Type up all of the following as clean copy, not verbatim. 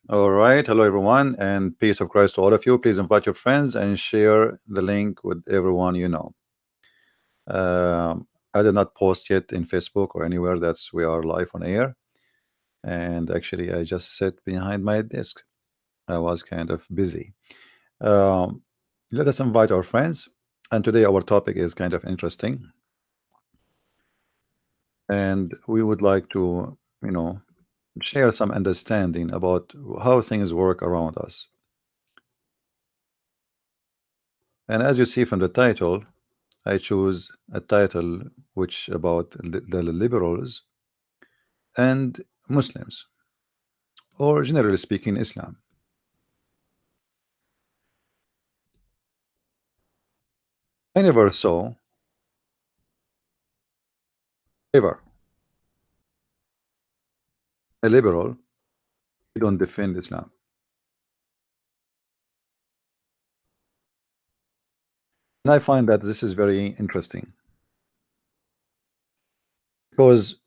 All right, hello everyone, and peace of Christ to all of you. Please invite your friends and share the link with everyone you know. I did not post yet in Facebook or anywhere. That's we are live on air, and actually, I just sat behind my desk. I was kind of busy. Um, Let us invite our friends, and today our topic is kind of interesting, and we would like to, share some understanding about how things work around us. And as you see from the title, I choose a title which about the liberals and Muslims, or generally speaking, Islam. I never saw ever a liberal who don't defend Islam. And I find that this is very interesting because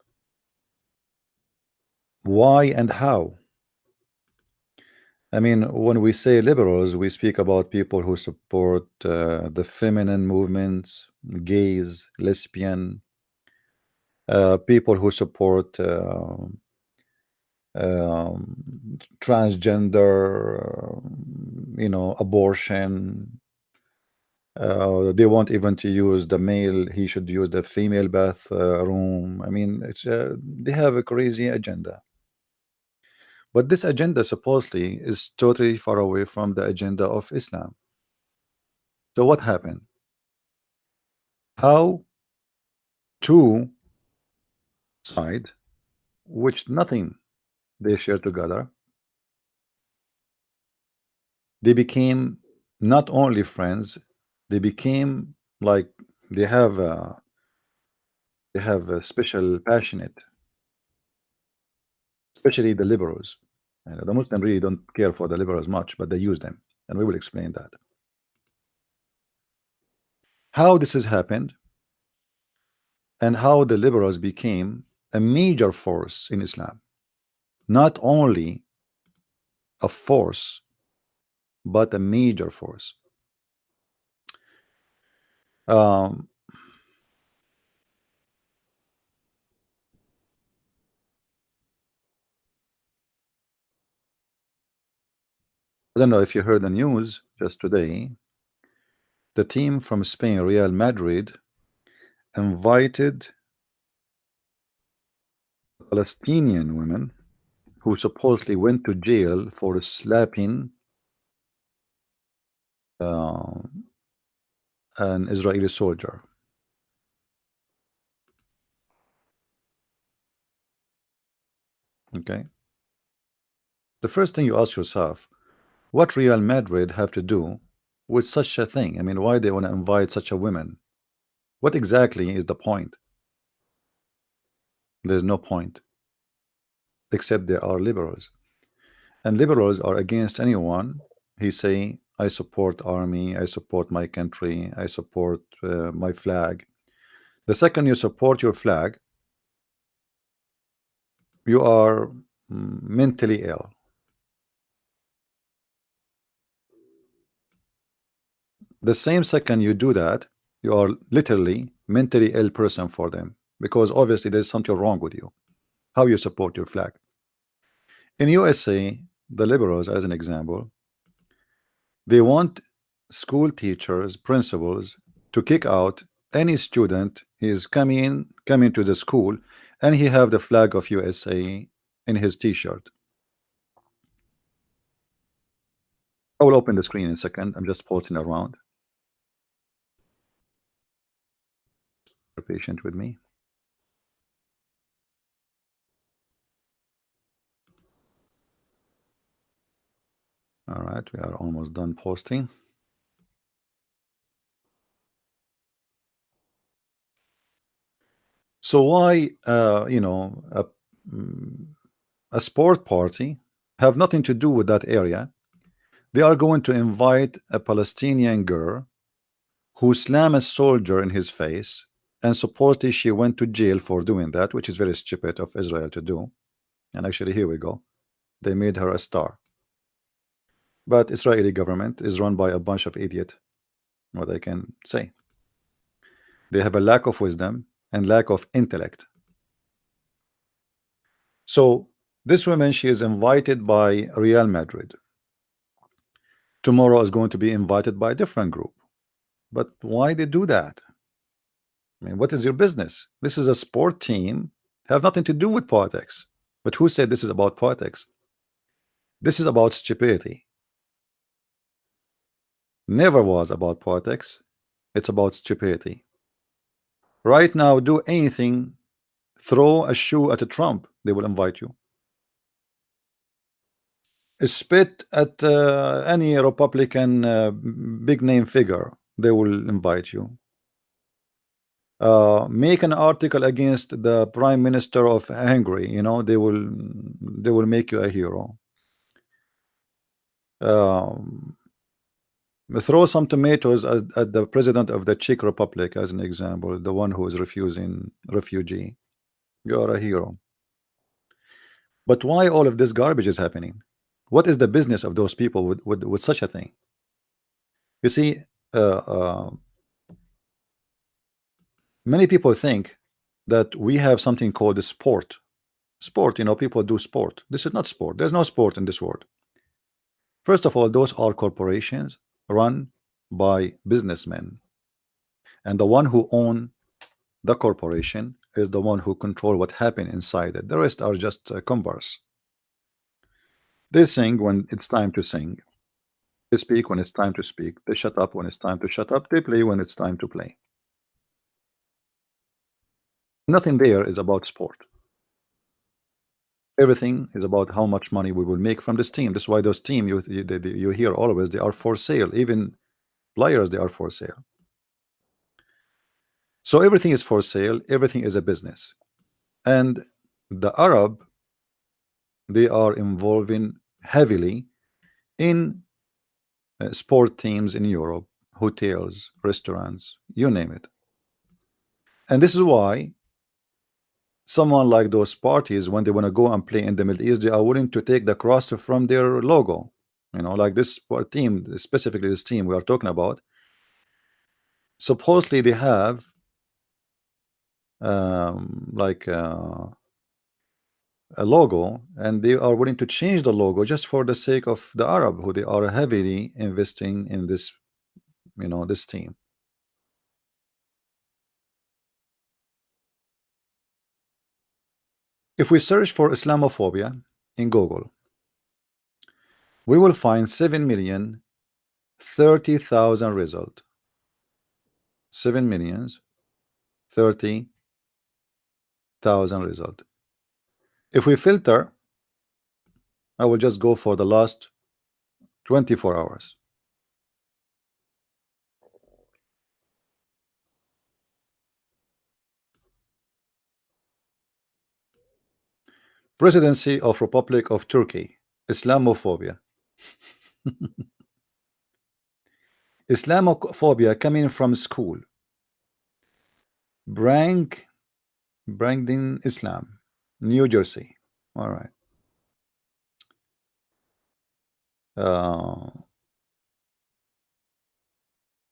why and how? I mean, when we say liberals, we speak about people who support the feminine movements, gays, lesbian, people who support transgender, abortion. They want even to use the male, he should use the female bathroom. I mean, they have a crazy agenda. But this agenda supposedly is totally far away from the agenda of Islam. So what happened? How two sides, which nothing they share together, they became not only friends, they became like they have a special passionate, especially the liberals. And the Muslims really don't care for the liberals much, but they use them, and we will explain that. How this has happened, and how the liberals became a major force in Islam. Not only a force, but a major force. Um, I don't know if you heard the news just today. The team from Spain, Real Madrid, invited Palestinian women who supposedly went to jail for slapping uh, an Israeli soldier. Okay. The first thing you ask yourself, what Real Madrid have to do with such a thing? I mean, why they want to invite such a woman? What exactly is the point? There's no point, except they are liberals. And liberals are against anyone. He say, I support army, I support my country, I support my flag. The second you support your flag, you are mentally ill. The same second you do that, you are literally mentally ill person for them, because obviously there's something wrong with you. How you support your flag? In USA, the liberals, as an example, they want school teachers, principals to kick out any student he is coming to the school and he have the flag of USA in his t-shirt. I will open the screen in a second. I'm just posting around. Be patient with me. All right, we are almost done posting. So why, a sport party have nothing to do with that area? They are going to invite a Palestinian girl who slammed a soldier in his face, and supposedly she went to jail for doing that, which is very stupid of Israel to do. And actually, here we go. They made her a star. But Israeli government is run by a bunch of idiots. What I can say, they have a lack of wisdom and lack of intellect. So this woman, she is invited by Real Madrid. Tomorrow is going to be invited by a different group. But why they do that? I mean, what is your business? This is a sport team, have nothing to do with politics. But who said this is about politics? This is about stupidity. Never was about politics. It's about stupidity. Right now, do anything, throw a shoe at a Trump, they will invite you. Spit at any Republican big name figure, they will invite you. Make an article against the Prime Minister of Hungary, you know, they will make you a hero. Throw some tomatoes at the president of the Czech Republic as an example, the one who is refusing refugee. You are a hero. But why all of this garbage is happening? What is the business of those people with such a thing? You see, many people think that we have something called a sport. Sport, you know, people do sport. This is not sport. There's no sport in this world. First of all, those are corporations run by businessmen, and the one who own the corporation is the one who control what happened inside it. The rest are just converse. They sing when it's time to sing. They speak when it's time to speak. They shut up when it's time to shut up. They play when it's time to play. Nothing there is about sport. Everything is about how much money we will make from this team. That's why those team you hear always, they are for sale. Even players, they are for sale. So everything is for sale. Everything is a business. And the Arab, they are involving heavily in sport teams in Europe, hotels, restaurants, you name it. And this is why someone like those parties, when they want to go and play in the Middle East, they are willing to take the cross from their logo. You know, like this sport team, specifically this team we are talking about, supposedly they have like a logo, and they are willing to change the logo just for the sake of the Arab, who they are heavily investing in this, you know, this team. If we search for Islamophobia in Google, we will find 7,030,000 result. 7,030,000 result. If we filter, I will just go for the last 24 hours. Presidency of Republic of Turkey, Islamophobia. Islamophobia coming from school. Branding Islam, New Jersey. All right.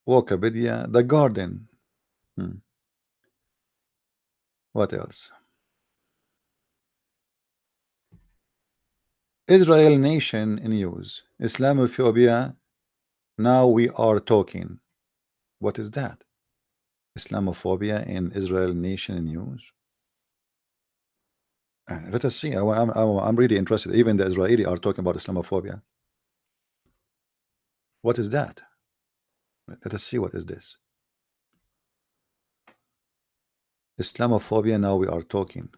Wikipedia, The Garden. What else? Israel Nation News. Islamophobia. Now we are talking. What is that? Islamophobia in Israel Nation News. Let us see. I'm really interested. Even the Israeli are talking about Islamophobia. What is that? Let us see. What is this? Islamophobia. Now we are talking.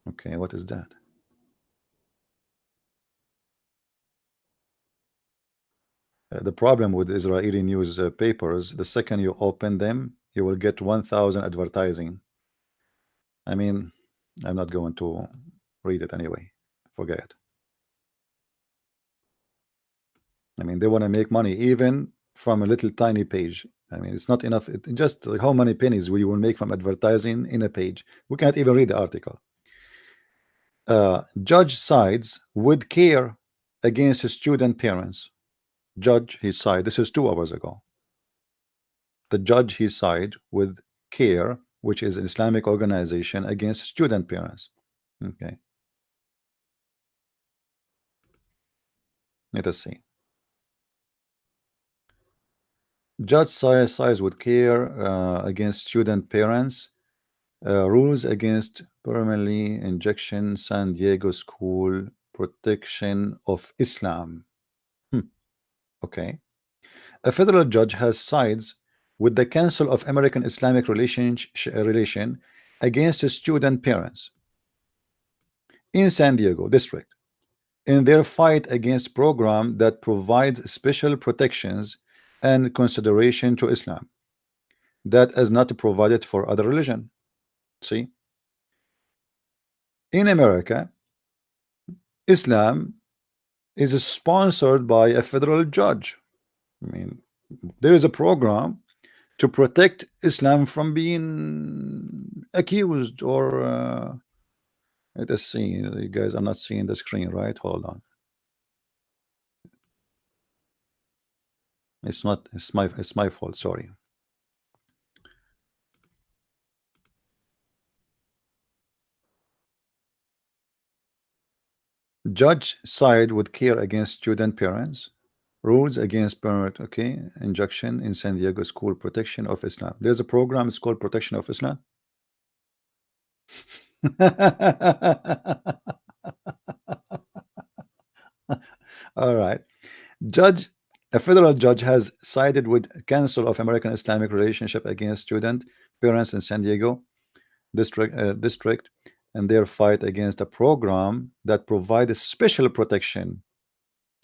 Okay, what is that? The problem with Israeli news papers, the second you open them, you will get 1,000 advertising. I mean, I'm not going to read it anyway. Forget it. I mean, they want to make money even from a little tiny page. I mean, it's not enough. Just like how many pennies we will make from advertising in a page. We can't even read the article. Judge sides with care against student parents. Judge his side. This is 2 hours ago. The judge his side with CARE, which is an Islamic organization, against student parents. Okay. Let us see. Judge sides with CARE against student parents. Rules against permanently injection San Diego School Protection of Islam. Okay. A federal judge has sides with the Council of American Islamic Relation against student parents in San Diego District in their fight against program that provides special protections and consideration to Islam that is not provided for other religion. See, in America, Islam is sponsored by a federal judge. I mean, there is a program to protect Islam from being accused or let us see. You guys are not seeing the screen, right? Hold on. It's not. It's my fault. Sorry. Judge side with CARE against student parents. Rules against parent. Okay, injunction in San Diego School Protection of Islam. There's a program. It's called Protection of Islam. All right. A federal judge has sided with Council of American Islamic Relationship against student parents in San Diego district and their fight against a program that provides special protection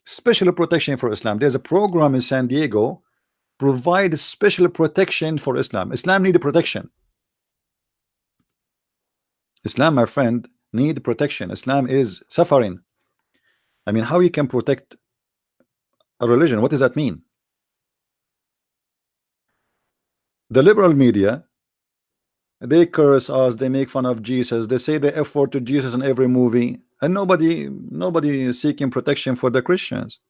for Islam. There's a program in San Diego provides special protection for Islam. Islam need protection. Islam, my friend, need protection. Islam is suffering. I mean, how you can protect a religion? What does that mean? The liberal media, they curse us, they make fun of Jesus, they say the F word to Jesus in every movie, and nobody is seeking protection for the Christians.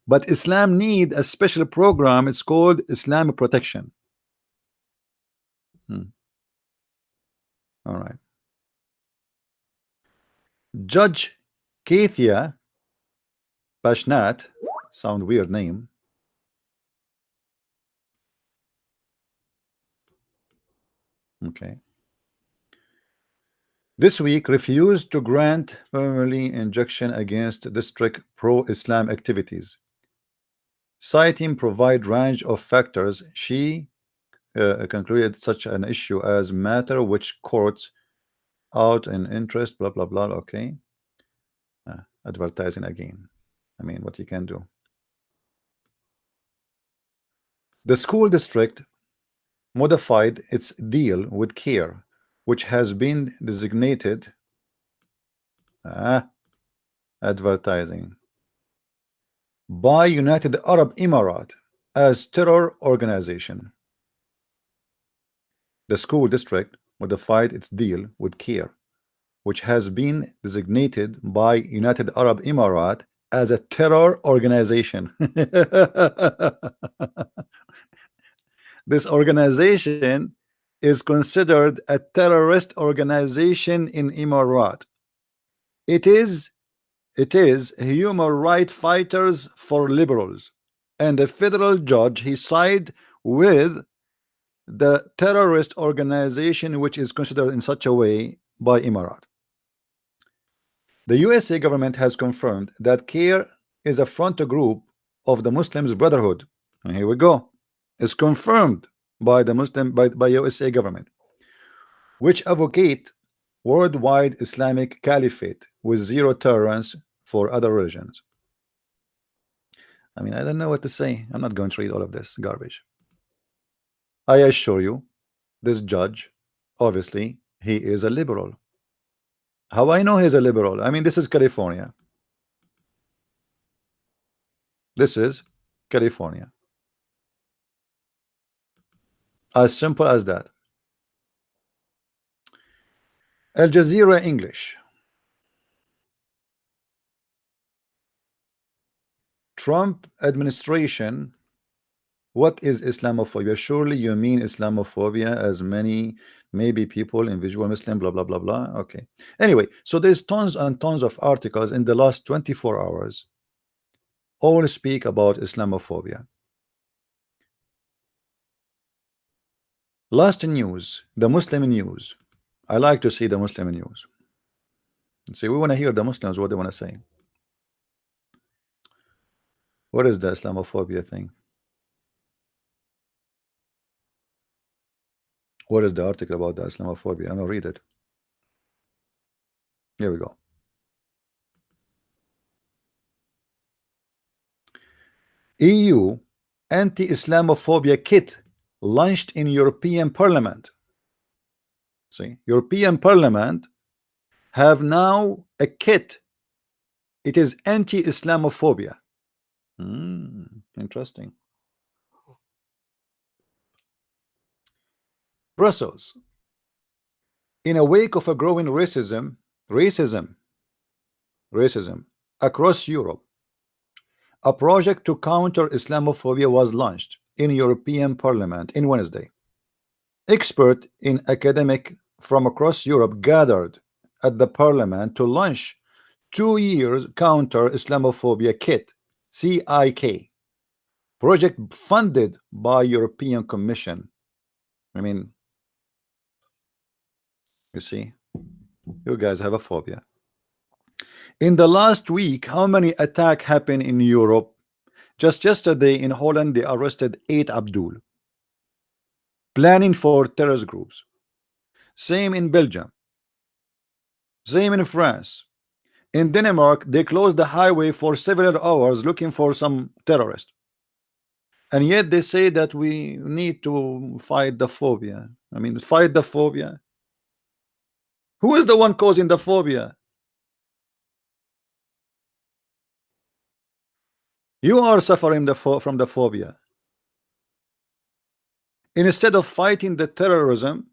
But Islam need a special program. It's called Islamic protection. All right. Judge Kathia Pashnat, sound weird name. Okay. This week refused to grant permanently injunction against district pro-Islam activities, citing provide range of factors. She concluded such an issue as matter which courts out in interest, blah blah blah. Okay. Advertising again. I mean, what you can do. The school district modified its deal with CARE, which has been designated advertising by United Arab Emirates as terror organization. The school district modified its deal with CARE, which has been designated by United Arab Emirates as a terror organization. This organization is considered a terrorist organization in Emirat. It is human rights fighters for liberals, and a federal judge he sided with the terrorist organization which is considered in such a way by Emirat. The USA government has confirmed that CARE is a front group of the Muslims Brotherhood. And here we go. It's confirmed by the by USA government, which advocate worldwide Islamic caliphate with zero tolerance for other religions. I mean, I don't know what to say. I'm not going to read all of this garbage. I assure you, this judge, obviously, he is a liberal. How I know he's a liberal? I mean, this is California. This is California. As simple as that. Al Jazeera English. Trump administration. What is Islamophobia? Surely you mean Islamophobia as many maybe people individual Muslim blah blah blah blah. Okay, anyway, so there's tons and tons of articles in the last 24 hours all speak about Islamophobia. Last news, the Muslim news. I like to see the Muslim news. See, we want to hear the Muslims what they want to say. What is the Islamophobia thing? What is the article about the Islamophobia? I'm gonna read it. Here we go. EU anti-Islamophobia kit launched in European Parliament. See, European Parliament have now a kit. It is anti-Islamophobia. Interesting. Brussels. In a wake of a growing racism across Europe, a project to counter Islamophobia was launched in European Parliament in Wednesday. Experts in academic from across Europe gathered at the Parliament to launch 2 years counter Islamophobia kit (CIK) project funded by European Commission. I mean, you see, you guys have a phobia. In the last week, how many attacks happened in Europe? Just yesterday in Holland, they arrested 8 Abdul, planning for terrorist groups. Same in Belgium. Same in France. In Denmark, they closed the highway for several hours looking for some terrorist. And yet they say that we need to fight the phobia. I mean, fight the phobia. Who is the one causing the phobia? You are suffering from the phobia. Instead of fighting the terrorism,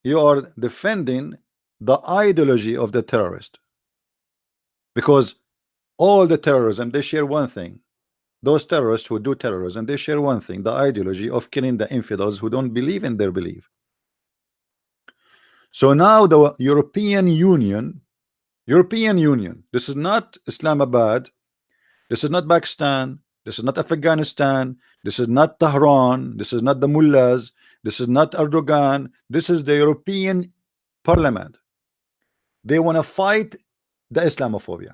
you are defending the ideology of the terrorist. Because all the terrorism, they share one thing. Those terrorists who do terrorism, they share one thing, the ideology of killing the infidels who don't believe in their belief. So now the European Union, this is not Islamabad, this is not Pakistan, this is not Afghanistan, this is not Tehran, this is not the mullahs, this is not Erdogan, this is the European Parliament. They want to fight the Islamophobia.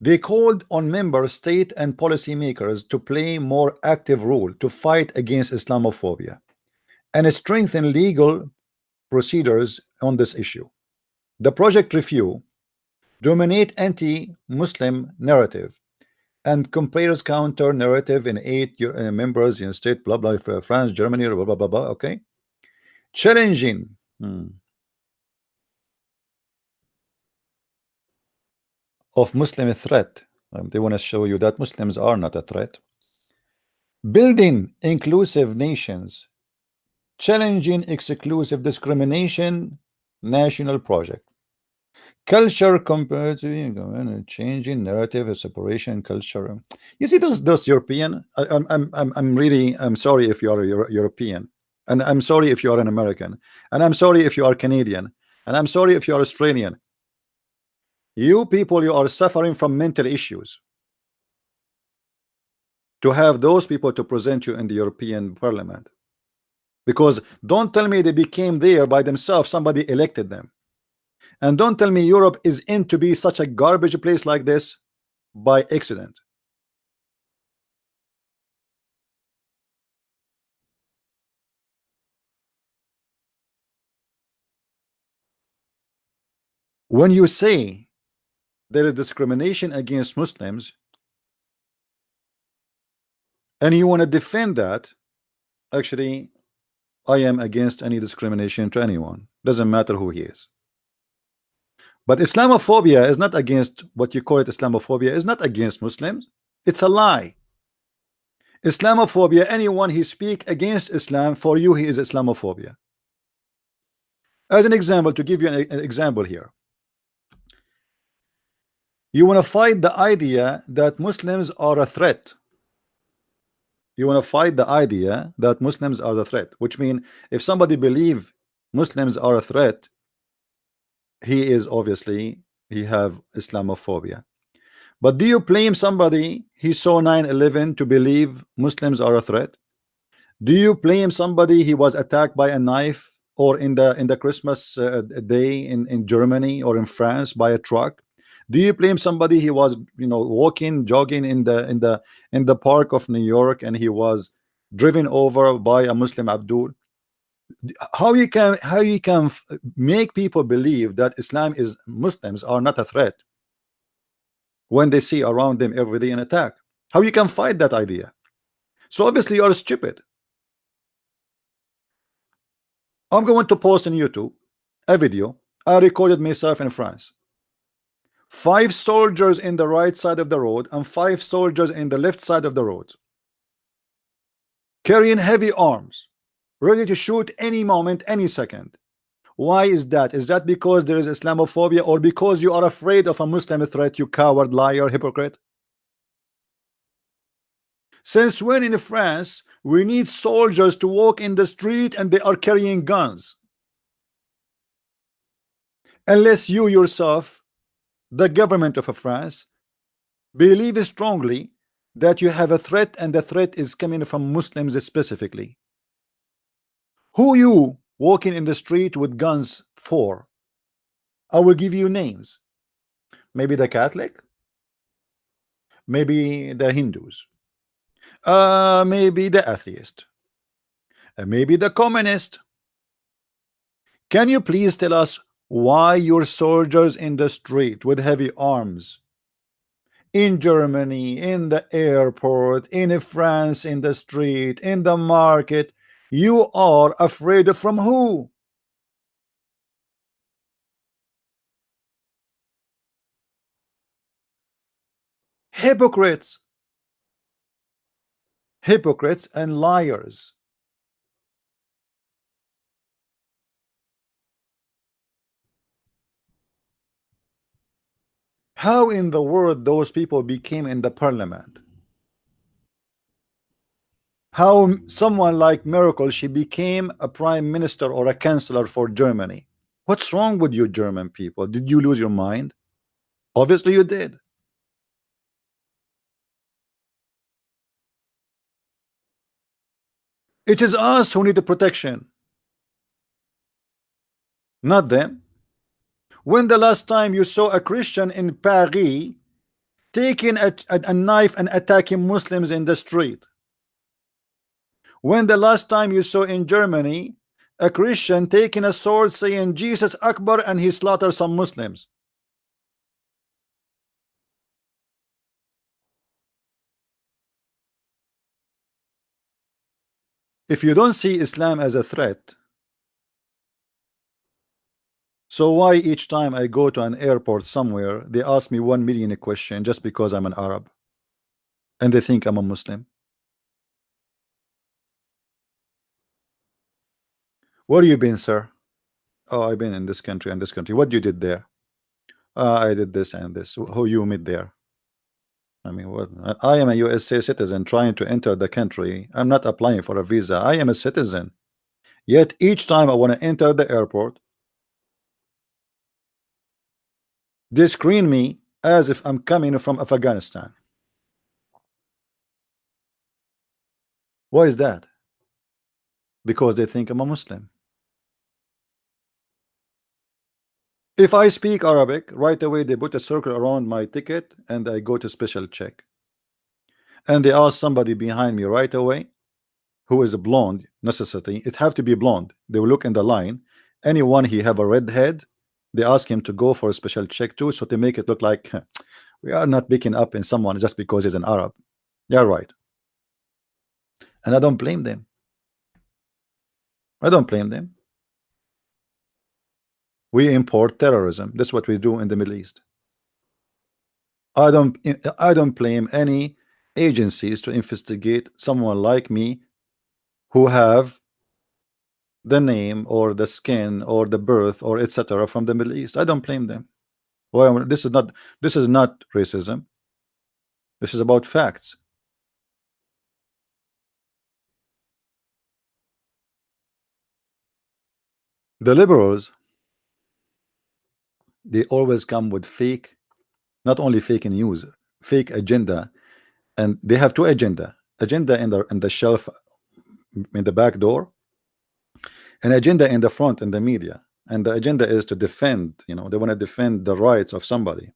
They called on member state and policymakers to play more active role to fight against Islamophobia and strengthen legal procedures on this issue. The project review dominate anti-Muslim narrative and compares counter narrative in 8 members in state blah blah France, Germany, blah blah blah blah. Okay, challenging of Muslim threat. They want to show you that Muslims are not a threat. Building inclusive nations, challenging exclusive discrimination, national project. Culture comparative, changing narrative of separation culture. You see those European. I'm sorry if you are a European, and I'm sorry if you are an American, and I'm sorry if you are Canadian, and I'm sorry if you are Australian. You people, you are suffering from mental issues. To have those people to present you in the European Parliament, because don't tell me they became there by themselves. Somebody elected them. And don't tell me Europe is in to be such a garbage place like this by accident. When you say there is discrimination against Muslims and you want to defend that, actually, I am against any discrimination to anyone. Doesn't matter who he is. But Islamophobia is not against what you call it. Islamophobia is not against Muslims. It's a lie. Islamophobia, anyone who speak against Islam, for you he is Islamophobia. As an example, to give you an example here, You want to fight the idea that Muslims are a threat. You want to fight the idea that Muslims are the threat, which means if somebody believe Muslims are a threat, he is obviously, he have Islamophobia. But do you blame somebody he saw 9/11 to believe Muslims are a threat? Do you blame somebody he was attacked by a knife, or in the Christmas day in Germany or in France by a truck? Do you blame somebody he was, walking, jogging in the park of New York, and he was driven over by a Muslim Abdul? How you can make people believe that Islam is Muslims are not a threat when they see around them every day an attack? How you can fight that idea? So obviously you are stupid. I'm going to post on YouTube a video I recorded myself in France. 5 soldiers in the right side of the road and 5 soldiers in the left side of the road, carrying heavy arms, ready to shoot any moment, any second. Why is that? Is that because there is Islamophobia, or because you are afraid of a Muslim threat, you coward, liar, hypocrite? Since when in France we need soldiers to walk in the street and they are carrying guns? Unless you yourself, the government of France, believe strongly that you have a threat, and the threat is coming from Muslims specifically. Who you walking in the street with guns for? I will give you names. Maybe the Catholic, maybe the Hindus, maybe the atheist, maybe the communist. Can you please tell us why your soldiers in the street with heavy arms in Germany, in the airport, in France, in the street, in the market, you are afraid from who? Hypocrites. Hypocrites and liars. How in the world those people became in the parliament? How someone like Merkel, she became a prime minister or a chancellor for Germany? What's wrong with you German people? Did you lose your mind? Obviously you did. It is us who need the protection, not them. When the last time you saw a Christian in Paris taking a knife and attacking Muslims in the street? When the last time you saw in Germany a Christian taking a sword saying Jesus Akbar and he slaughtered some Muslims? If you don't see Islam as a threat, so why each time I go to an airport somewhere they ask me 1 million question just because I'm an Arab and they think I'm a Muslim? Where you been, sir? Oh, I've been in this country and this country. What you did there? I did this and this. Who you meet there? I mean, what? I am a USA citizen trying to enter the country. I'm not applying for a visa. I am a citizen. Yet each time I want to enter the airport, they screen me as if I'm coming from Afghanistan. Why is that? Because they think I'm a Muslim. If I speak Arabic, right away they put a circle around my ticket and I go to special check. And they ask somebody behind me right away who is a blonde, necessity. It have to be blonde. They will look in the line. Anyone he have a red head, they ask him to go for a special check too, so to make it look like we are not picking up in someone just because he's an Arab. Yeah, right. And I don't blame them. I don't blame them. We import terrorism. That's what we do in the Middle East. I don't blame any agencies to investigate someone like me who have the name or the skin or the birth or etc. from the Middle East. I don't blame them. Well, this is not racism. This is about facts. The liberals, they always come with fake, not only fake news, fake agenda, and they have two agenda in the shelf in the back door, an agenda in the front in the media, and the agenda is to defend, they want to defend the rights of somebody.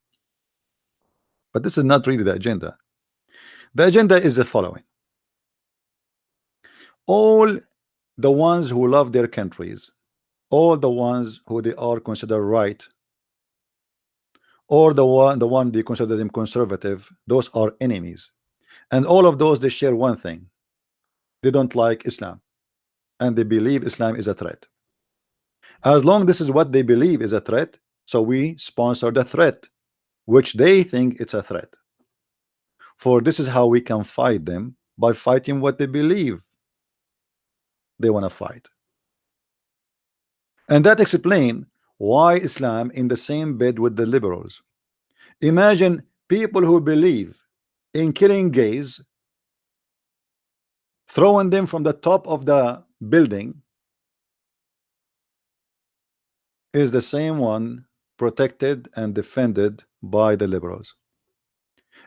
But this is not really the agenda. The agenda is the following: all the ones who love their countries, all the ones who they are considered right, or the one they consider them conservative, those are enemies. And all of those, they share one thing: they don't like Islam, and they believe Islam is a threat. As long this is what they believe is a threat, so we sponsor the threat, which they think it's a threat. For this is how we can fight them, by fighting what they believe they want to fight. And that explains why Islam in the same bed with the liberals. Imagine people who believe in killing gays, throwing them from the top of the building, is the same one protected and defended by the liberals.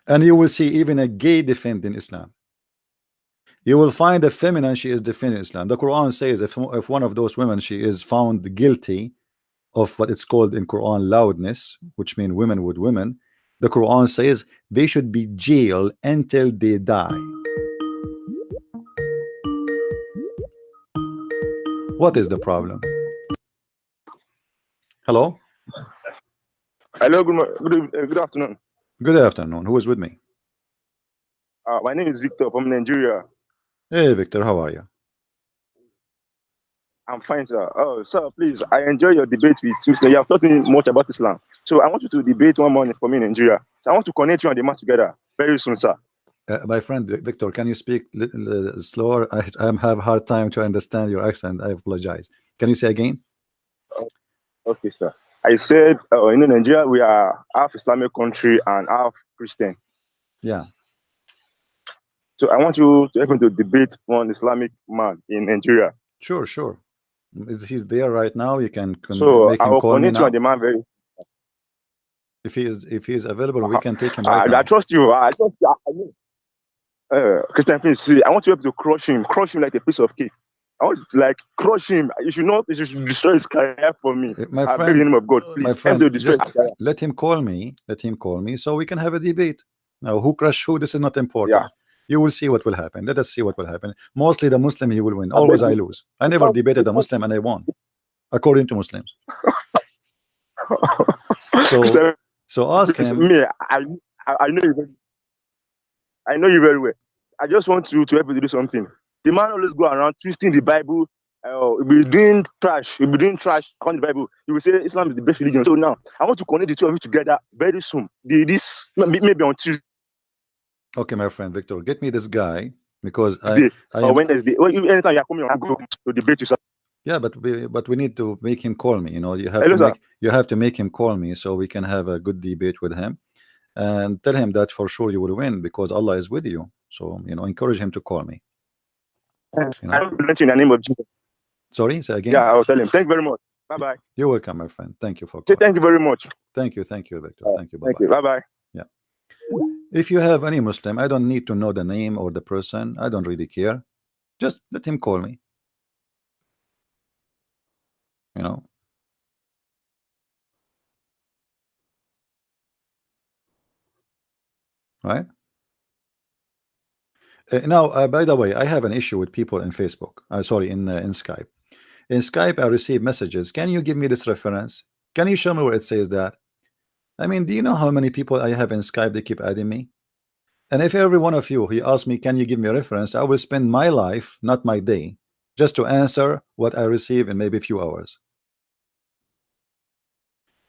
And you will see even a gay defending Islam. You will find a feminine, she is defending Islam. The Quran says if one of those women, she is found guilty of what it's called in Quran loudness, which means women with women, the Quran says they should be jailed until they die. What is the problem? Hello? Hello, good afternoon. Good afternoon. Who is with me? My name is Victor from Nigeria. Hey, Victor, how are you? I'm fine, sir. Oh, sir, please, I enjoy your debate with Mr. You have taught me much about Islam. So I want you to debate one morning for me in Nigeria. So I want to connect you and the man together very soon, sir. My friend Victor, can you speak slower? I have a hard time to understand your accent. I apologize. Can you say again? Okay, sir. I said, in Nigeria, we are half Islamic country and half Christian. Yeah. So I want you to help me to debate one Islamic man in Nigeria. Sure. He's there right now. You can so make I him will call me connect you now. and the man very. If he is available, we can take him right now. I trust you. I know. Christian, please see. I want you to crush him like a piece of cake. I want to crush him. You should destroy his career for me. My I friend, beg the name of God, please. my friend, destroy just his career. let him call me. Let him call me so we can have a debate. Now, who crush who? This is not important. Yeah. You will see what will happen. Let us see what will happen. Mostly the Muslim, he will win. Always I lose. I never debated a Muslim and I won, according to Muslims. So ask him. Me, I know you. I know you very well. I just want you to help me to do something. The man always go around twisting the Bible. He'll be doing trash. He'll be doing trash on the Bible. He will say Islam is the best religion. So now I want to connect the two of you together very soon. This maybe on Tuesday. Okay, my friend Victor, get me this guy because or Wednesday. Anytime you are coming on Google to debate yourself. Yeah, but we need to make him call me. You have Hello, you have to make him call me so we can have a good debate with him, and tell him that for sure you will win because Allah is with you. So encourage him to call me. I will mention the name of Jesus. Sorry, say again. Yeah, I will tell him. Thank you very much. Bye bye. You're welcome, my friend. Thank you for calling. Thank you very much. Thank you, Victor. Thank you. Bye. Thank you. Bye bye. Yeah. If you have any Muslim, I don't need to know the name or the person. I don't really care. Just let him call me. Right? Now, by the way, I have an issue with people in Facebook. Sorry, in Skype. In Skype, I receive messages. Can you give me this reference? Can you show me where it says that? I mean, do you know how many people I have in Skype? They keep adding me. And if every one of you, he asks me, can you give me a reference? I will spend my life, not my day, just to answer what I receive in maybe a few hours.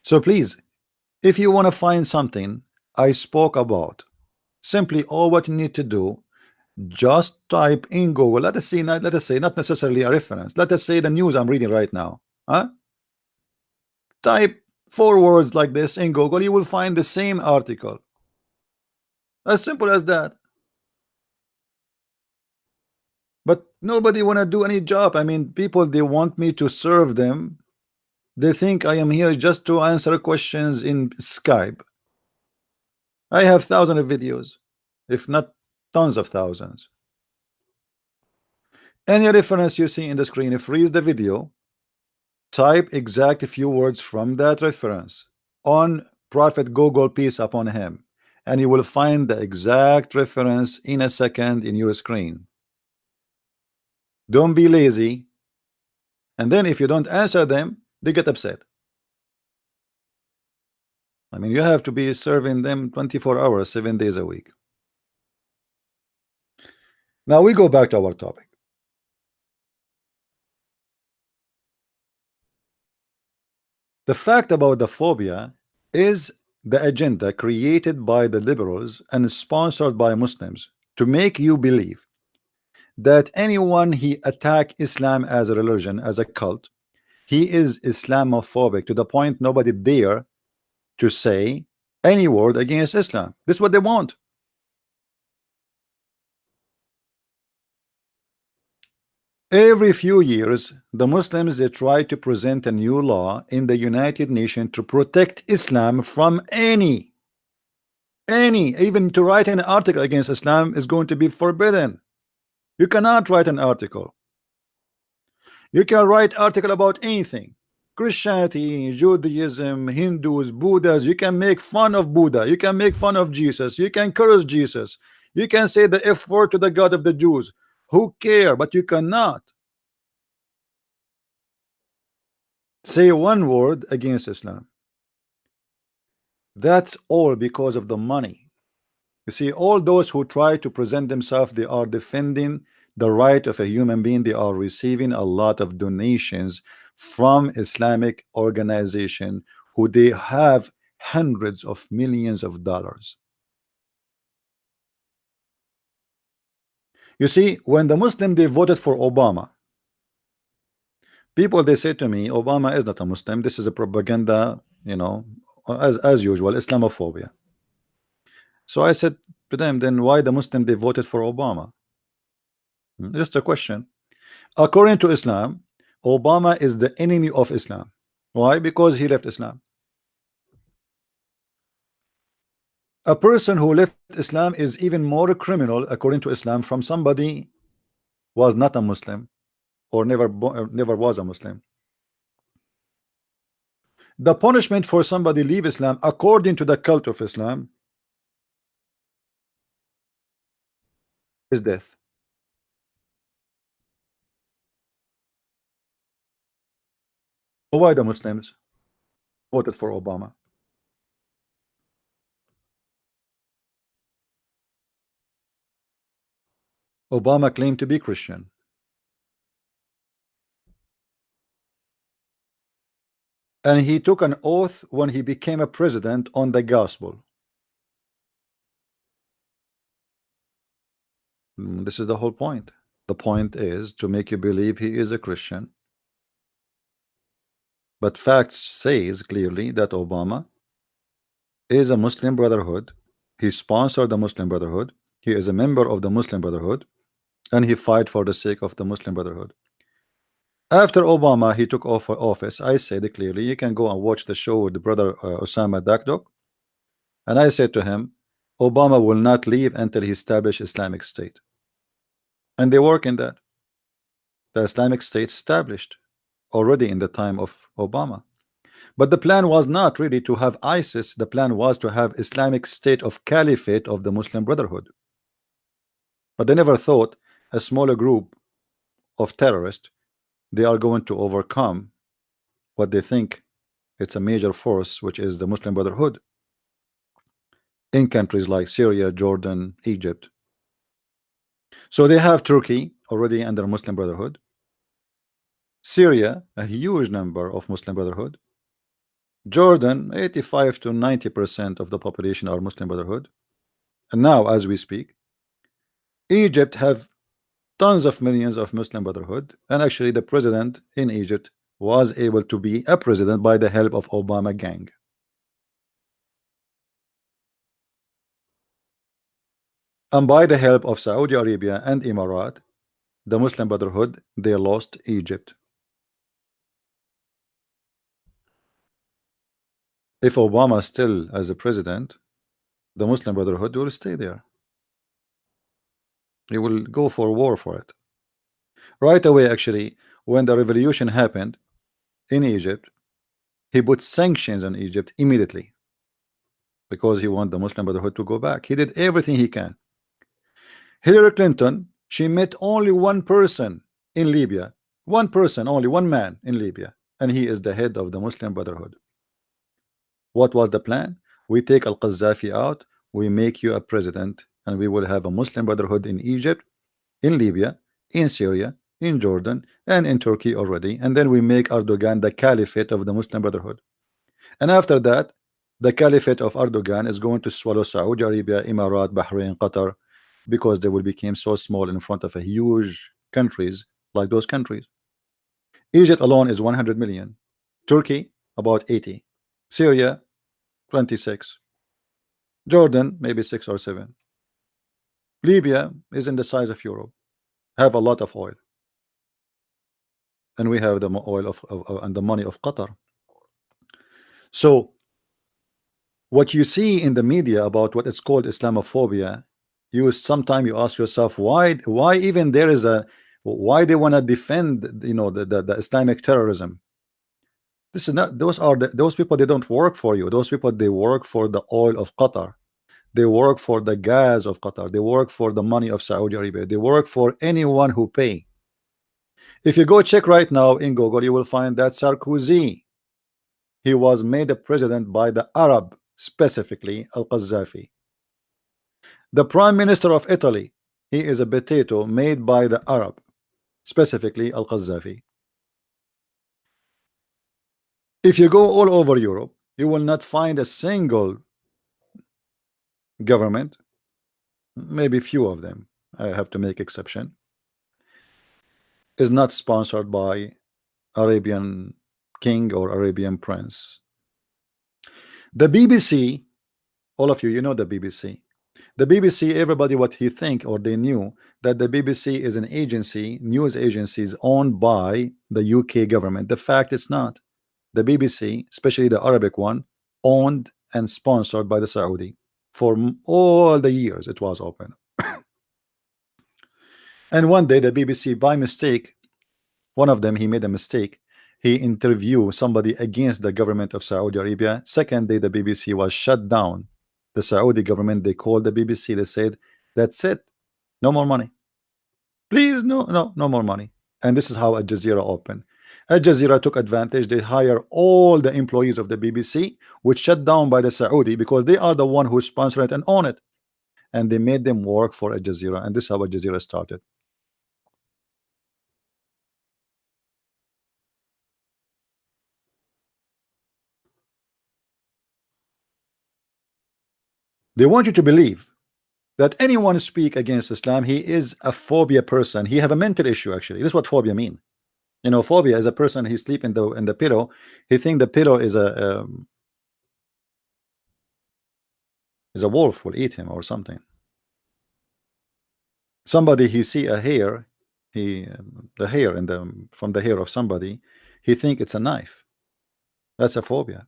So please, if you want to find something I spoke about, simply all what you need to do, just type in Google. Let us say not necessarily a reference. Let us say the news I'm reading right now. Type 4 words like this in Google, you will find the same article. As simple as that. But nobody want to do any job. I mean, people, they want me to serve them. They think I am here just to answer questions in Skype. I have thousands of videos, if not tons of thousands. Any reference you see in the screen, freeze the video, type exact few words from that reference on Prophet Google, peace upon him, and you will find the exact reference in a second in your screen. Don't be lazy. And then if you don't answer them, they get upset. I mean, you have to be serving them 24 hours, 7 days a week. Now we go back to our topic. The fact about the phobia is the agenda created by the liberals and sponsored by Muslims to make you believe that anyone he attack Islam as a religion, as a cult, he is Islamophobic to the point nobody dare to say any word against Islam. This is what they want. Every few years, the Muslims, they try to present a new law in the United Nations to protect Islam from any, even to write an article against Islam is going to be forbidden. You cannot write an article. You can write article about anything. Christianity, Judaism, Hindus, Buddhas. You can make fun of Buddha. You can make fun of Jesus. You can curse Jesus. You can say the F word to the God of the Jews. Who care? But you cannot say one word against Islam. That's all because of the money. You see, all those who try to present themselves, they are defending the right of a human being. They are receiving a lot of donations from Islamic organization who they have hundreds of millions of dollars. You see, when the Muslim, they voted for Obama, people, they say to me, Obama is not a Muslim, this is a propaganda, you know, as usual, Islamophobia. So I said to them, then why the Muslim, they voted for Obama? Just a question. According to Islam, Obama is the enemy of Islam. Why? Because he left Islam. A person who left Islam is even more criminal according to Islam from somebody was not a Muslim or never was a Muslim. The punishment for somebody leave Islam according to the cult of Islam is death. Why the Muslims voted for Obama? Obama claimed to be Christian. And he took an oath when he became a president on the gospel. This is the whole point. The point is to make you believe he is a Christian. But facts says clearly that Obama is a Muslim Brotherhood. He sponsored the Muslim Brotherhood. He is a member of the Muslim Brotherhood, and he fight for the sake of the Muslim Brotherhood. After Obama, he took office, I said clearly, you can go and watch the show with the brother Osama Dakdok, and I said to him, Obama will not leave until he establishes Islamic State. And they work in that. The Islamic State established already in the time of Obama. But the plan was not really to have ISIS. The plan was to have Islamic State of Caliphate of the Muslim Brotherhood. But they never thought a smaller group of terrorists, they are going to overcome what they think it's a major force, which is the Muslim Brotherhood in countries like Syria, Jordan, Egypt. So they have Turkey already under Muslim Brotherhood, Syria, a huge number of Muslim Brotherhood, Jordan, 85 to 90% of the population are Muslim Brotherhood, and now as we speak, Egypt have tons of millions of Muslim Brotherhood, and actually the president in Egypt was able to be a president by the help of Obama gang. And by the help of Saudi Arabia and Emirat, the Muslim Brotherhood, they lost Egypt. If Obama is still as a president, the Muslim Brotherhood will stay there. He will go for war for it. Right away, actually, when the revolution happened in Egypt, he put sanctions on Egypt immediately because he wanted the Muslim Brotherhood to go back. He did everything he can. Hillary Clinton, she met only one person in Libya. One person, only one man in Libya, and he is the head of the Muslim Brotherhood. What was the plan? We take Al-Qaddafi out, we make you a president, and we will have a Muslim Brotherhood in Egypt, in Libya, in Syria, in Jordan, and in Turkey already. And then we make Erdogan the caliphate of the Muslim Brotherhood. And after that, the caliphate of Erdogan is going to swallow Saudi Arabia, Emirat, Bahrain, Qatar, because they will become so small in front of a huge countries like those countries. Egypt alone is 100 million. Turkey, about 80. Syria, 26. Jordan, maybe 6 or 7. Libya is in the size of Europe, have a lot of oil. And we have the oil and the money of Qatar. So what you see in the media about what is called Islamophobia, sometimes you ask yourself why even there is why they want to defend the Islamic terrorism. This is not those people, they don't work for you. Those people, they work for the oil of Qatar, they work for the gas of Qatar, they work for the money of Saudi Arabia, they work for anyone who pay. If you go check right now in Google, you will find that Sarkozy, he was made a president by the Arab, specifically Al-Qaddafi. The Prime Minister of Italy, he is a potato made by the Arab, specifically Al-Qaddafi. If you go all over Europe, you will not find a single government, maybe few of them, I have to make exception, is not sponsored by Arabian king or Arabian prince. The BBC, all of you, you know the BBC. The BBC, everybody what he think or they knew that the BBC is an agency, news agencies owned by the UK government. The fact it's not. The BBC, especially the Arabic one, owned and sponsored by the Saudi for all the years it was open. And one day the BBC, by mistake, one of them, he made a mistake. He interviewed somebody against the government of Saudi Arabia. Second day the BBC was shut down. The Saudi government, they called the BBC, they said, that's it, no more money, please, no more money. And this is how Al Jazeera opened. Al Jazeera took advantage. They hire all the employees of the BBC, which shut down by the Saudi, because they are the one who sponsor it and own it, and they made them work for Al Jazeera. And this is how Al Jazeera started. They want you to believe that anyone speak against Islam, he is a phobia person. He have a mental issue. Actually, this is what phobia mean. You know, phobia is a person, he sleep in the pillow. He think the pillow is a wolf will eat him or something. Somebody, he see a hair, the hair from the hair of somebody, he think it's a knife. That's a phobia.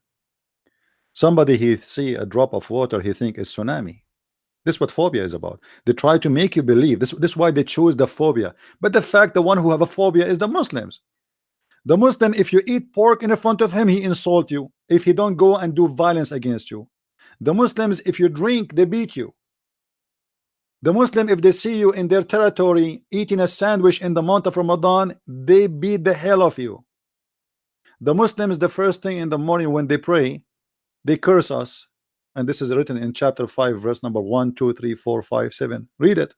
Somebody, he see a drop of water, he think it's tsunami. This is what phobia is about. They try to make you believe this is why they choose the phobia. But the fact, the one who have a phobia is the Muslims. The Muslim, if you eat pork in front of him, he insult you if he don't go and do violence against you. The Muslims, if you drink, they beat you. The Muslim, if they see you in their territory eating a sandwich in the month of Ramadan, they beat the hell of you. The Muslims, the first thing in the morning when they pray, they curse us. And this is written in chapter 5, verse number 1, 2, 3, 4, 5, 7. Read it.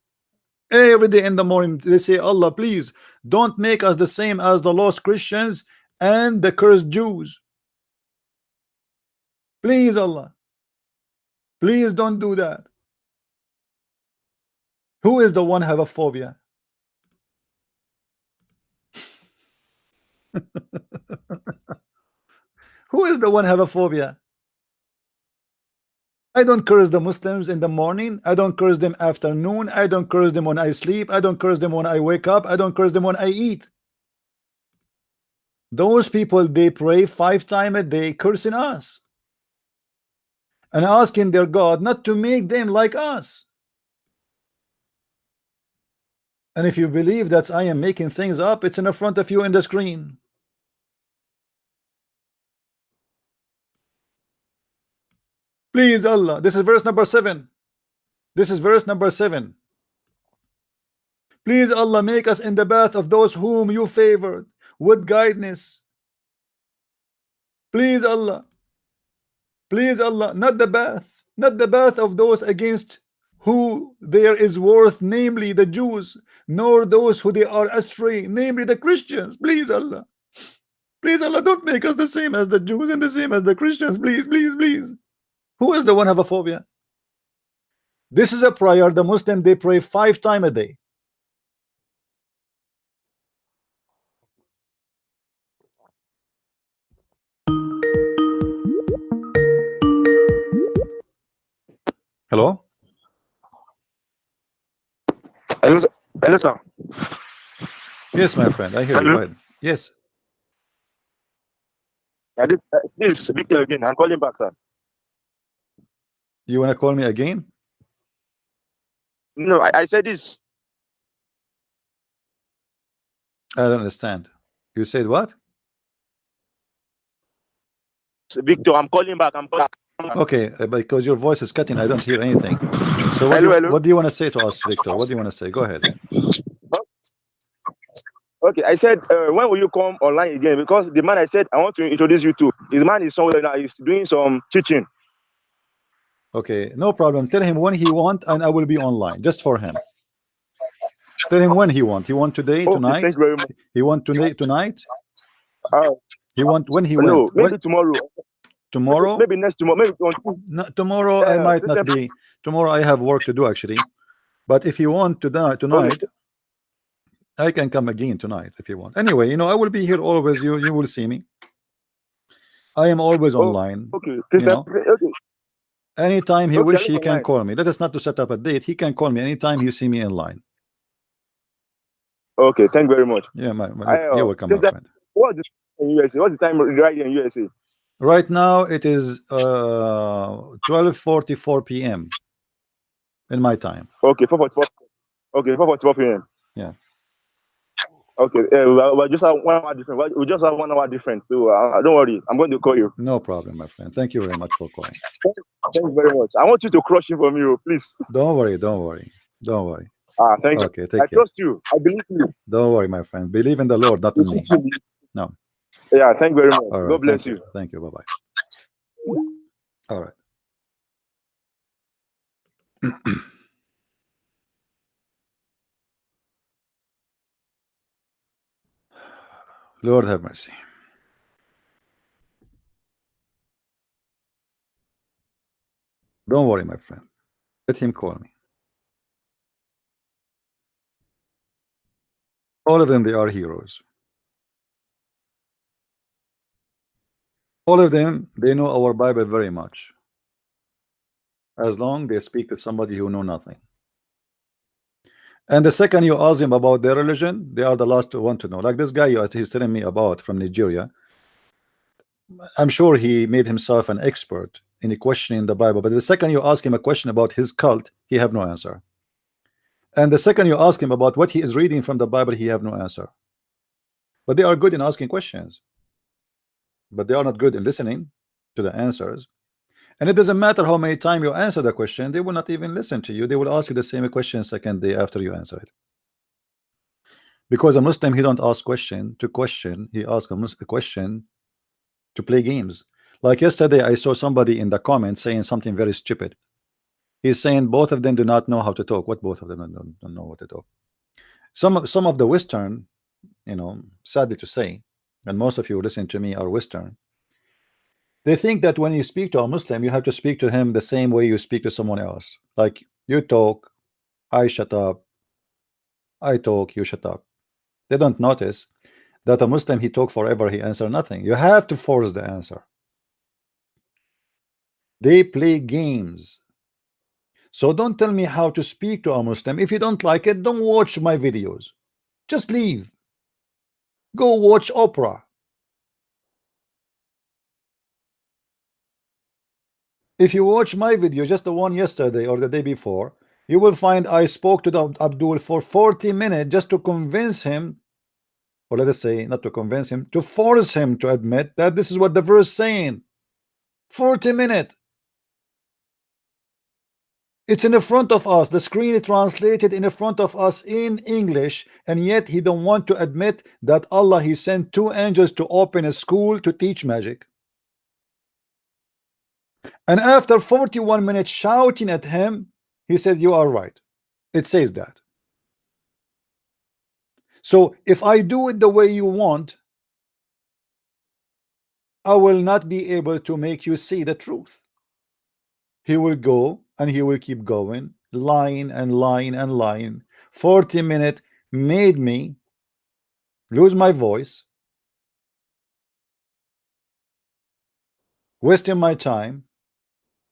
Every day in the morning they say, Allah, please don't make us the same as the lost Christians and the cursed Jews. Please, Allah, please don't do that. Who is the one have a phobia? Who is the one have a phobia? I don't curse the Muslims in the morning. I don't curse them afternoon. I don't curse them when I sleep. I don't curse them when I wake up. I don't curse them when I eat. Those people, they pray 5 times a day cursing us and asking their God not to make them like us. And if you believe that I am making things up, it's in front of you in the screen. Please Allah, this is verse number 7. This is verse number 7. Please Allah, make us in the path of those whom you favored with guidance. Please Allah, not the path of those against who there is worth, namely the Jews, nor those who they are astray, namely the Christians. Please Allah, don't make us the same as the Jews and the same as the Christians. Please, please, please. Who is the one have a phobia? This is a prayer the Muslim they pray 5 times a day. Hello? Hello, sir. Yes, my friend, I hear you. Hello? Go ahead. Yes. This is Victor again. I'm calling back, sir. You want to call me again? No, I said this. I don't understand. You said what? Victor, I'm calling back. I'm calling back. Okay, because your voice is cutting, I don't hear anything. So Hello. what do you want to say to us, Victor? What do you want to say? Go ahead. Okay, I said, when will you come online again? Because the man I said I want to introduce you to, his man is somewhere now. He's doing some teaching. Okay, no problem. Tell him when he want, and I will be online just for him. Tell him when he want. He want today, Okay, tonight. thank you very much. He want today, tonight. He want when he No, went. maybe tomorrow. Tomorrow? Maybe next tomorrow. Maybe on No, tomorrow I might not be. Tomorrow I have work to do actually. But if you want tonight, I can come again tonight if you want. Anyway, I will be here always. You will see me. I am always online. Okay. Okay. Anytime he Okay, wish, he can online. call me. That is not to set up a date. He can call me anytime you see me in line. Okay, thank you very much. Yeah, you're welcome, my friend. What's the time in USA? What's the time right here in USA? Right now it is 12:44 p.m. in my time. Okay, 4:44. Okay, 4:44 p.m. Yeah. Okay, we just have 1 hour difference. We just have 1 hour difference. So don't worry, I'm going to call you. No problem, my friend. Thank you very much for calling. Thank you very much. I want you to crush him for me, please. Don't worry, don't worry, don't worry. Thank Okay, you. take I care. trust you. I believe in you. Don't worry, my friend. Believe in the Lord, not in me. No. Yeah, thank you very much. All right, God bless you. Thank you. Bye-bye. All right. Lord have mercy. Don't worry, my friend. Let him call me. All of them, they are heroes. All of them, they know our Bible very much. As long they speak to somebody who know nothing. And the second you ask them about their religion, they are the last one to know. Like this guy he's telling me about from Nigeria. I'm sure he made himself an expert in questioning the Bible, but the second you ask him a question about his cult, he have no answer. And the second you ask him about what he is reading from the Bible, he have no answer. But they are good in asking questions, but they are not good in listening to the answers. And it doesn't matter how many times you answer the question, they will not even listen to you. They will ask you the same question second day after you answer it. Because a Muslim, he don't ask question to question, he asks a question to play games. Like yesterday, I saw somebody in the comments saying something very stupid. He's saying both of them do not know how to talk. What both of them don't know what to talk? Some of the Western, sadly to say, and most of you listen to me are Western. They think that when you speak to a Muslim, you have to speak to him the same way you speak to someone else. Like you talk, I shut up. I talk, you shut up. They don't notice that a Muslim, he talk forever, he answer nothing. You have to force the answer. They play games. So don't tell me how to speak to a Muslim. If you don't like it, don't watch my videos. Just leave. Go watch Oprah. If you watch my video, just the one yesterday or the day before, you will find I spoke to the Abdul for 40 minutes just to convince him, or let us say, not to convince him, to force him to admit that this is what the verse saying. 40 minutes. It's in the front of us. The screen is translated in the front of us in English, and yet he don't want to admit that Allah, he sent 2 angels to open a school to teach magic. And after 41 minutes shouting at him, he said, you are right. It says that. So if I do it the way you want, I will not be able to make you see the truth. He will go and he will keep going, lying and lying and lying. 40 minutes made me lose my voice, wasting my time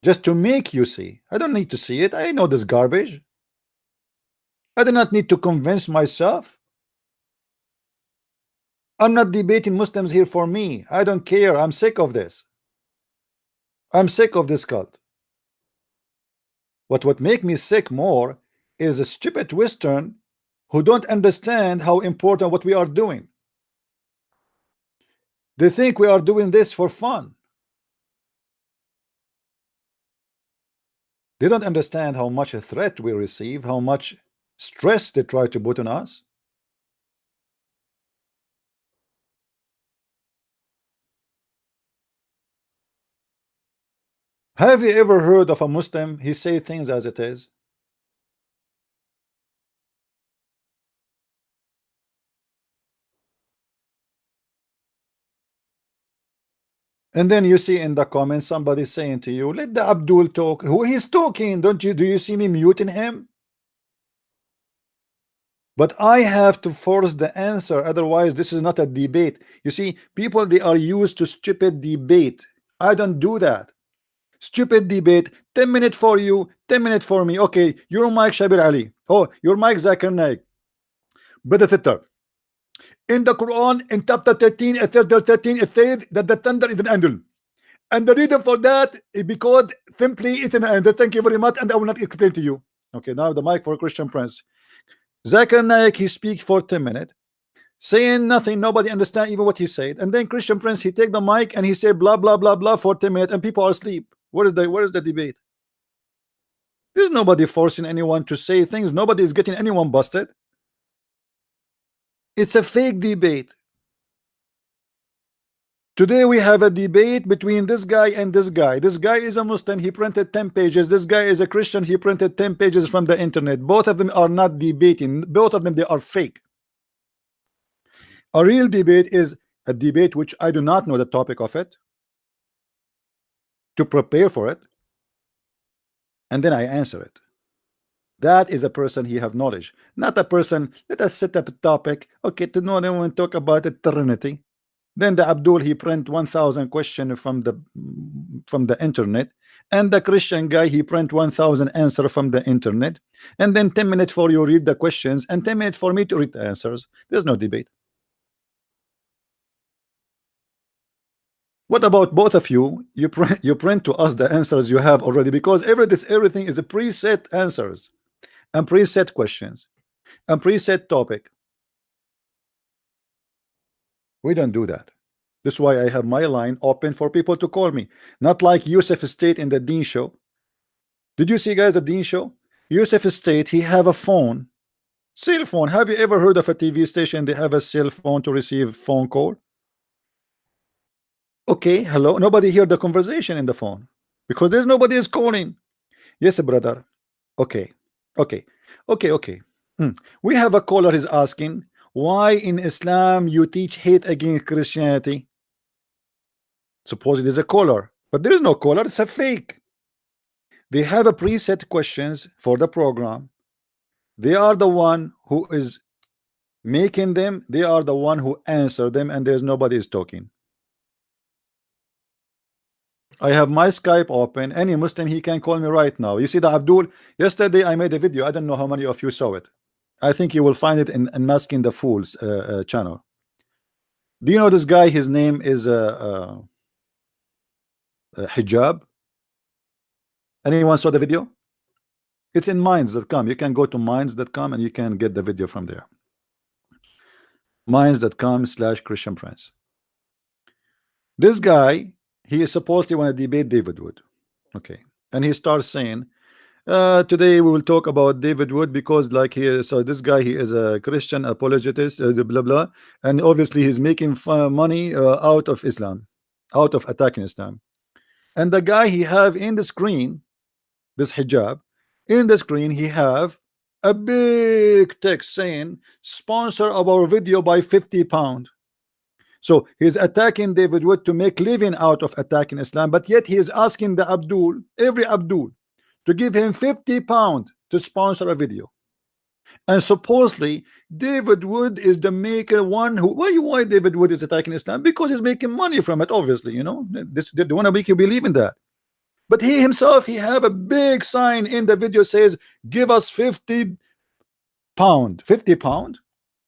just to make you see. I don't need to see it. I know this garbage. I do not need to convince myself. I'm not debating Muslims here for me. I don't care. I'm sick of this. I'm sick of this cult. What make me sick more is a stupid Western who don't understand how important what we are doing. They think we are doing this for fun. They don't understand how much a threat we receive, how much stress they try to put on us. Have you ever heard of a Muslim, he say things as it is? And then you see in the comments somebody saying to you, let the Abdul talk. Who he's talking? Do you see me muting him? But I have to force the answer, otherwise this is not a debate. You see, people, they are used to stupid debate. I don't do that. Stupid debate, 10 minutes for you, 10 minutes for me. Okay, your mic Shabir Ali. Oh, your mic Zakir Naik. Brother Thitter. In the Quran, in chapter 13, chapter 13, it says that the thunder is an angel. And the reason for that is because simply it's an angel. Thank you very much, and I will not explain to you. Okay, now the mic for Christian Prince. Zakir Naik, he speaks for 10 minutes, saying nothing, nobody understand even what he said. And then Christian Prince, he take the mic and he say blah blah blah blah for 10 minutes, and people are asleep. Where is the debate? There's nobody forcing anyone to say things. Nobody is getting anyone busted. It's a fake debate. Today we have a debate between this guy and this guy. This guy is a Muslim, he printed 10 pages. This guy is a Christian, he printed 10 pages from the internet. Both of them are not debating. Both of them, they are fake. A real debate is a debate which I do not know the topic of it, to prepare for it, and then I answer it. That is a person he have knowledge, not a person. Let us set up a topic. Okay, to know then we talk about the Trinity. Then the Abdul, he print 1,000 questions from the internet, and the Christian guy, he print 1,000 answer from the internet, and then 10 minutes for you read the questions and 10 minutes for me to read the answers. There's no debate. What about both of you? You print to us the answers you have already, because everything is a preset answers and preset questions and preset topic. We don't do that. This is why I have my line open for people to call me, not like Yusuf State in the Dean show. Did you see, guys, the Dean show? Yusuf State, he have a phone, cell phone. Have you ever heard of a TV station they have a cell phone to receive phone call? Okay, hello. Nobody hear the conversation in the phone because there's nobody is calling. Yes, brother. Okay. We have a caller is asking, why in Islam you teach hate against Christianity? Suppose it is a caller, but there is no caller. It's a fake. They have a preset questions for the program. They are the one who is making them, they are the one who answer them, and there's nobody is talking. I have my Skype open. Any Muslim, he can call me right now. You see the Abdul, yesterday I made a video. I don't know how many of you saw it. I think you will find it in Masking the Fools channel. Do you know this guy? His name is Hijab. Anyone saw the video? It's in minds.com. You can go to minds.com and you can get the video from there. minds.com/Christian Prince. This guy, he is supposedly want to debate David Wood. Okay. And he starts saying, today we will talk about David Wood because like he is, so this guy, he is a Christian apologist, blah blah, and obviously he's making money out of Islam, out of attacking Islam. And the guy he have in the screen, this Hijab, in the screen he have a big text saying sponsor our video by £50. So he's attacking David Wood to make living out of attacking Islam, but yet he is asking the Abdul, every Abdul, to give him £50 to sponsor a video. And supposedly David Wood is the maker one who, why David Wood is attacking Islam? Because he's making money from it, obviously, you know. They want to make you believe in that. But he himself, he have a big sign in the video says, give us £50. £50?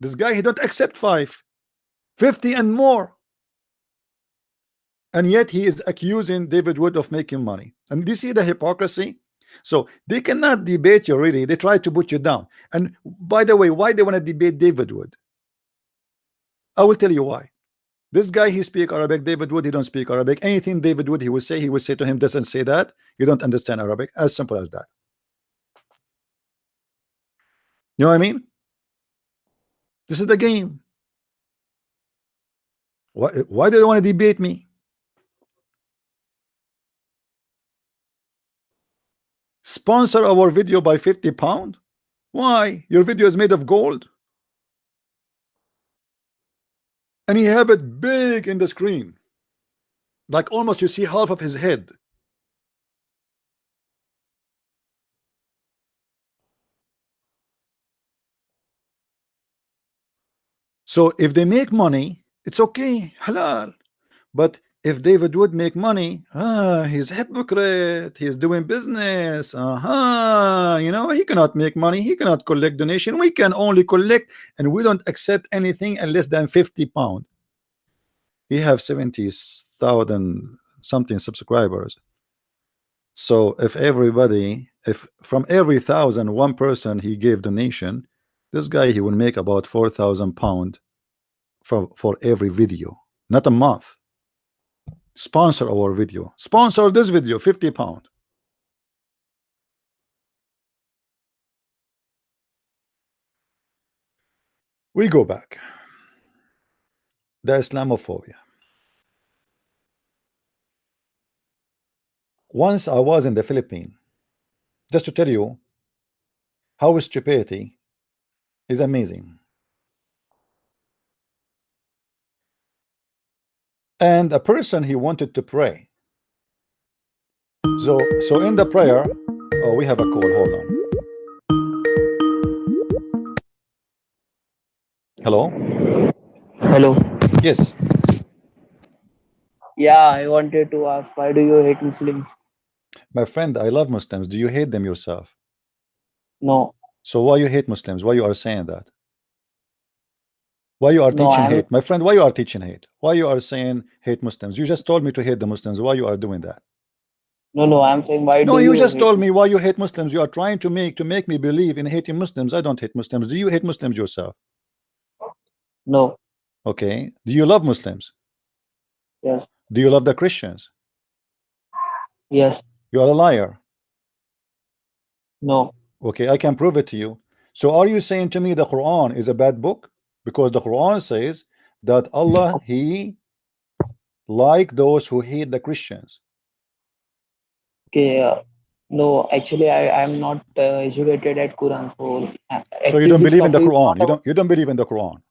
This guy, he don't accept 50 and more. And yet he is accusing David Wood of making money. And do you see the hypocrisy? So they cannot debate you, really. They try to put you down. And by the way, why they want to debate David Wood? I will tell you why. This guy, he speak Arabic. David Wood, he don't speak Arabic. Anything David Wood he will say to him, doesn't say that. You don't understand Arabic. As simple as that. You know what I mean? This is the game. Why do they want to debate me? Sponsor our video by £50? Why? Your video is made of gold? And he have it big in the screen, like almost you see half of his head. So if they make money, it's okay, halal. But if David Wood make money, he's a hypocrite, he's doing business, you know, he cannot make money, he cannot collect donation, we can only collect, and we don't accept anything less than £50. He have 70,000 something subscribers. So if everybody, if from every 1,000 one person he gave donation, this guy, he will make about £4,000 for every video, not a month. Sponsor our video, sponsor this video, £50. We go back. The Islamophobia. Once I was in the Philippines, just to tell you how stupidity is amazing. And a person, he wanted to pray. So in the prayer, oh, we have a call, hold on. Hello? Hello. Yes. Yeah, I wanted to ask, why do you hate Muslims? My friend, I love Muslims. Do you hate them yourself? No. So why you hate Muslims? Why you are saying that? Why you are No, teaching I'm- hate? My friend, why you are teaching hate? Why you are saying hate Muslims? You just told me to hate the Muslims. Why you are doing that? No, I'm saying, why No, do you you just hate told me why you hate Muslims. You are trying to make me believe in hating Muslims. I don't hate Muslims. Do you hate Muslims yourself? No. Okay. Do you love Muslims? Yes. Do you love the Christians? Yes. You are a liar. No. Okay, I can prove it to you. So are you saying to me the Quran is a bad book? Because the Quran says that Allah, he like those who hate the Christians. Okay. No, actually, I'm not educated at Quran, so So actually you don't this believe in the topic is Quran. not You don't believe in the Quran.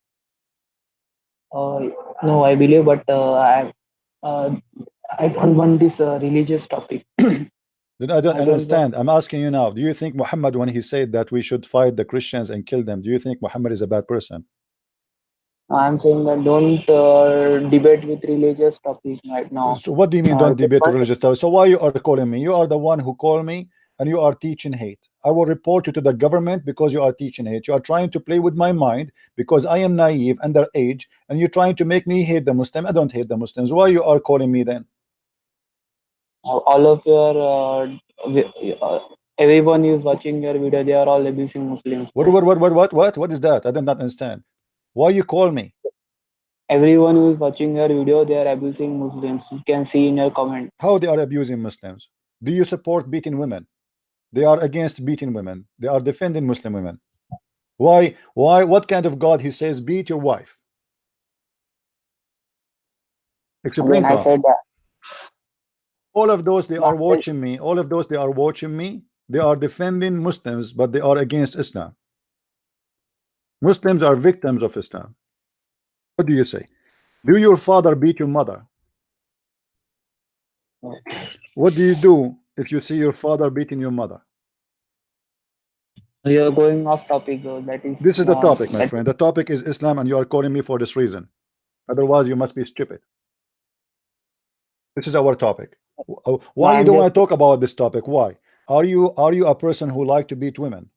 no, I believe, but I don't want this religious topic. Then I don't I don't understand. I'm asking you now. Do you think Muhammad, when he said that we should fight the Christians and kill them, do you think Muhammad is a bad person? I'm saying that don't debate with religious topic right now. So what do you mean don't debate But religious stuff? So why you are calling me? You are the one who called me and you are teaching hate. I will report you to the government because you are teaching hate. You are trying to play with my mind because I am naive, underage, and you're trying to make me hate the Muslim. I don't hate the Muslims. Why you are calling me then? all of your everyone who is watching your video, they are all abusing Muslims. So What is that? I did not understand. Why you call me? everyone who is watching your video, they are abusing Muslims. You can see in your comment. How they are abusing Muslims? Do you support beating women? They are against beating women. They are defending Muslim women. Why? What kind of God he says beat your wife? Explain Again, to I him. said that. All of those they No, are watching me. All of those they are watching me. They are defending Muslims, but they are against Islam. Muslims are victims of Islam. What do you say? Do your father beat your mother? What do you do if you see your father beating your mother? you're going off topic though. This is the topic, my That friend. The topic is Islam, and you are calling me for this reason. Otherwise, you must be stupid. This is our topic. no, Why you I'm don't just want to talk about this topic? Why? Are you a person who like to beat women?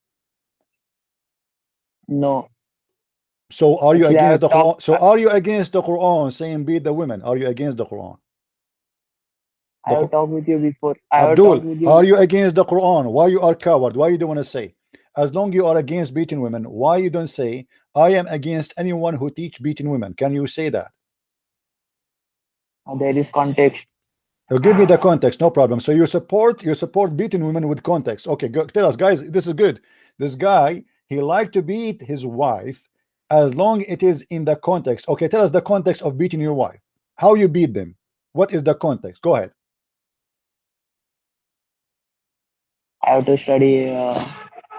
no. So are you Actually, I against have the talked. Quran? So are you against the Quran saying beat the women? Are you against the Quran? I have talked with you before. I have talked Abdul, with you are you before. against the Quran? Why you are coward? Why you don't want to say? As long you are against beating women, why you don't say I am against anyone who teach beating women? Can you say that? There is context. Give me the context, no problem. So you support beating women with context. Okay, go, tell us, guys. This is good. This guy he like to beat his wife as long it is in the context. Okay, tell us the context of beating your wife. How you beat them? What is the context? Go ahead. I have to study.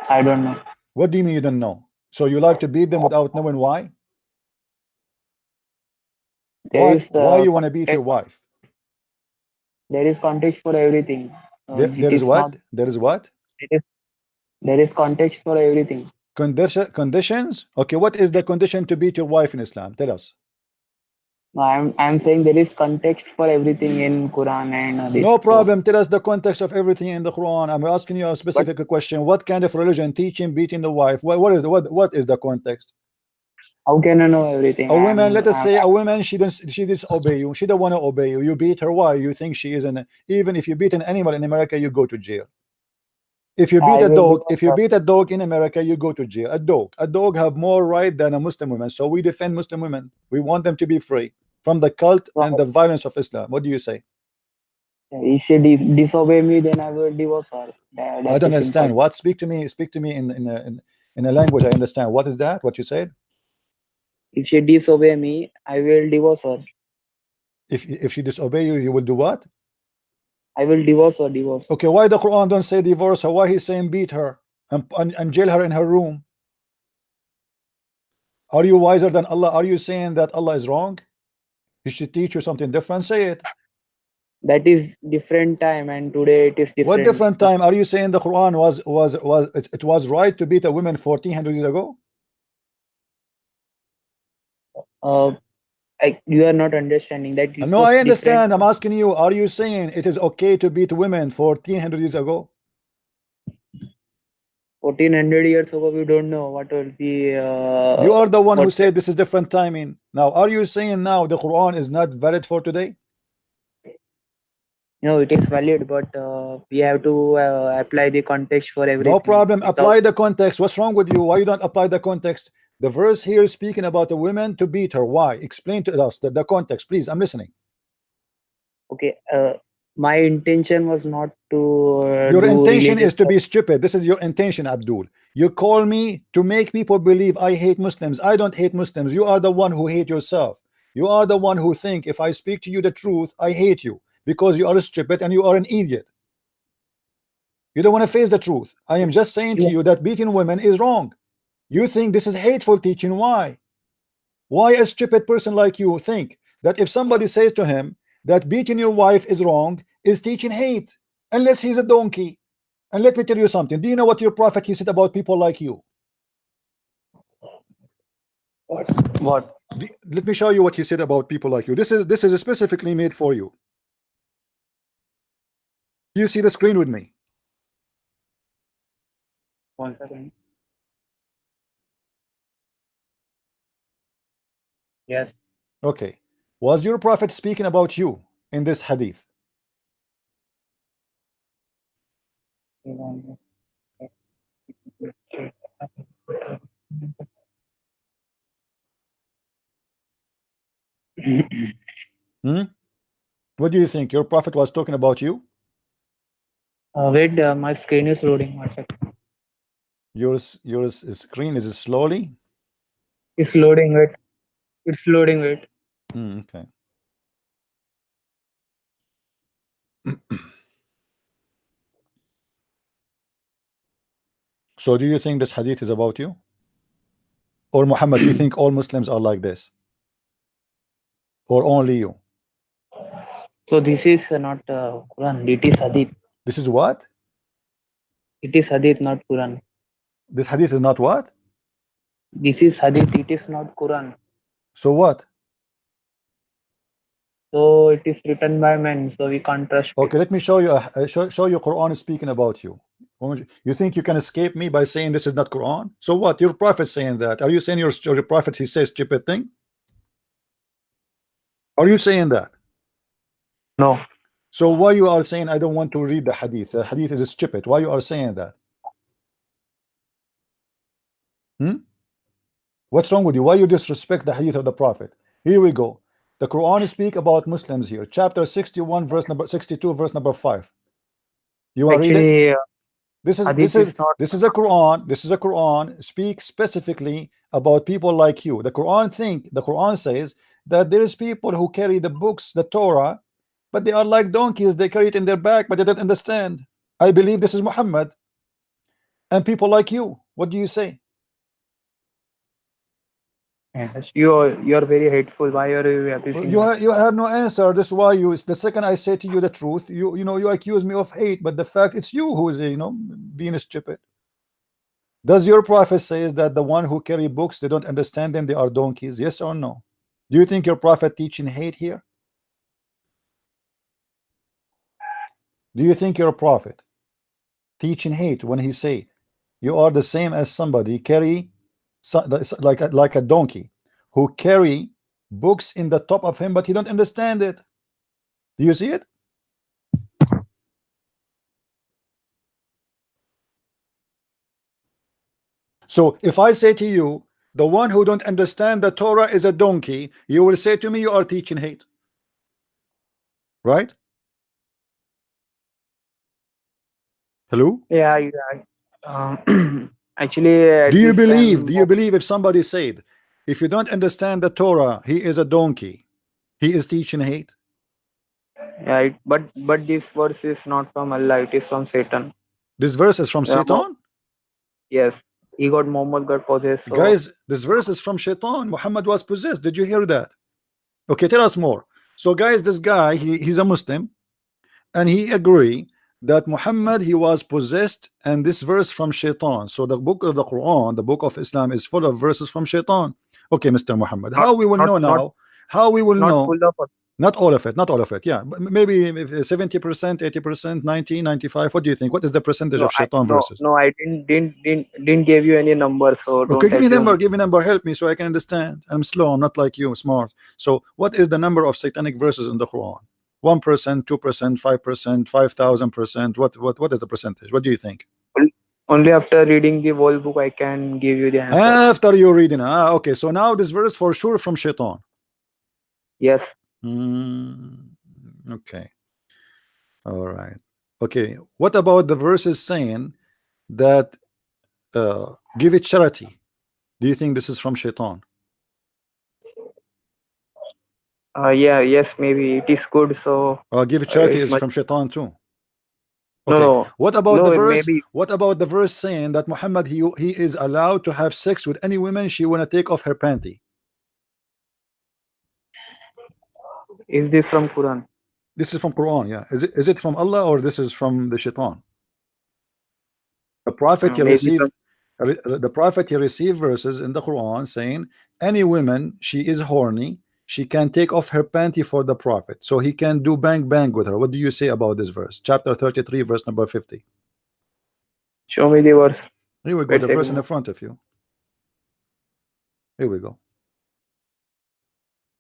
I don't know. What do you mean you don't know? So you like to beat them without knowing why? There Why? is Why you want to beat your context. wife? There is context for everything. There It is is not. what? There is what? It is. There is context for everything. Conditions? Okay, what is the condition to beat your wife in Islam? Tell us. No, I'm saying there is context for everything in Quran and Hadith. No So, problem. Tell us the context of everything in the Quran. I'm asking you a but specific question. What kind of religion teaching beating the wife? What is the context? how can I know everything? A woman, let us say a woman, she disobey you. She don't want to obey you. You beat her. Why? You think she isn't? Even if you beat an animal in America, you go to jail. If you beat I a will dog, divorce if you her. beat a dog in America, you go to jail. A dog have more right than a Muslim woman. So we defend Muslim women. We want them to be free from the cult So, and the violence of Islam. What do you say? if she disobey me, then I will divorce her. I That's don't a simple. understand. What? Speak to me. Speak to me in a language I understand. What is that? What you said? If she disobey me, I will divorce her. If she disobey you, you will do what? I will divorce her. Divorce. Okay. Why the Quran don't say divorce her? Why he's saying beat her and jail her in her room? Are you wiser than Allah? Are you saying that Allah is wrong? He should teach you something different. Say it. That is different time, and today it is What different. different time? Are you saying the Quran was right to beat a woman 1400 years ago? Uh, you are not understanding that it No, was I different. understand. I'm asking you, are you saying it is okay to beat women 1400 years ago? 1400 years ago, we don't know what was the You are the one who what. said this is different timing. Now, are you saying now the Quran is not valid for today? No, it is valid, but we have to apply the context for No everything. problem. Without Apply the context. What's wrong with you? Why you don't apply the context? The verse here is speaking about a woman to beat her. Why? Explain to us the context, please. I'm listening. okay, my intention was not to Your do intention religious is to stuff. be stupid. This is your intention, Abdul. You call me to make people believe I hate Muslims. I don't hate Muslims. You are the one who hate yourself. You are the one who think if I speak to you the truth, I hate you because you are stupid and you are an idiot. You don't want to face the truth. I am just saying to Yeah. you that beating women is wrong. You think this is hateful teaching. Why? Why a stupid person like you think that if somebody says to him that beating your wife is wrong is teaching hate, unless he's a donkey? And let me tell you something. Do you know what your prophet he said about people like you? What? Let me show you what he said about people like you. This is specifically made for you. You see the screen with me? 1 second. Yes. Okay. Was your prophet speaking about you in this hadith? Hmm? What do you think? Your prophet was talking about you? Wait, my screen is loading. 1 second. Your screen is slowly? It's loading. Wait. It's loading. Wait. Okay. So do you think this hadith is about you? Or Muhammad, you think all Muslims are like this? Or only you? So this is not Quran. It is Hadith. This is what? It is Hadith, not Quran. This hadith is not what? This is Hadith. It is not Quran. So what? So it is written by men. So we can't trust Okay, it. let me show you. Show you Quran is speaking about you. You think you can escape me by saying this is not Quran? So what? Your prophet saying that? Are you saying your prophet he says stupid thing? Are you saying that? No. So why you are saying I don't want to read the hadith? The hadith is stupid. Why you are saying that? What's wrong with you? Why you disrespect the hadith of the prophet? Here we go. The Quran speak about Muslims here. Chapter 61, verse number 62, verse number 5. You want to read it? Actually, This is Hadith is not. this is a Quran. This is a Quran speaks specifically about people like you. The Quran says that there is people who carry the books, the Torah, but they are like donkeys. They carry it in their back, but they don't understand. I believe this is Muhammad and people like you. What do you say? Yes, you're very hateful. Why are you abusing that? You have no answer. That's why you. It's the second I say to you the truth, you accuse me of hate, but the fact it's you who is being stupid. Does your prophet says that the one who carry books they don't understand them, they are donkeys? Yes or no? Do you think your prophet teaching hate here? Do you think your prophet teaching hate when he say you are the same as somebody carry like a donkey who carry books in the top of him, but he don't understand it? Do you see it? So if I say to you, the one who don't understand the Torah is a donkey, you will say to me, you are teaching hate, right? Hello? Yeah. Actually, Do at you this believe? time, Do you believe if somebody said, if you don't understand the Torah, he is a donkey, he is teaching hate? yeah, but this verse is not from Allah. It is from Satan. This verse is from Mo- Satan? yes, Muhammad got possessed. So Guys, this verse is from Shaitan. Muhammad was possessed. Did you hear that? Okay, tell us more. So guys, this guy, he's a Muslim, and he agree that Muhammad he was possessed, and this verse from Shaitan. So the book of the Quran, the book of Islam, is full of verses from Shaitan. Okay, Mr. Muhammad, not how we will know not now? How we will not know? full of. Not all of it, not all of it. Yeah, but maybe 70%, 80%, 90, 95. What do you think? What is the percentage No, of Shaitan verses? I didn't give you any number. So Okay, don't give me number, assume. give me number, help me so I can understand. I'm slow, I'm not like you, smart. So what is the number of satanic verses in the Quran? 1%, 2%, 5%, 5,000%. What is the percentage? What do you think? Only after reading the whole book, I can give you the answer. After you're reading, okay. So now this verse for sure from Shaitan. Yes. Okay. All right. Okay. What about the verses saying that give it charity? Do you think this is from Shaitan? Yeah. Yes. Maybe it is good. So Give it charity it is must. from Shaitan too. No. Okay. No. What about the No. verse? Maybe What about the verse saying that Muhammad he is allowed to have sex with any woman she wanna take off her panty? is this from Quran? This is from Quran, yeah. Is it from Allah or this is from the Shaitan? The prophet he Maybe from. received the prophet he received verses in the Quran saying any woman, she is horny, she can take off her panty for the prophet, so he can do bang bang with her. What do you say about this verse? Chapter 33, verse number 50. Show me the verse. Here we go, Wait the a verse in the second. front of you. Here we go.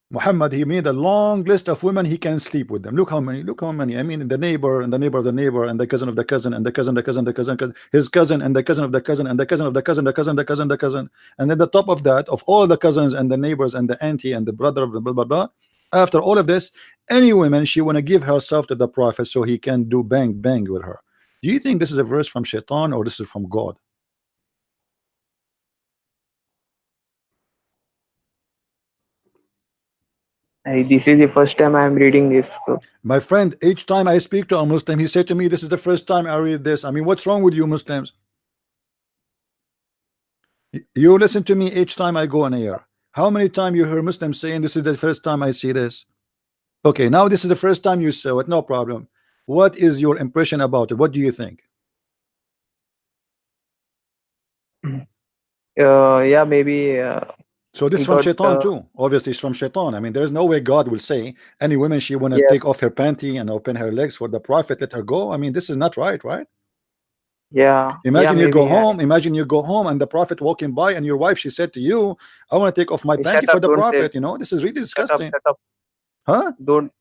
Muhammad, he made a long list of women he can sleep with them. Look how many, look how many. I mean, the neighbor and the neighbor of the neighbor and the cousin of the cousin and the cousin, his cousin and the cousin of the cousin and the cousin of the cousin, the cousin. And then the top of that, of all the cousins and the neighbors and the auntie and the brother of the blah blah blah. After all of this, any woman she want to give herself to the prophet so he can do bang bang with her. Do you think this is a verse from Shaitan or this is from God? This is the first time I am reading this. So, My friend, each time I speak to a Muslim, he said to me, this is the first time I read this. I mean, what's wrong with you Muslims? You listen to me each time I go on air. How many times you hear Muslims saying this is the first time I see this? Okay, now this is the first time you saw it, no problem. What is your impression about it? What do you think? yeah, maybe So this he is from got. Shaitan too. Obviously it's from Shaitan. I mean, there's no way God will say any woman she want to Yeah, take off her panty and open her legs for the prophet, let her go. I mean, this is not right, right? yeah, Imagine you go maybe. home, imagine you go home and the prophet walking by and your wife, she said to you, I want to take off my Shut panty for up! the Don't say. prophet. You know, this is really Shut up! disgusting. Shut up! Huh? Don't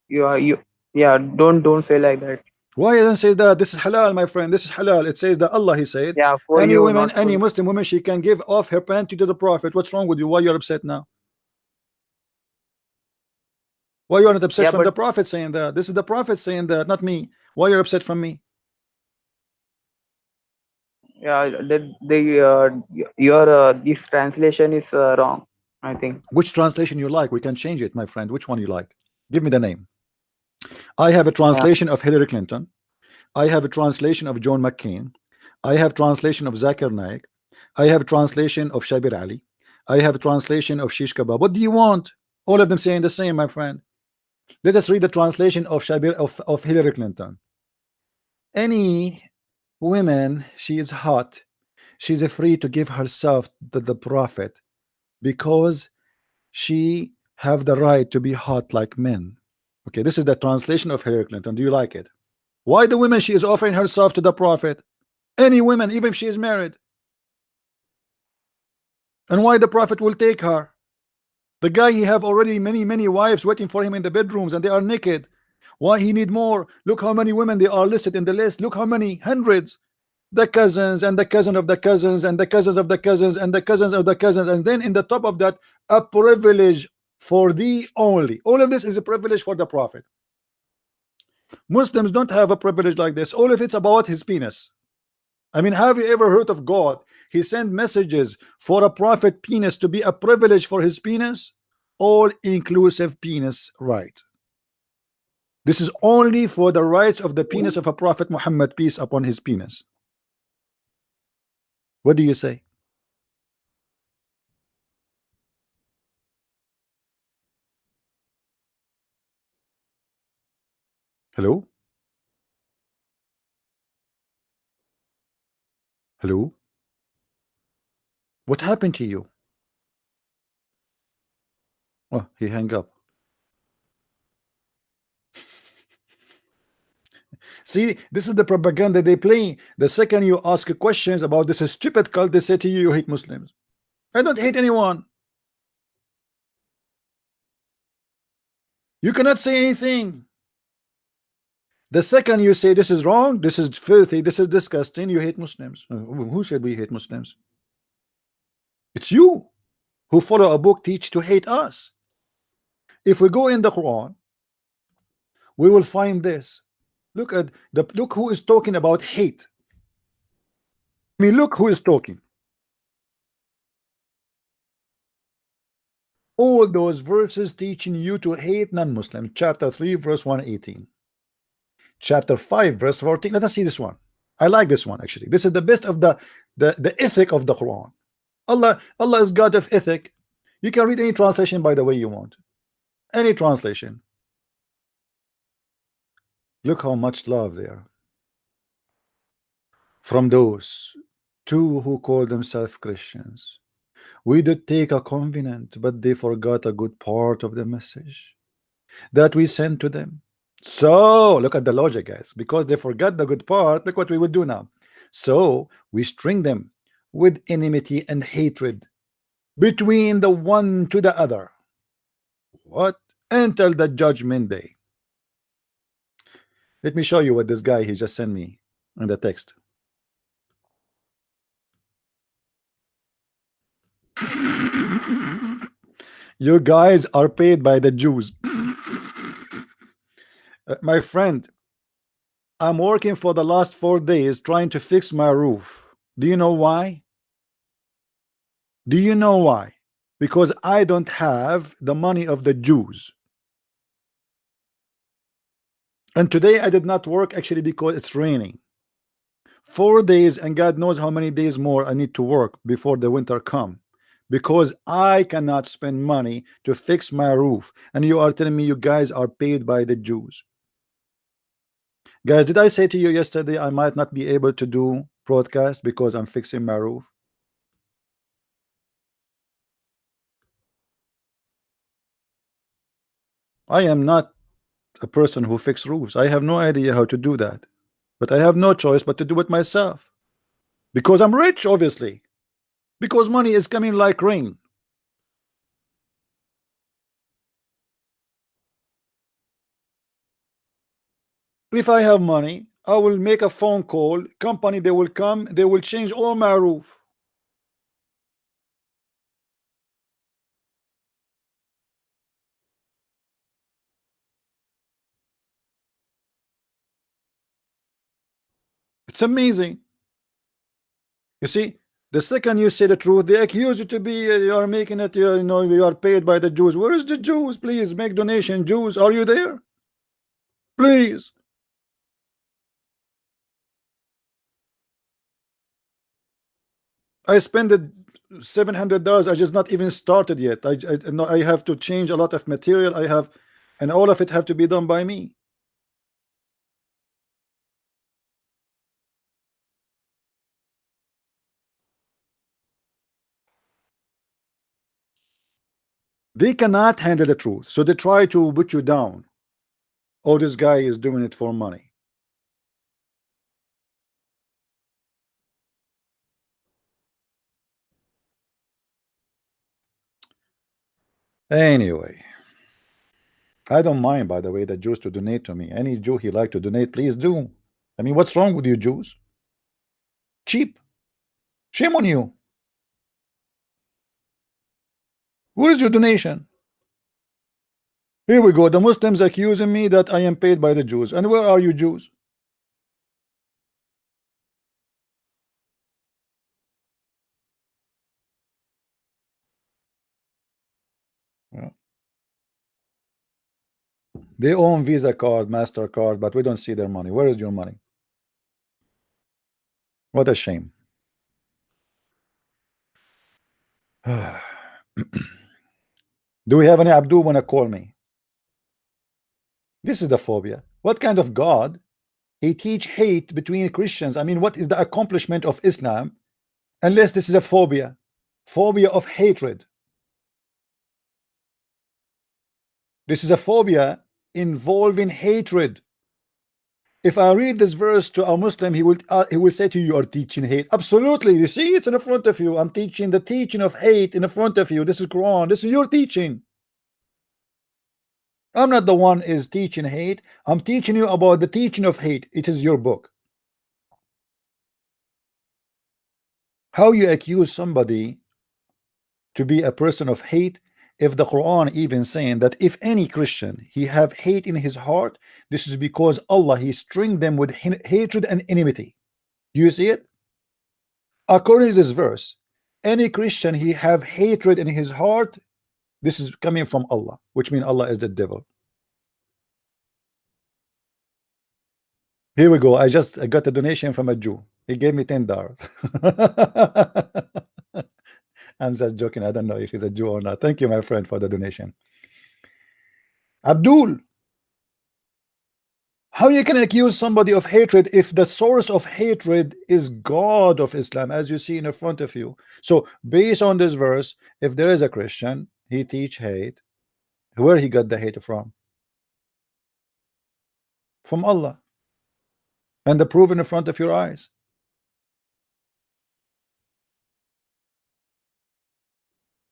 you? Yeah, don't say like that. Why don't say that? This is halal, my friend. This is halal. It says that Allah, he said, Yeah, for any you, woman, not for any me. Muslim woman, she can give off her panty to the prophet. What's wrong with you? Why you're upset now? Why you're not upset Yeah, from but the prophet saying that? This is the prophet saying that, not me. Why you're upset from me? yeah, your this translation is wrong, I think. Which translation you like? We can change it, my friend. Which one you like? Give me the name. I have a Yeah, translation of Hillary Clinton. I have a translation of John McCain. I have translation of Zakir Naik. I have translation of Shabir Ali. I have translation of Shish Kebab. What do you want? All of them saying the same, my friend. Let us read the translation of of Hillary Clinton. Any woman, she is hot. She's free to give herself to the prophet because she have the right to be hot like men. Okay, this is the translation of Hillary Clinton. Do you like it? Why the woman she is offering herself to the prophet? Any woman, even if she is married. And why the prophet will take her? The guy, he have already many wives waiting for him in the bedrooms and they are naked. Why he need more? Look how many women they are listed in the list. Look how many hundreds. The cousins and the cousin of the cousins and the cousins of the cousins and the cousins of the cousins, and then in the top of that, a privilege for thee only. All of this is a privilege for the prophet. Muslims don't have a privilege like this. All of it's about his penis. I mean, have you ever heard of God? He sent messages for a prophet penis to be a privilege for his penis, all inclusive penis right. This is only for the rights of the penis of a prophet Muhammad, peace upon his penis. What do you say? Hello? Hello? What happened to you? Oh, he hung up. See, this is the propaganda they play. The second you ask questions about this stupid cult, they say to you, you hate Muslims. I don't hate anyone. You cannot say anything. The second you say this is wrong, this is filthy, this is disgusting, you hate Muslims. Who said we hate Muslims? It's you who follow a book teach to hate us. If we go in the Quran, we will find this. Look who is talking about hate. I mean, look who is talking. All those verses teaching you to hate non-Muslim. Chapter 3, verse 118. Chapter 5, verse 14. Let us see this one. I like this one actually. This is the best of the ethic of the Quran. Allah is God of ethic. You can read any translation by the way you want. Any translation. Look how much love there. From those two who call themselves Christians. We did take a covenant, but they forgot a good part of the message that we sent to them. So look at the logic, guys. Because they forgot the good part, look what we would do now. So we string them with enmity and hatred between the one to the other. What? Until the judgment day. Let me show you what this guy he just sent me in the text. You guys are paid by the Jews. My friend, I'm working for the last 4 days trying to fix my roof. Do you know why? Do you know why? Because I don't have the money of the Jews. And today I did not work actually because it's raining. 4 days, and God knows how many days more I need to work before the winter come, because I cannot spend money to fix my roof. And you are telling me you guys are paid by the Jews. Guys, did I say to you yesterday I might not be able to do broadcast because I'm fixing my roof? I am not a person who fixes roofs. I have no idea how to do that, but I have no choice but to do it myself, because I'm rich, obviously, because money is coming like rain. If I have money, I will make a phone call, company, they will come, they will change all my roof. It's amazing. You see, the second you say the truth, they accuse you to be you are making it, you know, you are paid by the Jews. Where is the Jews? Please make donation. Jews, are you there? Please. I spent $700. I just not even started yet. No, I have to change a lot of material. I have, and all of it have to be done by me. They cannot handle the truth, so they try to put you down. Oh, this guy is doing it for money. Anyway, I don't mind, by the way, the Jews to donate to me. Any Jew he like to donate, please do. I mean, what's wrong with you Jews? Cheap. Shame on you. Where is your donation? Here we go. The Muslims accusing me that I am paid by the Jews. And where are you Jews? Yeah. They own Visa card, MasterCard, but we don't see their money. Where is your money? What a shame. Do we have any Abdul wanna call me? This is the phobia. What kind of God? He teach hate between Christians. I mean, what is the accomplishment of Islam unless this is a phobia? Phobia of hatred. This is a phobia involving hatred. If I read this verse to a Muslim, he will say to you, you are teaching hate. Absolutely. You see, it's in front of you. I'm teaching the teaching of hate in front of you. This is Quran. This is your teaching. I'm not the one is teaching hate. I'm teaching you about the teaching of hate. It is your book. How you accuse somebody to be a person of hate if the Quran even saying that if any Christian he have hate in his heart, this is because Allah he string them with hatred and enmity. Do you see it? According to this verse, any Christian he have hatred in his heart, this is coming from Allah, which means Allah is the devil. Here we go. I got a donation from a Jew. He gave me $10. I'm just joking. I don't know if he's a Jew or not. Thank you, my friend, for the donation. Abdul, How you can accuse somebody of hatred if the source of hatred is God of Islam, as you see in front of you? So based on this verse, if there is a Christian, he teach hate, where he got the hate from? From Allah, and the proof in front of your eyes.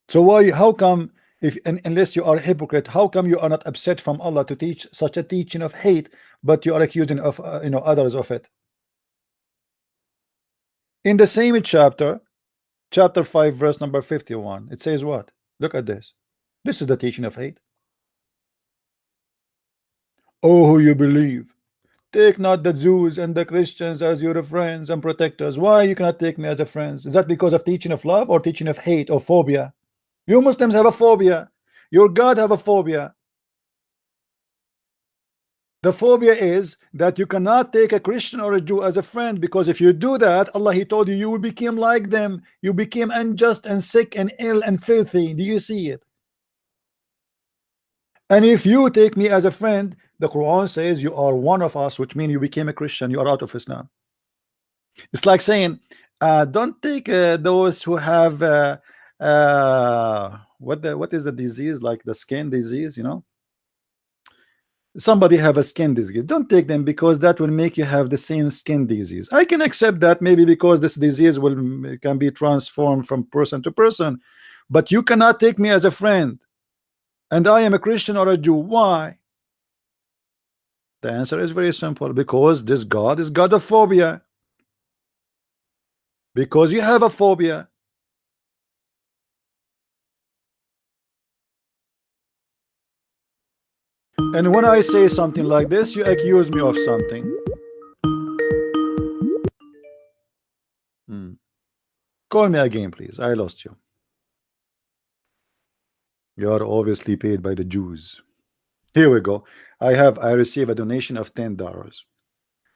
So why, how come, if unless you are a hypocrite, how come you are not upset from Allah to teach such a teaching of hate, but you are accusing of others of it? In the same chapter 5 verse number 51, it says what? Look at this. This is the teaching of hate. Oh, who you believe, take not the Jews and the Christians as your friends and protectors. Why you cannot take me as a friend? Is that because of teaching of love or teaching of hate or phobia? You Muslims have a phobia. Your God have a phobia. The phobia is that you cannot take a Christian or a Jew as a friend, because if you do that, Allah, he told you, you will become like them. You became unjust and sick and ill and filthy. Do you see it? And if you take me as a friend, the Quran says you are one of us, which means you became a Christian, you are out of Islam. It's like saying, don't take those who have what is the disease, like the skin disease, you know? Somebody have a skin disease, don't take them, because that will make you have the same skin disease. I can accept that, maybe because this disease can be transformed from person to person, but you cannot take me as a friend, and I am a Christian or a Jew. Why? The answer is very simple: because this God is God of phobia. Because you have a phobia. And when I say something like this, you accuse me of something. Call me again, please. I lost you. You are obviously paid by the Jews. Here we go. I receive a donation of $10.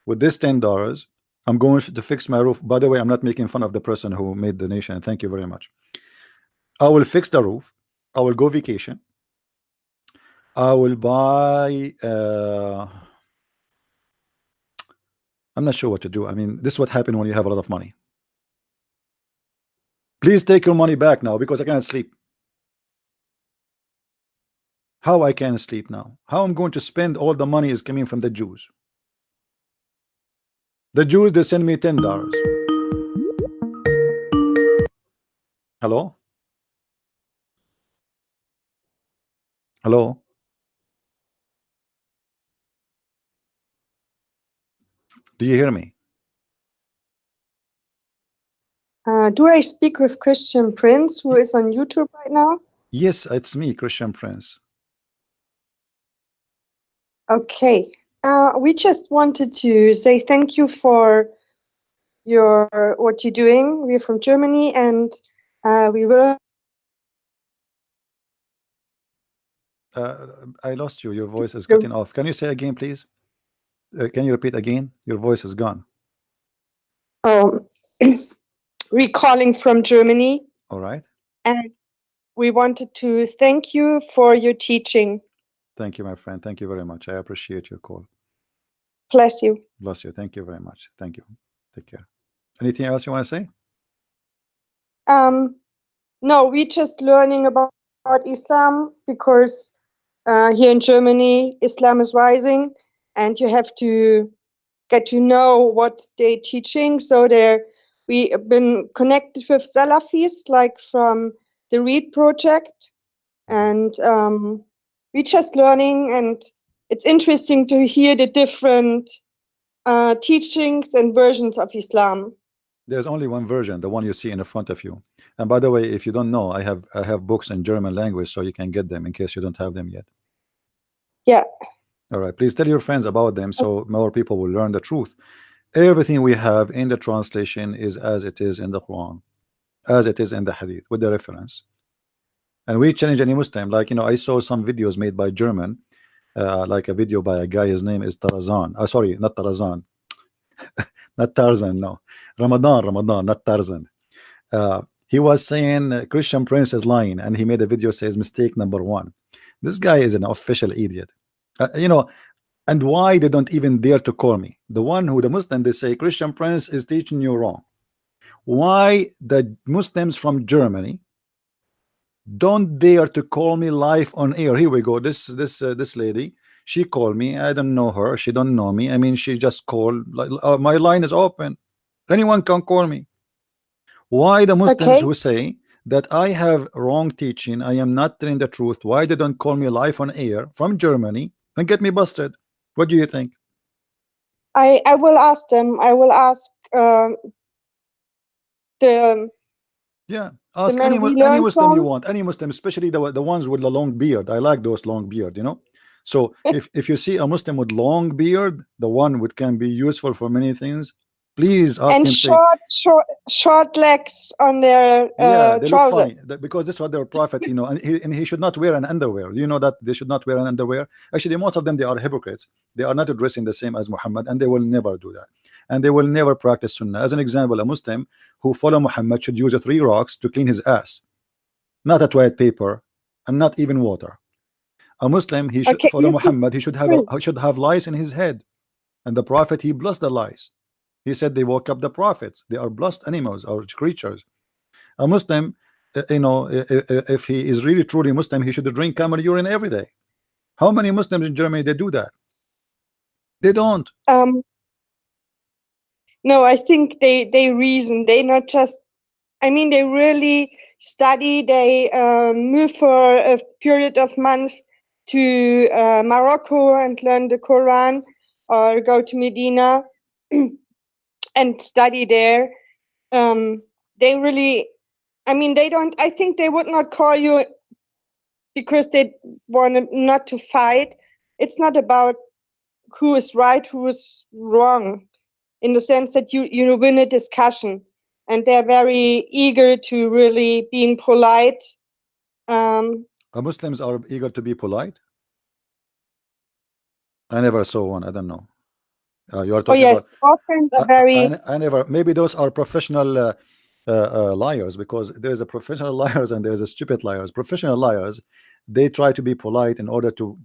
With this $10, I'm going to fix my roof. By the way, I'm not making fun of the person who made the donation. Thank you very much. I will fix the roof. I will go vacation. I will buy I'm not sure what to do. I mean, this is what happened when you have a lot of money. Please take your money back now, because I cannot sleep. How I can sleep now? How I'm going to spend all the money is coming from the Jews. The Jews, they send me $10. Hello? Hello? Do you hear me? Do I speak with Christian Prince, who is on YouTube right now? Yes, it's me, Christian Prince. Okay. We just wanted to say thank you for what you're doing. We're from Germany, and we will. I lost you. Your voice is cutting off. Can you say again, please? Can you repeat again? Your voice is gone. We're calling from Germany. All right. And we wanted to thank you for your teaching. Thank you, my friend. Thank you very much. I appreciate your call. Bless you. Bless you. Thank you very much. Thank you. Take care. Anything else you want to say? No, we're just learning about Islam, because here in Germany, Islam is rising, and you have to get to know what they're teaching. So we have been connected with Salafis, like from the Read Project, and we're just learning, and it's interesting to hear the different teachings and versions of Islam. There's only one version, the one you see in the front of you. And by the way, if you don't know, I have books in German language, so you can get them in case you don't have them yet. Yeah. All right. Please tell your friends about them, so more people will learn the truth. Everything we have in the translation is as it is in the Quran, as it is in the Hadith, with the reference. And we challenge any Muslim. Like, I saw some videos made by German, like a video by a guy. His name is Tarazan. Sorry, not Tarazan. Not Tarzan, no. Ramadan, not Tarzan. He was saying Christian Prince is lying, and he made a video says mistake number 1. This guy is an official idiot. And why they don't even dare to call me? The one who the Muslim, they say Christian Prince is teaching you wrong. Why the Muslims from Germany don't dare to call me live on air? Here we go. This lady, she called me. I don't know her. She don't know me. I mean, she just called. Like, my line is open. Anyone can call me. Why the Muslims Okay. who say that I have wrong teaching, I am not telling the truth, why they don't call me live on air from Germany and get me busted? What do you think? I will ask them. I will ask the Yeah, the ask men we any learn Muslim you from. want, any Muslim, especially the ones with the long beard. I like those long beard, you know. So if you see a Muslim with long beard, the one which can be useful for many things, please ask And him. Say, short legs on their yeah, they look trousers. funny because this is what their prophet, you know, and he should not wear an underwear. You know that they should not wear an underwear. Actually, most of them, they are hypocrites. They are not dressing the same as Muhammad, and they will never do that. And they will never practice Sunnah. As an example, a Muslim who follow Muhammad should use 3 rocks to clean his ass, not a toilet paper, and not even water. A Muslim, he should Okay, follow you can Muhammad. He should have lice in his head, and the prophet, he blessed the lice. He said they woke up the prophets. They are blessed animals or creatures. A Muslim, you know, if he is really truly Muslim, he should drink camel urine every day. How many Muslims in Germany they do that? They don't. no, I think they reason. They not just. I mean, they really study. They move for a period of months to Morocco and learn the Quran, or go to Medina and study there. They really. I mean, they don't. I think they would not call you because they want not to fight. It's not about who is right, who is wrong, in the sense that you win a discussion, and they're very eager to really being polite. Muslims are eager to be polite. I never saw one. I don't know. You are Oh talking about. yes, often are very. I never. Maybe those are professional liars, because there's a professional liars and there's a stupid liars. Professional liars, they try to be polite in order to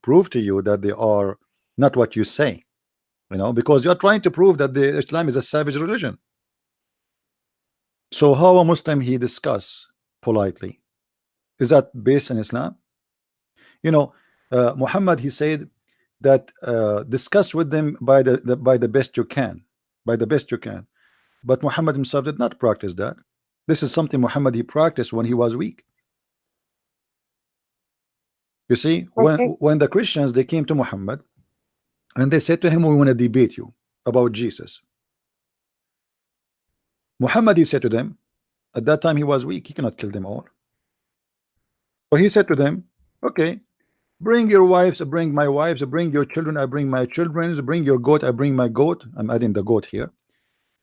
prove to you that they are not what you say. You know, because you are trying to prove that the Islam is a savage religion. So how a Muslim he discuss politely? Is that based in Islam? You know, Muhammad, he said that discuss with them by the best you can, by the best you can. But Muhammad himself did not practice that. This is something Muhammad he practiced when he was weak. You see, Okay. when the Christians they came to Muhammad and they said to him, we want to debate you about Jesus. Muhammad, he said to them, at that time he was weak, he cannot kill them all. So he said to them, okay, bring your wives, I bring my wives, bring your children, I bring my children, bring your goat, I bring my goat. I'm adding the goat here,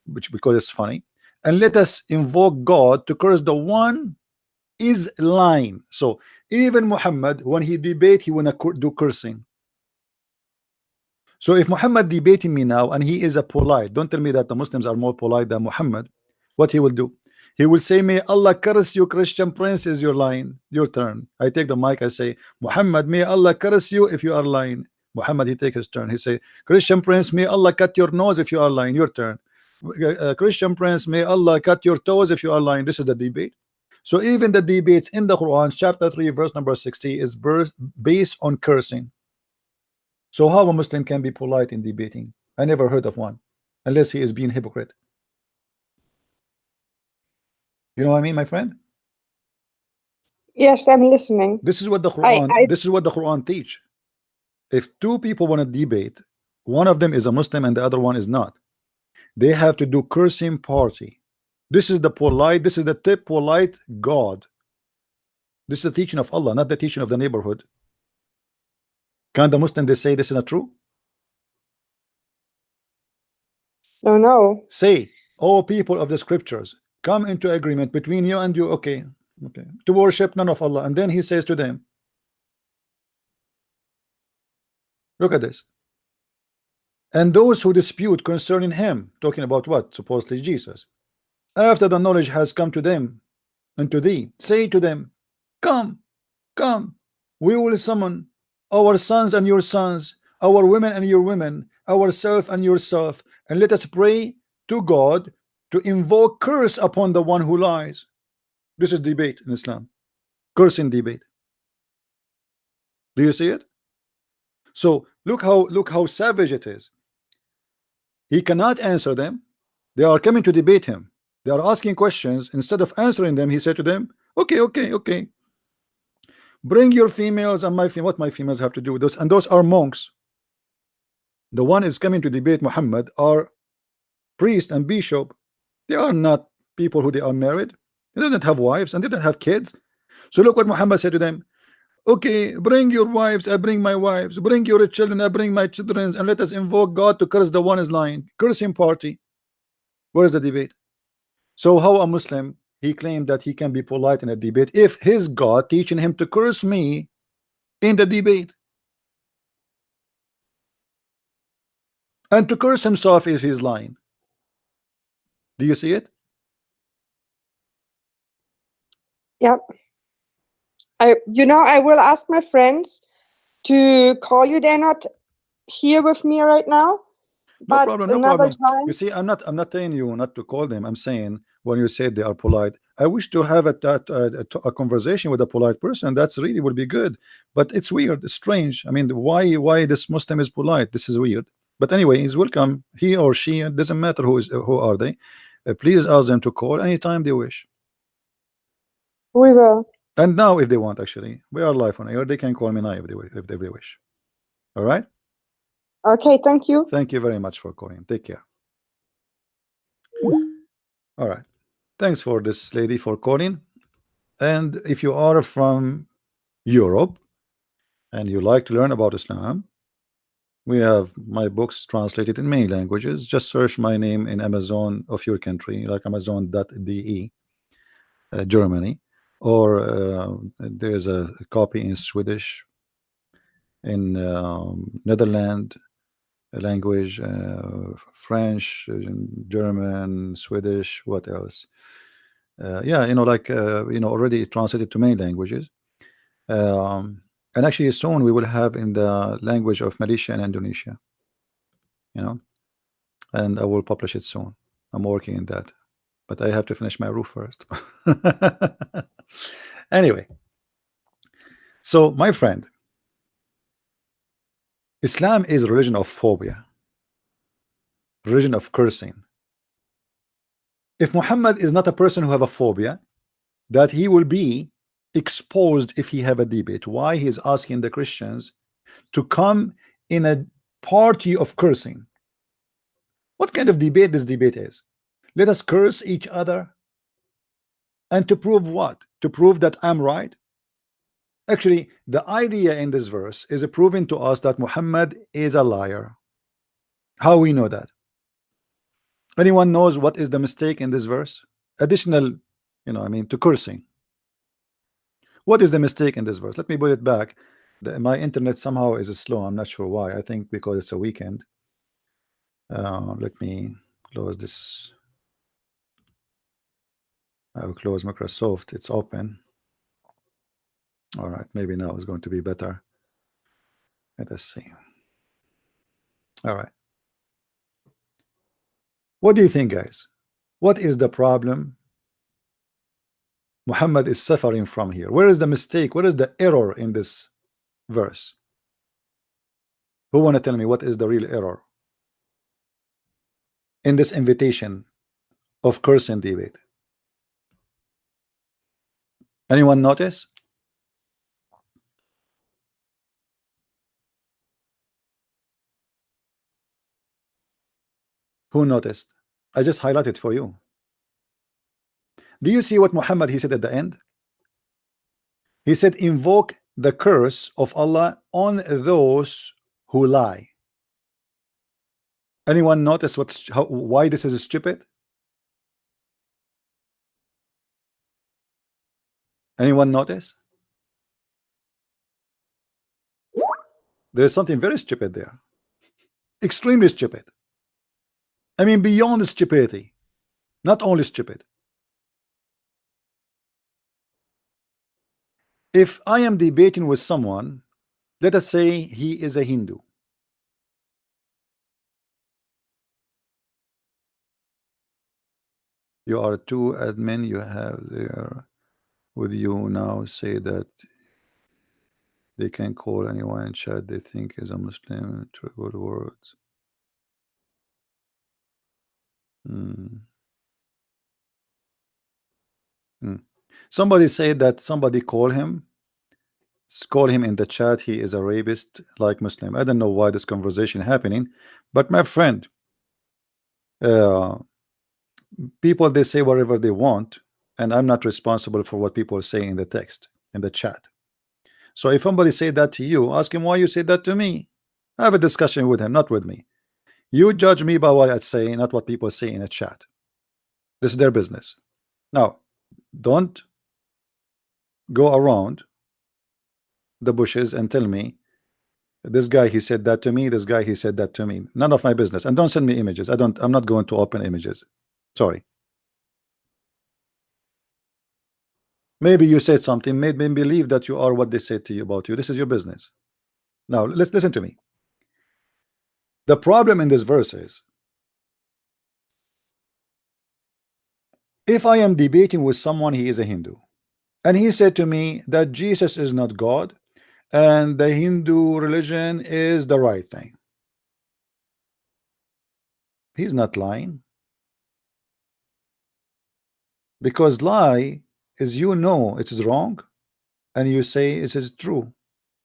which because it's funny. And let us invoke God to curse the one is lying. So even Muhammad, when he debate, he wanna do cursing. So if Muhammad debating me now and he is a polite, don't tell me that the Muslims are more polite than Muhammad. What he will do? He will say, may Allah curse you, Christian Prince, is your lying. Your turn. I take the mic, I say, Muhammad, may Allah curse you if you are lying. Muhammad, he take his turn. He say, Christian Prince, may Allah cut your nose if you are lying. Your turn. Christian Prince, may Allah cut your toes if you are lying. This is the debate. So even the debates in the Quran, chapter 3, verse number 60, is based on cursing. So how a Muslim can be polite in debating? I never heard of one, unless he is being hypocrite. You know what I mean, my friend? Yes, I'm listening. This is what the Quran. I This is what the Quran teach. If two people want to debate, one of them is a Muslim and the other one is not. They have to do cursing party. This is the polite. This is the tip polite God. This is the teaching of Allah, not the teaching of the neighborhood. Can the Muslim they say this is not true? no. Say, oh people of the scriptures, come into agreement between you and you. Okay, okay, to worship none of Allah. And then he says to them, look at this. And those who dispute concerning him, talking about what? Supposedly Jesus. After the knowledge has come to them and to thee, say to them, come, come, we will summon our sons and your sons, our women and your women, ourself and yourself, and let us pray to God to invoke curse upon the one who lies. This is debate in Islam. Cursing debate. Do you see it? So look how savage it is. He cannot answer them. They are coming to debate him. They are asking questions. Instead of answering them, he said to them, okay, bring your females and my what my females have to do with this. And those are monks. The one is coming to debate Muhammad are priest and bishop. They are not people who they are married. They don't have wives and they don't have kids. So look what Muhammad said to them. Okay, bring your wives, I bring my wives. Bring your children, I bring my children, and let us invoke God to curse the one is lying. Cursing party. Where is the debate? So how a Muslim, he claimed that he can be polite in a debate if his God teaching him to curse me in the debate, and to curse himself if he's lying. Do you see it? Yeah. I will ask my friends to call you. They're not here with me right now. No But problem, no another problem. time. You see, I'm not telling you not to call them. I'm saying when you said they are polite, I wish to have a conversation with a polite person. That's really would be good. But it's weird, it's strange. I mean, why this Muslim is polite? This is weird. But anyway, he's welcome. He or she, it doesn't matter who are they. Please ask them to call anytime they wish. We will. And now, if they want, actually, we are live on air. They can call me now if they wish. All right. Okay, thank you. Thank you very much for calling. Take care. All right. Thanks for this lady for calling. And if you are from Europe and you like to learn about Islam, we have my books translated in many languages. Just search my name in Amazon of your country, like Amazon.de, Germany, or there's a copy in Swedish, in Netherlands language, French, German, Swedish, what else? Yeah, already translated to many languages. And actually soon we will have in the language of Malaysia and Indonesia, and I will publish it soon. I'm working in that, but I have to finish my roof first. Anyway, so my friend, Islam is a religion of phobia, religion of cursing. If Muhammad is not a person who have a phobia, that he will be exposed if he have a debate. Why he is asking the Christians to come in a party of cursing? What kind of debate this debate is? Let us curse each other, and to prove what? To prove that I'm right. Actually, the idea in this verse is proving to us that Muhammad is a liar. How we know that? Anyone knows what is the mistake in this verse? Additional, to cursing. What is the mistake in this verse? Let me put it back. My internet somehow is slow. I'm not sure why. I think because it's a weekend. Let me close this. I will close Microsoft. It's open. All right. Maybe now it's going to be better. Let us see. All right. What do you think, guys? What is the problem Muhammad is suffering from here? Where is the mistake? What is the error in this verse? Who want to tell me what is the real error in this invitation of curse and debate? Anyone notice? Who noticed? I just highlighted for you. Do you see what Muhammad he said at the end? He said, invoke the curse of Allah on those who lie. Anyone notice why this is stupid? Anyone notice? There's something very stupid there. Extremely stupid. I mean, beyond stupidity. Not only stupid. If I am debating with someone, let us say he is a Hindu, You are two admin you have there with you now say that they can call anyone in chat they think is a Muslim. Triple words. Hmm. Somebody said that somebody call him in the chat he is a rapist like Muslim. I don't know why this conversation happening, but my friend, uh, people they say whatever they want, and I'm not responsible for what people say in the text in the chat. So if somebody say that to you, ask him why you say that to me. Have a discussion with him, not with me. You judge me by what I say, not what people say in a chat. This is their business. Now, don't go around the bushes and tell me this guy he said that to me, this guy he said that to me. None of my business. And don't send me images. I'm not going to open images. Sorry. Maybe you said something made me believe that you are what they said to you about you. This is your business. Now let's listen to me. The problem in this verse is, if I am debating with someone, he is a Hindu, and he said to me that Jesus is not God and the Hindu religion is the right thing, he's not lying, because lie is you know it is wrong and you say it is true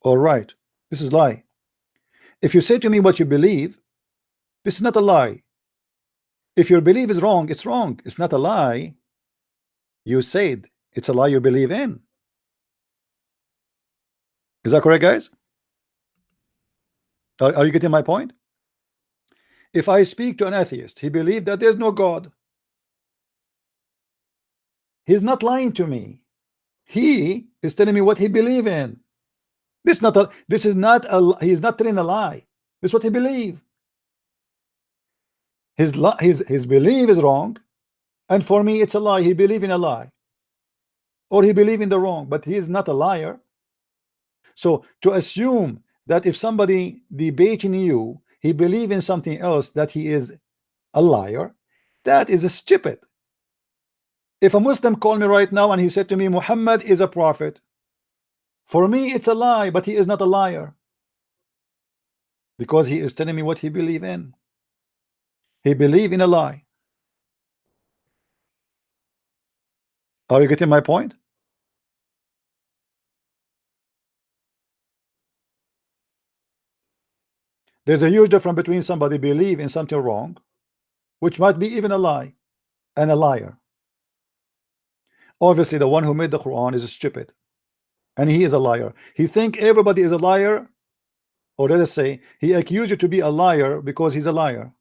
or right. This is lie. If you say to me what you believe, this is not a lie. If your belief is wrong, it's wrong. It's not a lie. You said it's a lie you believe in. Is that correct, guys? Are you getting my point? If I speak to an atheist, he believes that there's no God. He's not lying to me. He is telling me what he believes in. This is not a he is not telling a lie. This is what he believes. His belief is wrong, and for me it's a lie. He believes in a lie, or he believes in the wrong, but he is not a liar. So to assume that if somebody debating you, he believes in something else, that he is a liar, that is stupid. If a Muslim called me right now and he said to me Muhammad is a prophet, for me it's a lie, but he is not a liar, because he is telling me what he believes in. He believes in a lie. Are you getting my point? There's a huge difference between somebody believe in something wrong, which might be even a lie, and a liar. Obviously the one who made the Quran is stupid, and he is a liar. He think everybody is a liar, or let us say he accused you to be a liar because he's a liar.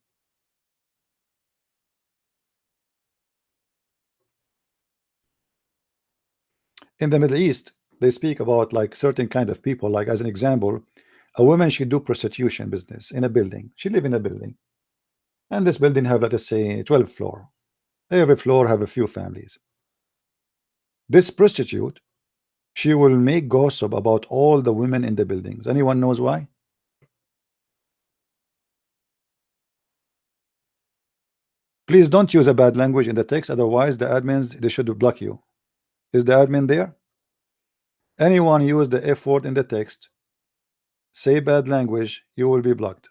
In the Middle East, they speak about like certain kind of people, like as an example, a woman should do prostitution business in a building. She live in a building, and this building have, let us say, 12 floor. Every floor have a few families. This prostitute, she will make gossip about all the women in the buildings. Anyone knows why? Please don't use a bad language in the text, otherwise the admins, they should block you. Is the admin there? Anyone use the F word in the text, say bad language, you will be blocked.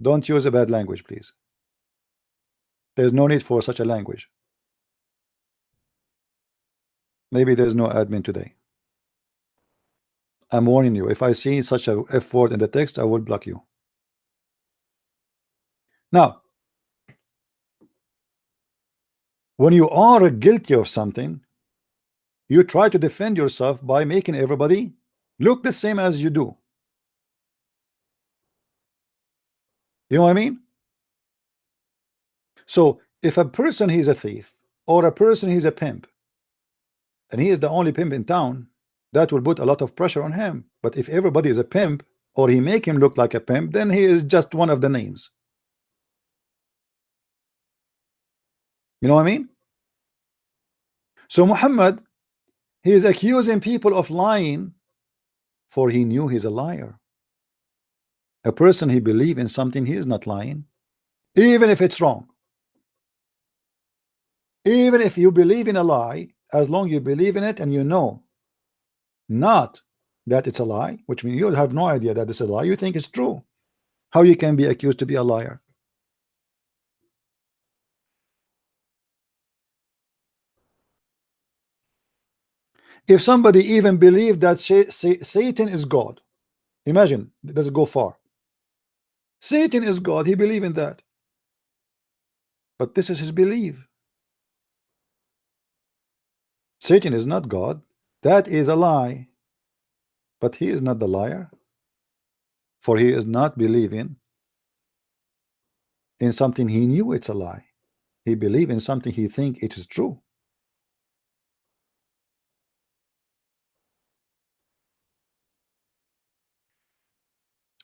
Don't use a bad language, please. There's no need for such a language. Maybe there's no admin today. I'm warning you, if I see such a F word in the text, I will block you. Now, when you are guilty of something, you try to defend yourself by making everybody look the same as you do. You know what I mean? So if a person he's a thief, or a person he's a pimp, and he is the only pimp in town, that will put a lot of pressure on him. But if everybody is a pimp, or he make him look like a pimp, then he is just one of the names. You know what I mean? So Muhammad, he is accusing people of lying, for he knew he's a liar. A person he believe in something, he is not lying, even if it's wrong. Even if you believe in a lie, as long you believe in it and you know not that it's a lie, which means you have no idea that it's a lie, you think it's true. How you can be accused to be a liar? If somebody even believed that Satan is God, imagine, does it go far? Satan is God, he believe in that, but this is his belief. Satan is not God, that is a lie, but he is not the liar, for he is not believing in something he knew it's a lie. He believe in something he think it is true.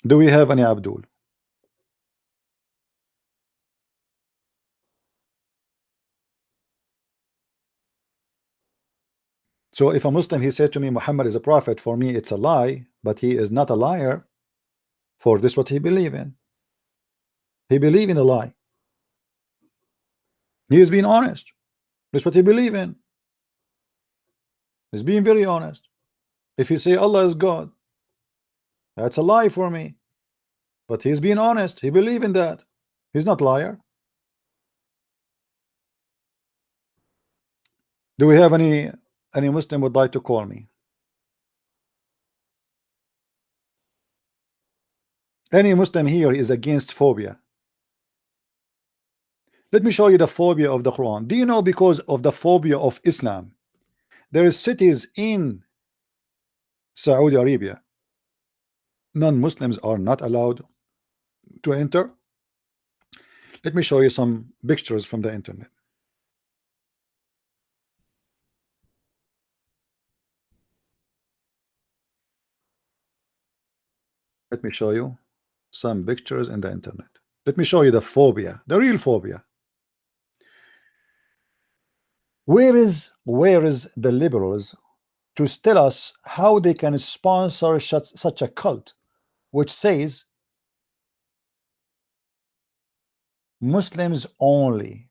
Do we have any Abdul? So if a Muslim, he said to me Muhammad is a prophet, for me it's a lie, but he is not a liar, for this what he believe in. He believe in a lie. He is being honest. That's what he believe in. He's being very honest. If he say Allah is God, that's a lie for me, but he's being honest. He believe in that. He's not liar. Do we have any Muslim would like to call me? Any Muslim here is against phobia. Let me show you the phobia of the Quran. Do you know, because of the phobia of Islam, there is cities in Saudi Arabia non-Muslims are not allowed to enter? Let me show you some pictures from the internet. Let me show you some pictures in the internet. Let me show you the phobia, the real phobia. Where is the liberals to tell us how they can sponsor such a cult which says Muslims only?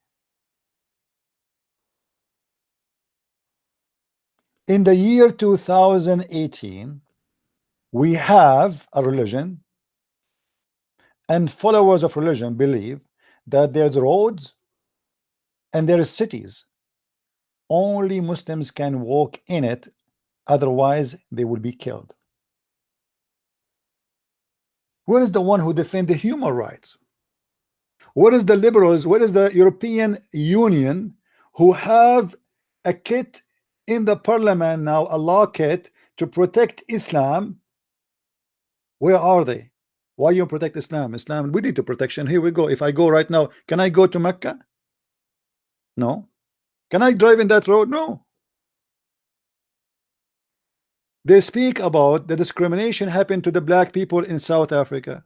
In the year 2018, we have a religion, and followers of religion believe that there's roads and there's cities. Only Muslims can walk in it, otherwise they will be killed. Where is the one who defend the human rights? Where is the liberals? Where is the European Union who have a kit in the parliament now, a law kit to protect Islam? Where are they? Why you protect Islam? Islam, we need to protection. Here we go. If I go right now, can I go to Mecca? No. Can I drive in that road? No. They speak about the discrimination happened to the black people in South Africa.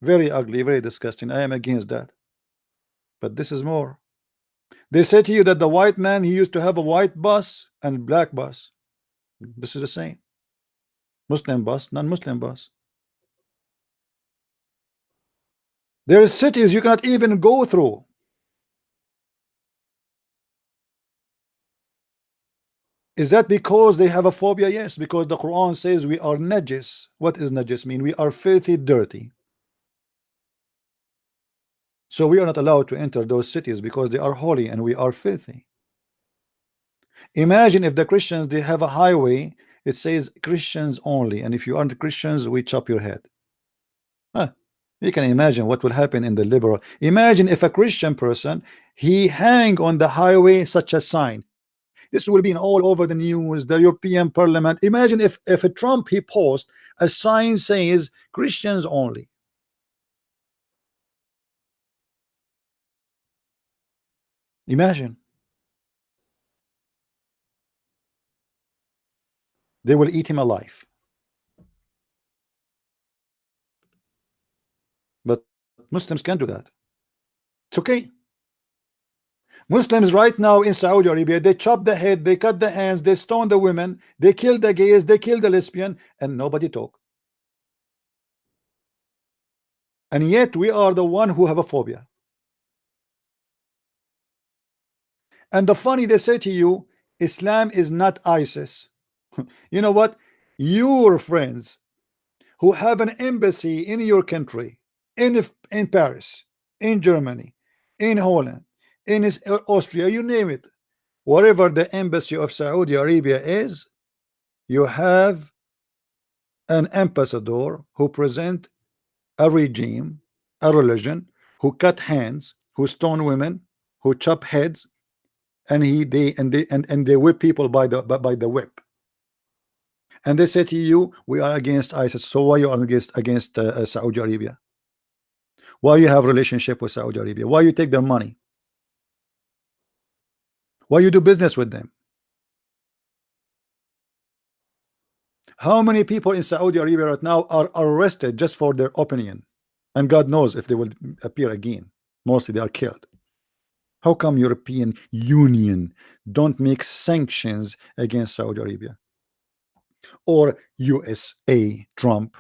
Very ugly, very disgusting. I am against that. But this is more. They say to you that the white man, he used to have a white bus and black bus. This is the same. Muslim bus, non-Muslim bus. There are cities you cannot even go through. Is that because they have a phobia? Yes, because the Quran says we are najis. What is najis mean? We are filthy, dirty. So we are not allowed to enter those cities because they are holy and we are filthy. Imagine if the Christians, they have a highway, it says Christians only, and if you aren't Christians, we chop your head. You can imagine what will happen in the liberal. Imagine if a Christian person, he hang on the highway such a sign. This will be in all over the news, the European Parliament. Imagine if a Trump, he post a sign says Christians only. Imagine. They will eat him alive. But Muslims can't do that. It's okay. Muslims right now in Saudi Arabia, they chop the head, they cut the hands, they stone the women, they kill the gays, they kill the lesbian, and nobody talk. And yet we are the one who have a phobia. And the funny, they say to you, Islam is not ISIS. You know what? Your friends who have an embassy in your country, in Paris, in Germany, in Holland, in Austria, you name it, whatever the embassy of Saudi Arabia is, you have an ambassador who present a regime, a religion, who cut hands, who stone women, who chop heads, and they whip people by the whip. And they say to you, we are against ISIS. So why you are against Saudi Arabia? Why you have relationship with Saudi Arabia? Why you take their money? Why you do business with them? How many people in Saudi Arabia right now are arrested just for their opinion? And God knows if they will appear again. Mostly they are killed. How come European Union don't make sanctions against Saudi Arabia? Or USA, Trump?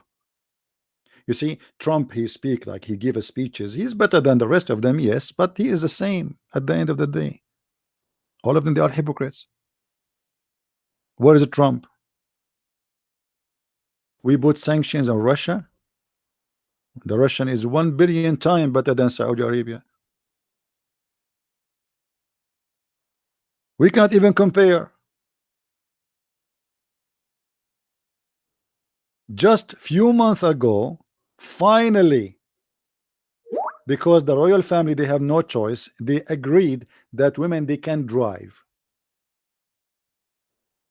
You see, Trump, he speak like he give speeches. He's better than the rest of them, yes, but he is the same at the end of the day. All of them, they are hypocrites. Where is Trump? We put sanctions on Russia. The Russian is 1 billion times better than Saudi Arabia. We can't even compare. Just few months ago, finally, because the royal family, they have no choice, they agreed that women, they can drive.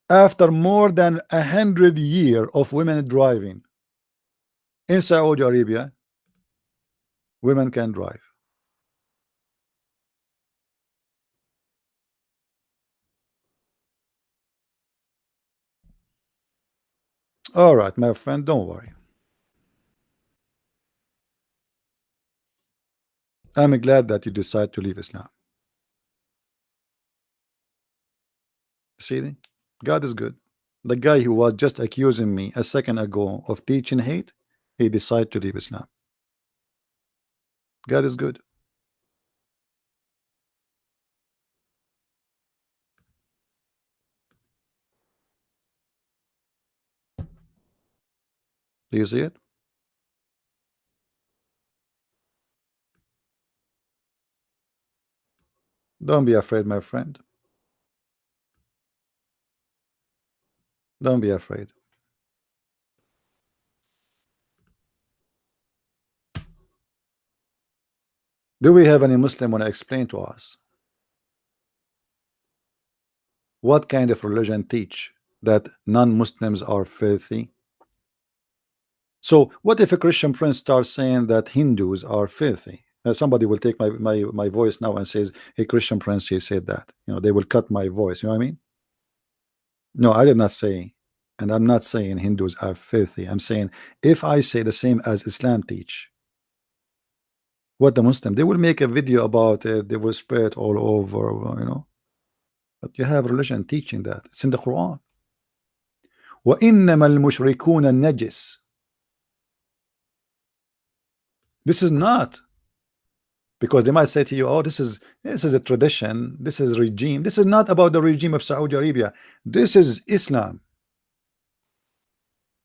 After more than 100 years of women driving in Saudi Arabia, women can drive. All right, my friend, don't worry. I'm glad that you decide to leave Islam. See, God is good. The guy who was just accusing me a second ago of teaching hate, he decided to leave Islam. God is good. Do you see it? Don't be afraid, my friend. Don't be afraid. Do we have any Muslim want to explain to us what kind of religion teach that non-Muslims are filthy? So what if a Christian prince starts saying that Hindus are filthy? Somebody will take my voice now and says, hey, Christian prince, he said that. You know, they will cut my voice. You know what I mean? No, I did not say, and I'm not saying Hindus are filthy. I'm saying if I say the same as Islam teach, what the Muslim, they will make a video about it, they will spread it all over, you know. But you have religion teaching that. It's in the Quran. وَإِنَّمَا الْمُشْرِكُونَ النَّجِسِ. This is not, because they might say to you, oh, this is a tradition, this is regime. This is not about the regime of Saudi Arabia. This is Islam.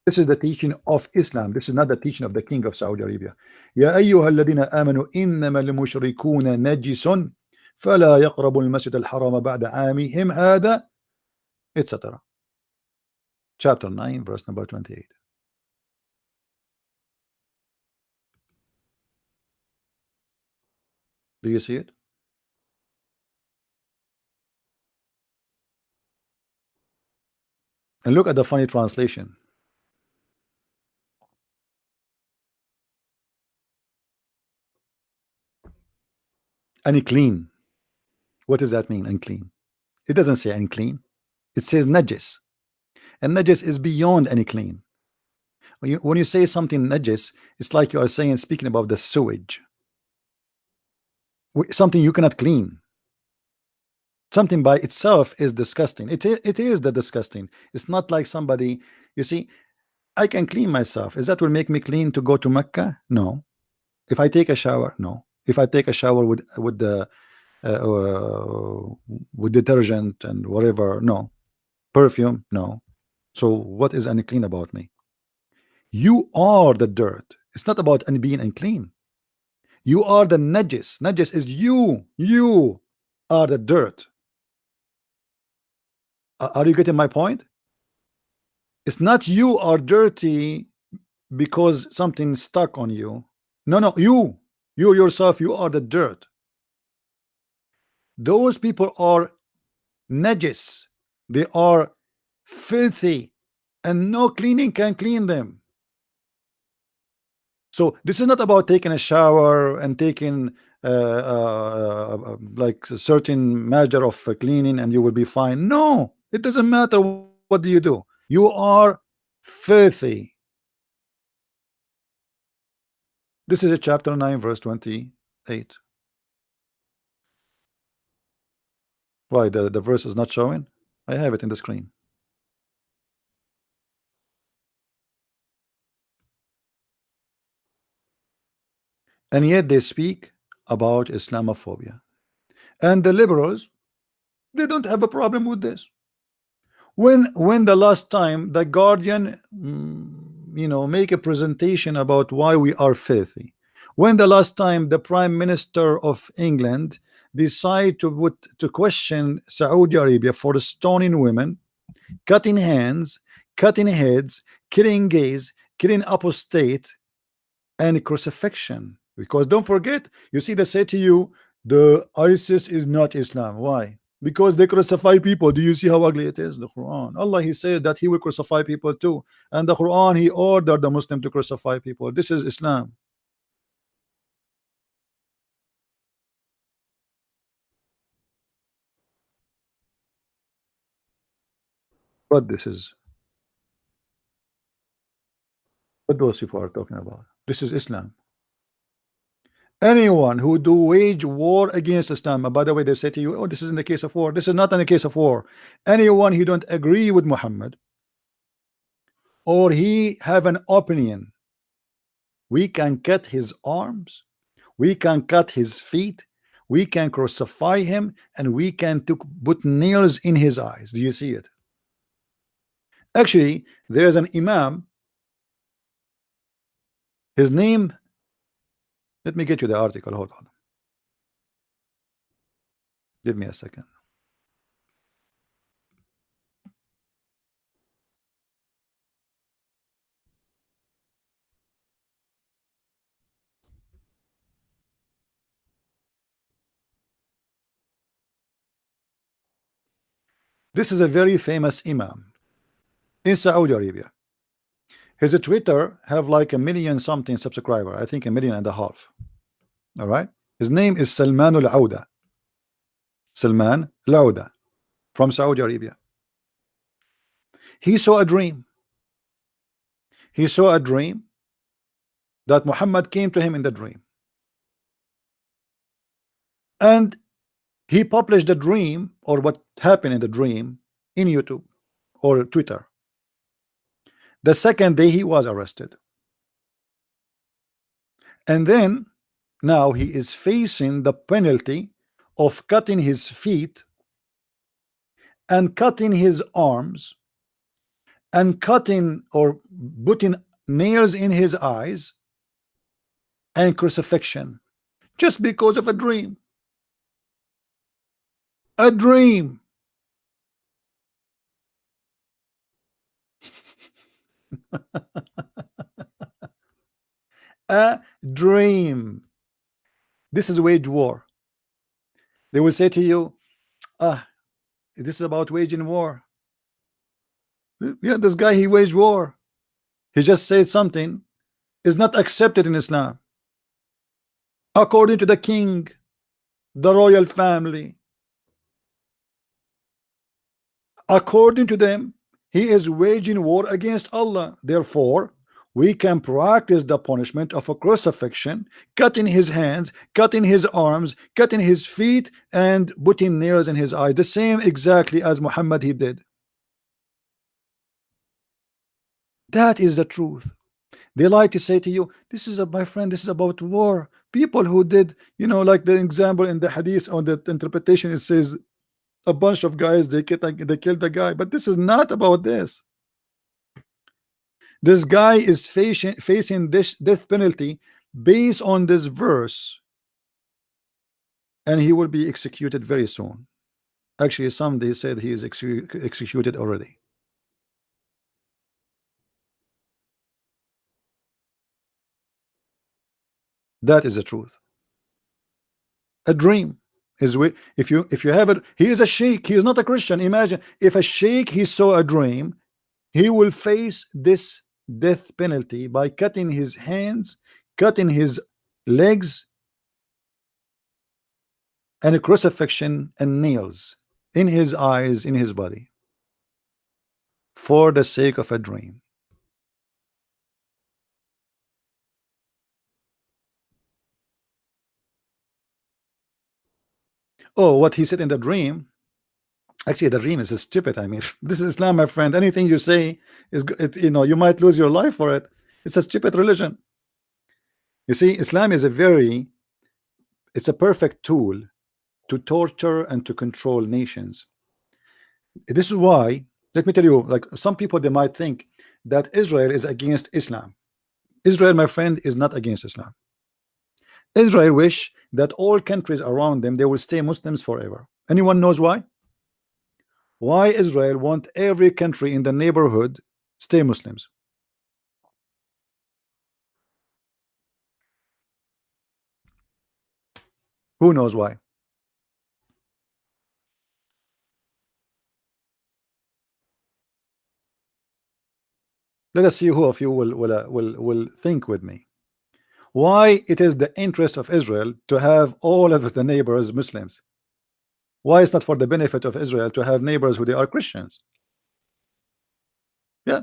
This is the teaching of Islam. This is not the teaching of the king of Saudi Arabia. يا أيها الذين آمنوا إنما المشركون نجس فلا يقربوا المسجد الحرام بعد عامهم هذا, etc. Chapter 9, verse number 28. Do you see it? And look at the funny translation. Unclean. What does that mean, unclean? It doesn't say unclean. It says najis. And najis is beyond unclean. When you say something najis, it's like you are saying, speaking about the sewage. Something you cannot clean. Something by itself is disgusting. It is the disgusting. It's not like somebody, you see, I can clean myself. Is that will make me clean to go to Mecca? No. If I take a shower, no. If I take a shower with the with detergent and whatever. No. Perfume. No. So what is unclean about me? You are the dirt. It's not about being unclean. You are the najis. Najis is you. You are the dirt. Are you getting my point? It's not you are dirty because something stuck on you. No, you yourself, you are the dirt. Those people are najis. They are filthy, and no cleaning can clean them. So this is not about taking a shower and taking like a certain measure of cleaning and you will be fine. No, it doesn't matter what do you do. You are filthy. This is a chapter 9 verse 28. Why the verse is not showing? I have it in the screen. And yet they speak about Islamophobia. And the liberals, they don't have a problem with this. When the last time the Guardian make a presentation about why we are filthy? When the last time the Prime Minister of England decided to question Saudi Arabia for stoning women, cutting hands, cutting heads, killing gays, killing apostate, and crucifixion? Because don't forget, you see, they say to you, the ISIS is not Islam. Why? Because they crucify people. Do you see how ugly it is? The Quran, Allah, He says that He will crucify people too, and the Quran, He ordered the Muslim to crucify people. This is Islam. What this is? What those people are talking about? This is Islam. Anyone who do wage war against Islam, and by the way, they say to you, oh, this is in the case of war. This is not in the case of war. Anyone who don't agree with Muhammad, or he have an opinion, we can cut his arms, we can cut his feet, we can crucify him, and we can put nails in his eyes. Do you see it? Actually, there's an imam. His name, let me get you the article. Hold on. Give me a second. This is a very famous imam in Saudi Arabia. His Twitter have like 1 million something subscriber. I think 1.5 million. All right. His name is Salman al-Auda. Salman al-Auda from Saudi Arabia. He saw a dream. He saw a dream that Muhammad came to him in the dream. And he published the dream, or what happened in the dream, in YouTube or Twitter. The second day he was arrested. And then now he is facing the penalty of cutting his feet and cutting his arms and cutting or putting nails in his eyes and crucifixion, just because of a dream. A dream. A dream. This is wage war. They will say to you, this is about waging war. Yeah, this guy, he waged war. He just said something is not accepted in Islam. According to the king, the royal family, according to them, he is waging war against Allah. Therefore, we can practice the punishment of a crucifixion, cutting his hands, cutting his arms, cutting his feet, and putting nails in his eyes. The same exactly as Muhammad he did. That is the truth. They like to say to you, this is my friend, this is about war. People who did, you know, like the example in the hadith on the interpretation, it says a bunch of guys they killed the guy, but this is not about this. This guy is facing this death penalty based on this verse, and he will be executed very soon. Actually, some they said he is executed already. That is the truth. A dream is if you have it. He is a sheikh. He is not a Christian. Imagine if a sheikh he saw a dream, he will face this death penalty by cutting his hands, cutting his legs, and a crucifixion and nails in his eyes, in his body, for the sake of a dream. Oh, what he said in the dream. Actually, the dream is stupid. I mean, this is Islam, my friend. Anything you say is, you know, you might lose your life for it. It's a stupid religion. You see, Islam is it's a perfect tool to torture and to control nations. This is why, let me tell you, like some people, they might think that Israel is against Islam. Israel, my friend, is not against Islam. Israel wish that all countries around them, they will stay Muslims forever. Anyone knows why? Why Israel want every country in the neighborhood stay Muslims? Who knows why? Let us see who of you will think with me. Why it is the interest of Israel to have all of the neighbors Muslims? Why it's not for the benefit of Israel to have neighbors who they are Christians? Yeah,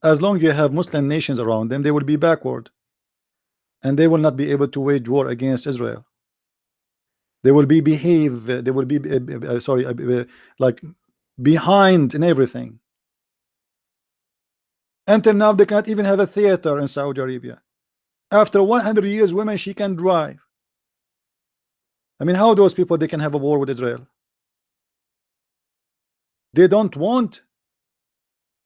as long as you have Muslim nations around them, they will be backward, and they will not be able to wage war against Israel. They will be they will be like behind in everything. Until now, they cannot even have a theater in Saudi Arabia. After 100 years, women she can drive. I mean, how those people they can have a war with Israel? They don't want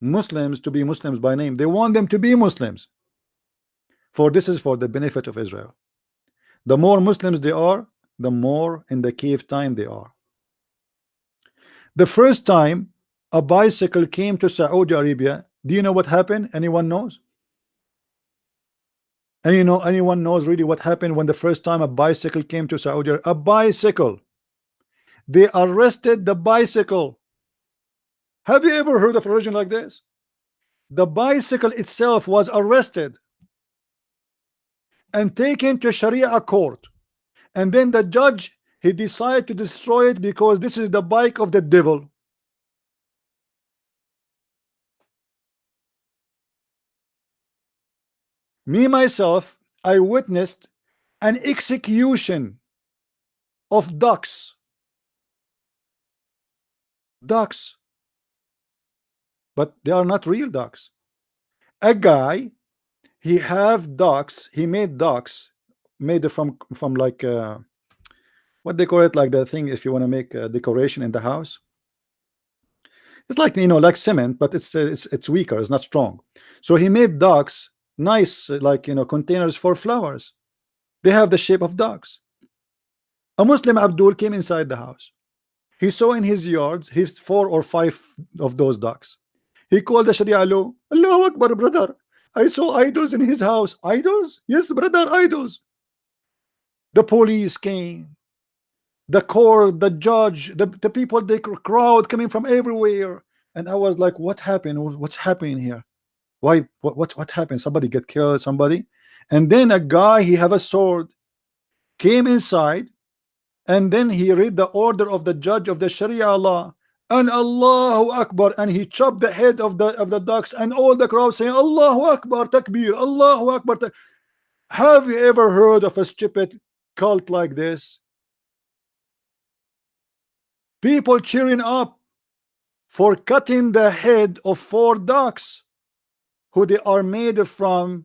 Muslims to be Muslims by name. They want them to be Muslims. For this is for the benefit of Israel. The more Muslims they are, the more in the cave time they are. The first time a bicycle came to Saudi Arabia, do you know what happened? Anyone knows? And you know, anyone knows really what happened when the first time a bicycle came to Saudi Arabia? A bicycle. They arrested the bicycle. Have you ever heard of a religion like this? The bicycle itself was arrested and taken to Sharia court, and then the judge he decided to destroy it because this is the bike of the devil. Me myself, I witnessed an execution of ducks. Ducks, but they are not real ducks. A guy, he have ducks. He made ducks, made it from like what they call it, like the thing if you want to make a decoration in the house. It's like, you know, like cement, but it's weaker. It's not strong. So he made ducks, nice, like, you know, containers for flowers. They have the shape of ducks. A Muslim Abdul came inside the house. He saw in his yards his 4 or 5 of those ducks. He called the Sharia law. Allahu Akbar, brother. I saw idols in his house. Idols? Yes, brother, idols. The police came. The court, the judge, the people, the crowd coming from everywhere. And I was like, what happened? What's happening here? Why? What happened? Somebody get killed, somebody? And then a guy, he have a sword, came inside, and then he read the order of the judge of the Sharia law, and Allahu Akbar, and he chopped the head of the ducks, and all the crowd saying Allahu Akbar, takbir, Allahu Akbar. Have you ever heard of a stupid cult like this? People cheering up for cutting the head of 4 ducks who they are made from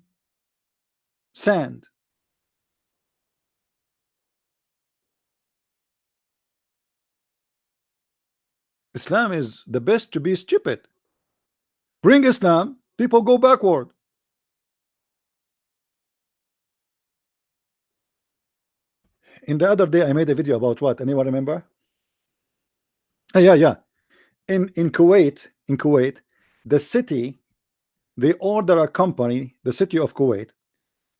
sand. Islam is the best to be stupid. Bring Islam, people go backward. In the other day, I made a video about what? Anyone remember? Yeah. In Kuwait, the city, they order a company, the city of Kuwait,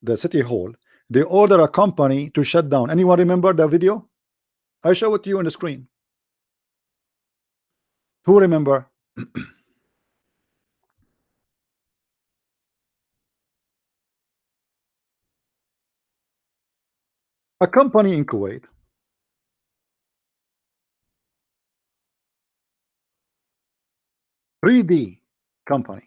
the city hall, they order a company to shut down. Anyone remember the video? I show it to you on the screen. Who remember? A company in Kuwait, $3D company.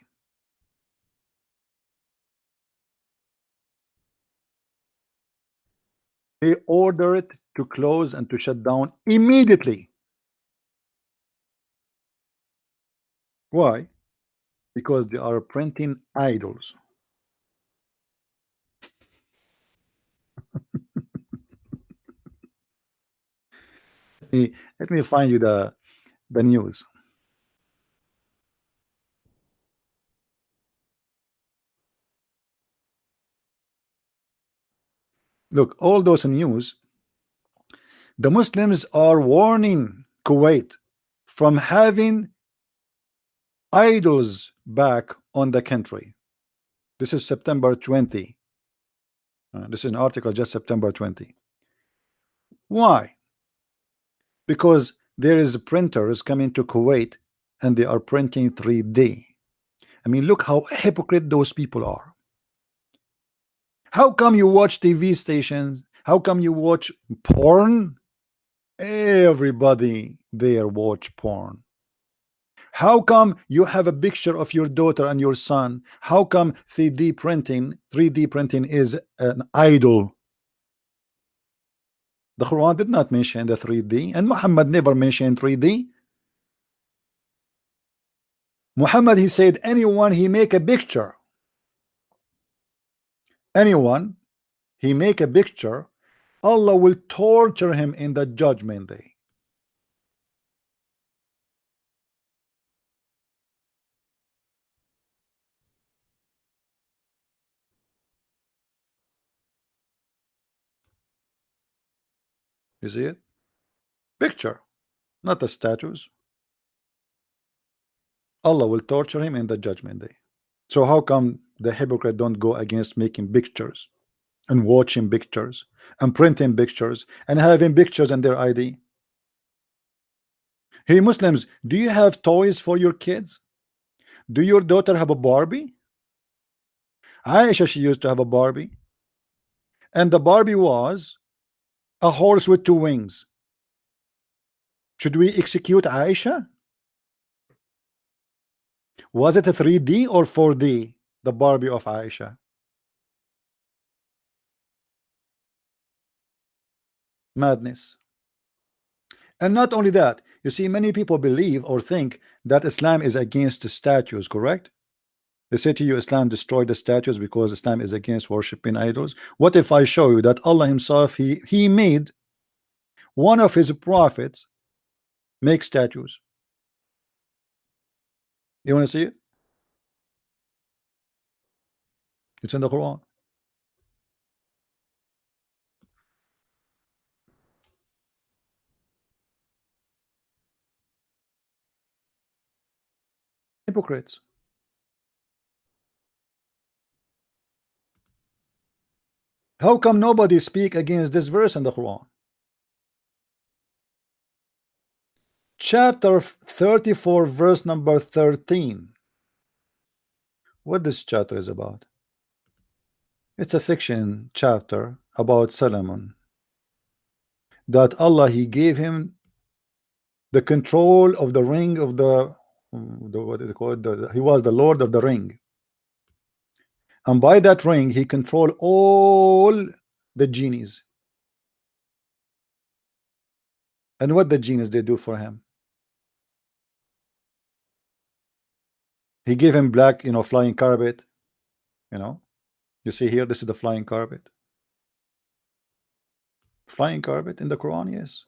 They order it to close and to shut down immediately. Why? Because they are printing idols. Let me find you the news. Look, all those news, the Muslims are warning Kuwait from having idols back on the country. This is September 20. This is an article just September 20. Why? Because there is printers coming to Kuwait and they are printing 3D. I mean, look how hypocrite those people are. How come you watch TV stations? How come you watch porn? Everybody there watch porn. How come you have a picture of your daughter and your son? How come 3D printing is an idol? The Quran did not mention the 3D, and Muhammad never mentioned 3D. Muhammad, he said, anyone he make a picture, anyone he make a picture, Allah will torture him in the judgment day. You see it? Picture, not the statues. Allah will torture him in the judgment day. So how come the hypocrite don't go against making pictures and watching pictures and printing pictures and having pictures in their ID? Hey Muslims, do you have toys for your kids? Do your daughter have a Barbie? Aisha, she used to have a Barbie, and the Barbie was a horse with 2 wings. Should we execute Aisha? Was it a 3D or 4D, the Barbie of Aisha? Madness. And not only that, you see, many people believe or think that Islam is against the statues, correct? They say to you, Islam destroyed the statues because Islam is against worshiping idols. What if I show you that Allah himself, he made one of his prophets make statues? You want to see it? It's in the Quran. Hypocrites. How come nobody speak against this verse in the Quran? Chapter 34, verse number 13. What this chapter is about? It's a fiction chapter about Solomon, that Allah, he gave him the control of the ring of the what is it called? He was the Lord of the ring, and by that ring he controlled all the genies. And what the genies they do for him? He gave him black, flying carpet, You see here, this is the flying carpet. Flying carpet in the Quran, yes.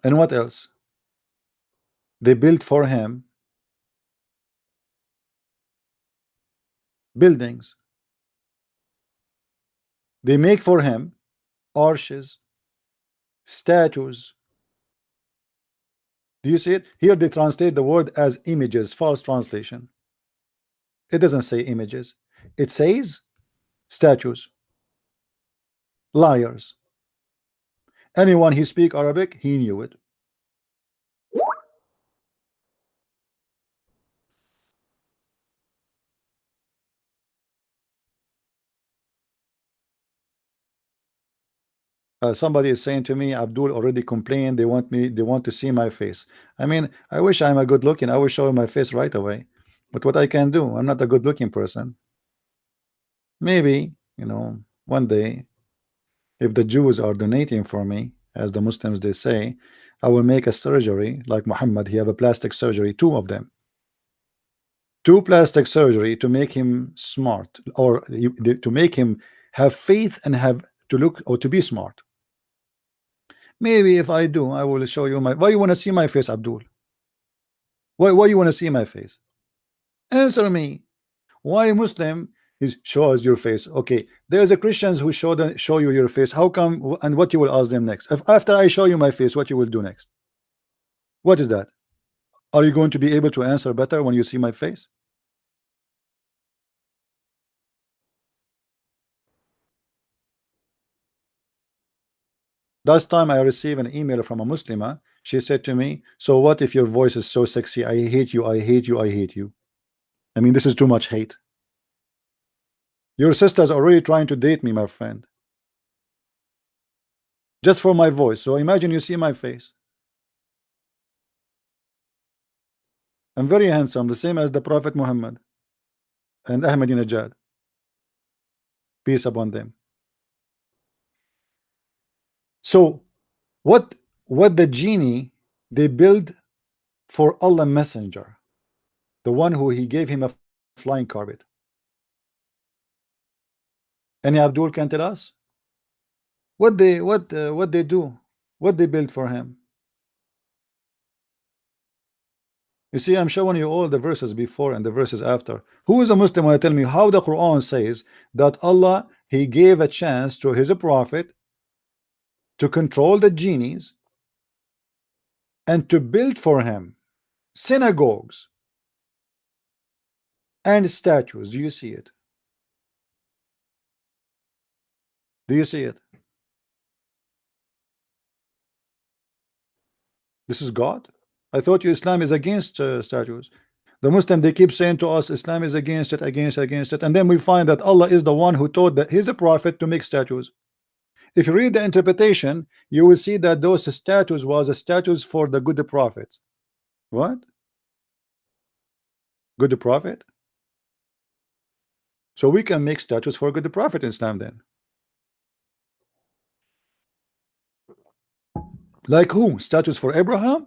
And what else? They built for him buildings. They make for him arches, statues. Do you see it? Here they translate the word as images, false translation. It doesn't say images. It says statues. Liars. Anyone who speak Arabic, he knew it. Somebody is saying to me, Abdul already complained. They want to see my face. I mean, I wish I'm a good looking. I will show my face right away. But what I can do, I'm not a good looking person. Maybe, you know, one day, if the Jews are donating for me, as the Muslims they say, I will make a surgery like Muhammad. He have a plastic surgery, two of them. Two plastic surgery to make him smart, or to make him have faith and have to look or to be smart. Maybe if I do, I will show you my. Why you want to see my face, Abdul? Why you want to see my face? Answer me. Why Muslim is show us your face? Okay, there's a Christians who show you your face. How come? And what you will ask them next? If after I show you my face, what you will do next? What is that? Are you going to be able to answer better when you see my face? Last time I received an email from a Muslima, she said to me, so what if your voice is so sexy? I hate you, I hate you, I hate you. I mean, this is too much hate. Your sister's already trying to date me, my friend. Just for my voice. So imagine you see my face. I'm very handsome, the same as the Prophet Muhammad and Ahmadinejad. Peace upon them. So what the genie they build for Allah Messenger, the one who he gave him a flying carpet. Any Abdul can tell us what they do, what they build for him. You see, I'm showing you all the verses before and the verses after. Who is a Muslim when I tell me how the Quran says that Allah he gave a chance to his prophet to control the genies and to build for him synagogues and statues? Do you see it? Do you see it? This is God. I thought Islam is against statues. The Muslim they keep saying to us Islam is against it, and then we find that Allah is the one who taught that his prophet to make statues. If you read the interpretation, you will see that those statues was a statues for the good prophet. What? Good prophet? So we can make statues for good prophet in Islam then. Like who? Statues for Abraham?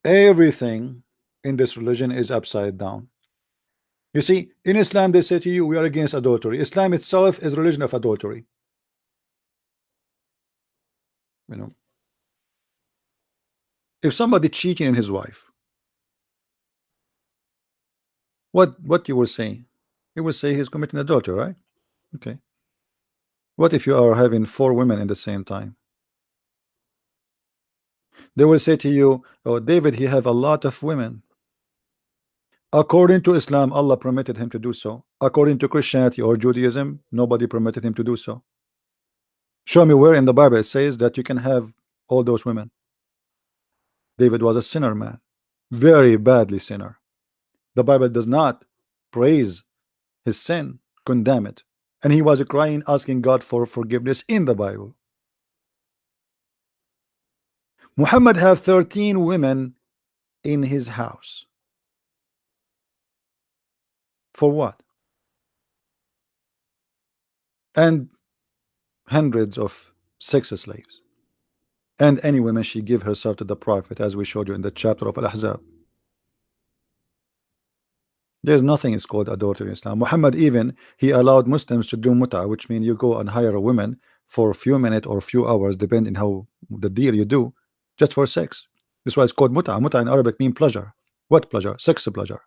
Everything in this religion is upside down. You see, in Islam they say to you we are against adultery. Islam itself is religion of adultery. You know, if somebody cheating on his wife, what you will say? You will say he's committing adultery, right? Okay. What if you are having 4 women in the same time? They will say to you, oh, David, he have a lot of women. According to Islam, Allah permitted him to do so. According to Christianity or Judaism, nobody permitted him to do so. Show me where in the Bible it says that you can have all those women. David was a sinner, man, very badly sinner. The Bible does not praise his sin, condemn it, and he was crying, asking God for forgiveness in the Bible. Muhammad have 13 women in his house. For what? And hundreds of sex slaves. And any woman she give herself to the Prophet, as we showed you in the chapter of Al-Ahzab. There's nothing is called adultery in Islam. Muhammad even, he allowed Muslims to do mut'a, which means you go and hire a woman for a few minutes or a few hours, depending how the deal you do, just for sex. This is why it's called mut'a. Mut'a in Arabic means pleasure. What pleasure? Sex pleasure.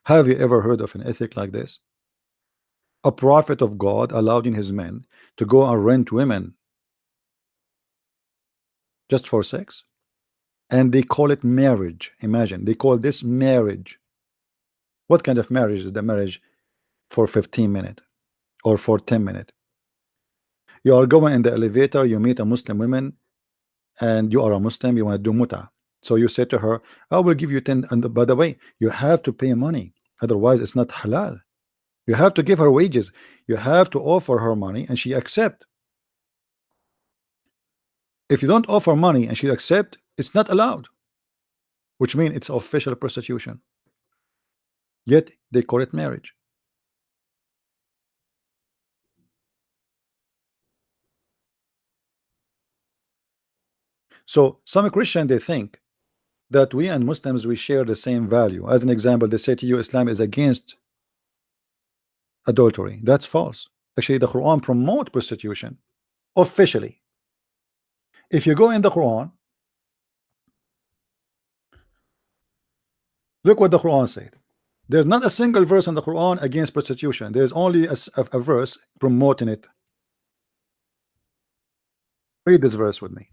Have you ever heard of an ethic like this? A prophet of God allowing his men to go and rent women just for sex, and they call it marriage. Imagine, they call this marriage. What kind of marriage is the marriage for 15 minutes or for 10 minutes? You are going in the elevator, you meet a Muslim woman, and you are a Muslim, you want to do mut'a. So you say to her, I will give you 10, and by the way, you have to pay money, otherwise it's not halal. You have to give her wages, you have to offer her money, and she accept. If you don't offer money and she accept, it's not allowed, which means it's official prostitution. Yet they call it marriage. So some Christian, they think that we and Muslims, we share the same value. As an example, they say to you Islam is against adultery. That's false. Actually, the Quran promote prostitution officially. If you go in the Quran, look what the Quran said. There's not a single verse in the Quran against prostitution. There's only a verse promoting it. Read this verse with me.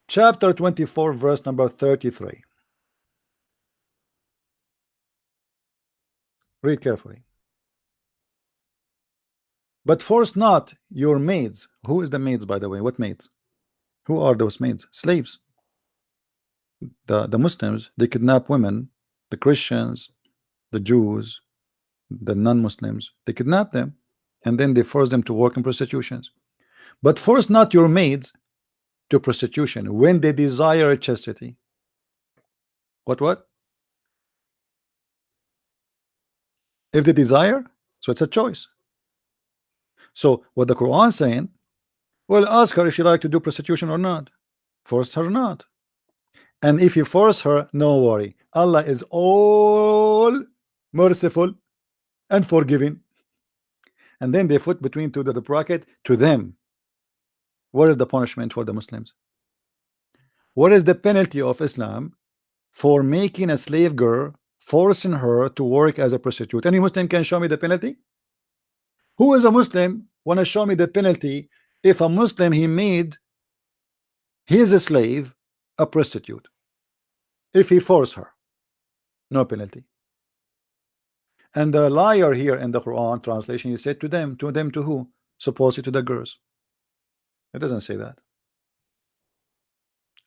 Chapter 24, verse number 33. Read carefully. But force not your maids. Who is the maids, by the way? What maids? Who are those maids? Slaves. The Muslims, they kidnap women. The Christians, the Jews, the non-Muslims, they kidnap them, and then they force them to work in prostitutions. But force not your maids to prostitution when they desire chastity. What? If they desire, so it's a choice. So what the Quran saying, well, ask her if she like to do prostitution or not. Force her not. And if you force her, no worry. Allah is all merciful and forgiving. And then they put between two the bracket to them. What is the punishment for the Muslims? What is the penalty of Islam for making a slave girl, forcing her to work as a prostitute? Any Muslim can show me the penalty? Who is a Muslim want to show me the penalty if a Muslim he made his slave a prostitute? If he forced her, no penalty. And the liar here in the Quran translation, he said to them to who? Supposedly to the girls. It doesn't say that.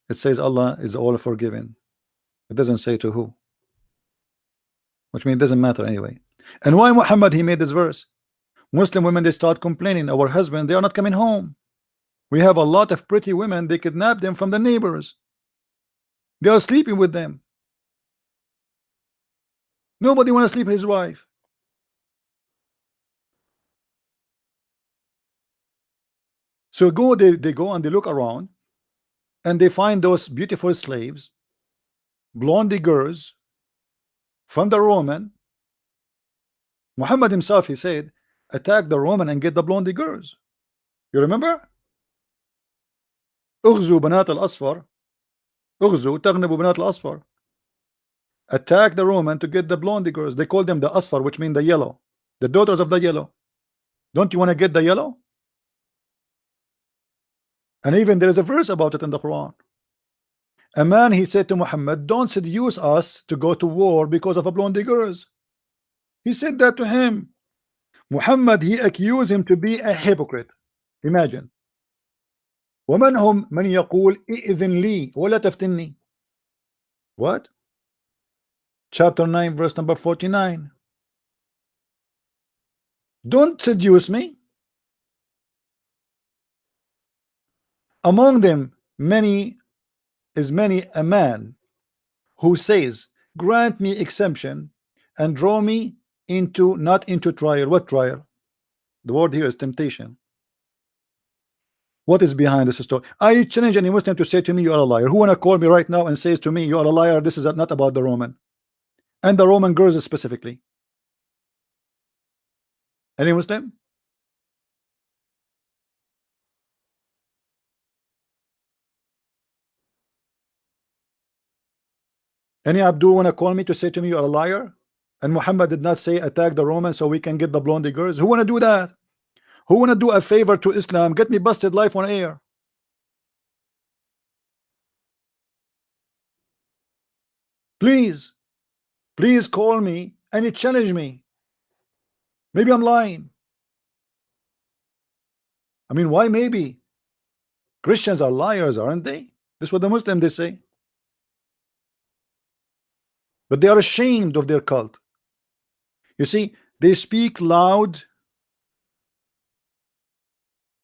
It says Allah is all forgiving. It doesn't say to who, which means it doesn't matter anyway. And why Muhammad he made this verse? Muslim women, they start complaining, our husband, they are not coming home. We have a lot of pretty women, they kidnap them from the neighbors. They are sleeping with them. Nobody want to sleep with his wife. So they go and they look around, and they find those beautiful slaves, blondie girls from the Roman. Muhammad himself, he said, attack the Roman and get the blondie girls. You remember? اغزوا بنات الأصفر اغزوا تغنبوا بنات الأصفر. Attack the Roman to get the blondie girls. They call them the Asfar, which mean the yellow, the daughters of the yellow. Don't you want to get the yellow? And even there is a verse about it in the Quran. A man, he said to Muhammad, don't seduce us to go to war because of a blondie girls. He said that to him. Muhammad, he accused him to be a hypocrite. Imagine. ومنهم من يقول إذن لي ولا تفتني. What? Chapter 9, verse number 49. Don't seduce me. Among them many a man who says, grant me exemption and draw me into, not into trial. What trial? The word here is temptation. What is behind this story? I challenge any Muslim to say to me, you are a liar. Who wanna call me right now and says to me, you are a liar, this is not about the Roman and the Roman girls specifically? Any Muslim? Any Abdul wanna call me to say to me, you are a liar? And Muhammad did not say attack the Romans so we can get the blondie girls? Who wanna do that? Who wanna do a favor to Islam? Get me busted live on air. Please, please call me and you challenge me. Maybe I'm lying. I mean, why maybe? Christians are liars, aren't they? This is what the Muslims they say. But they are ashamed of their cult. You see, they speak loud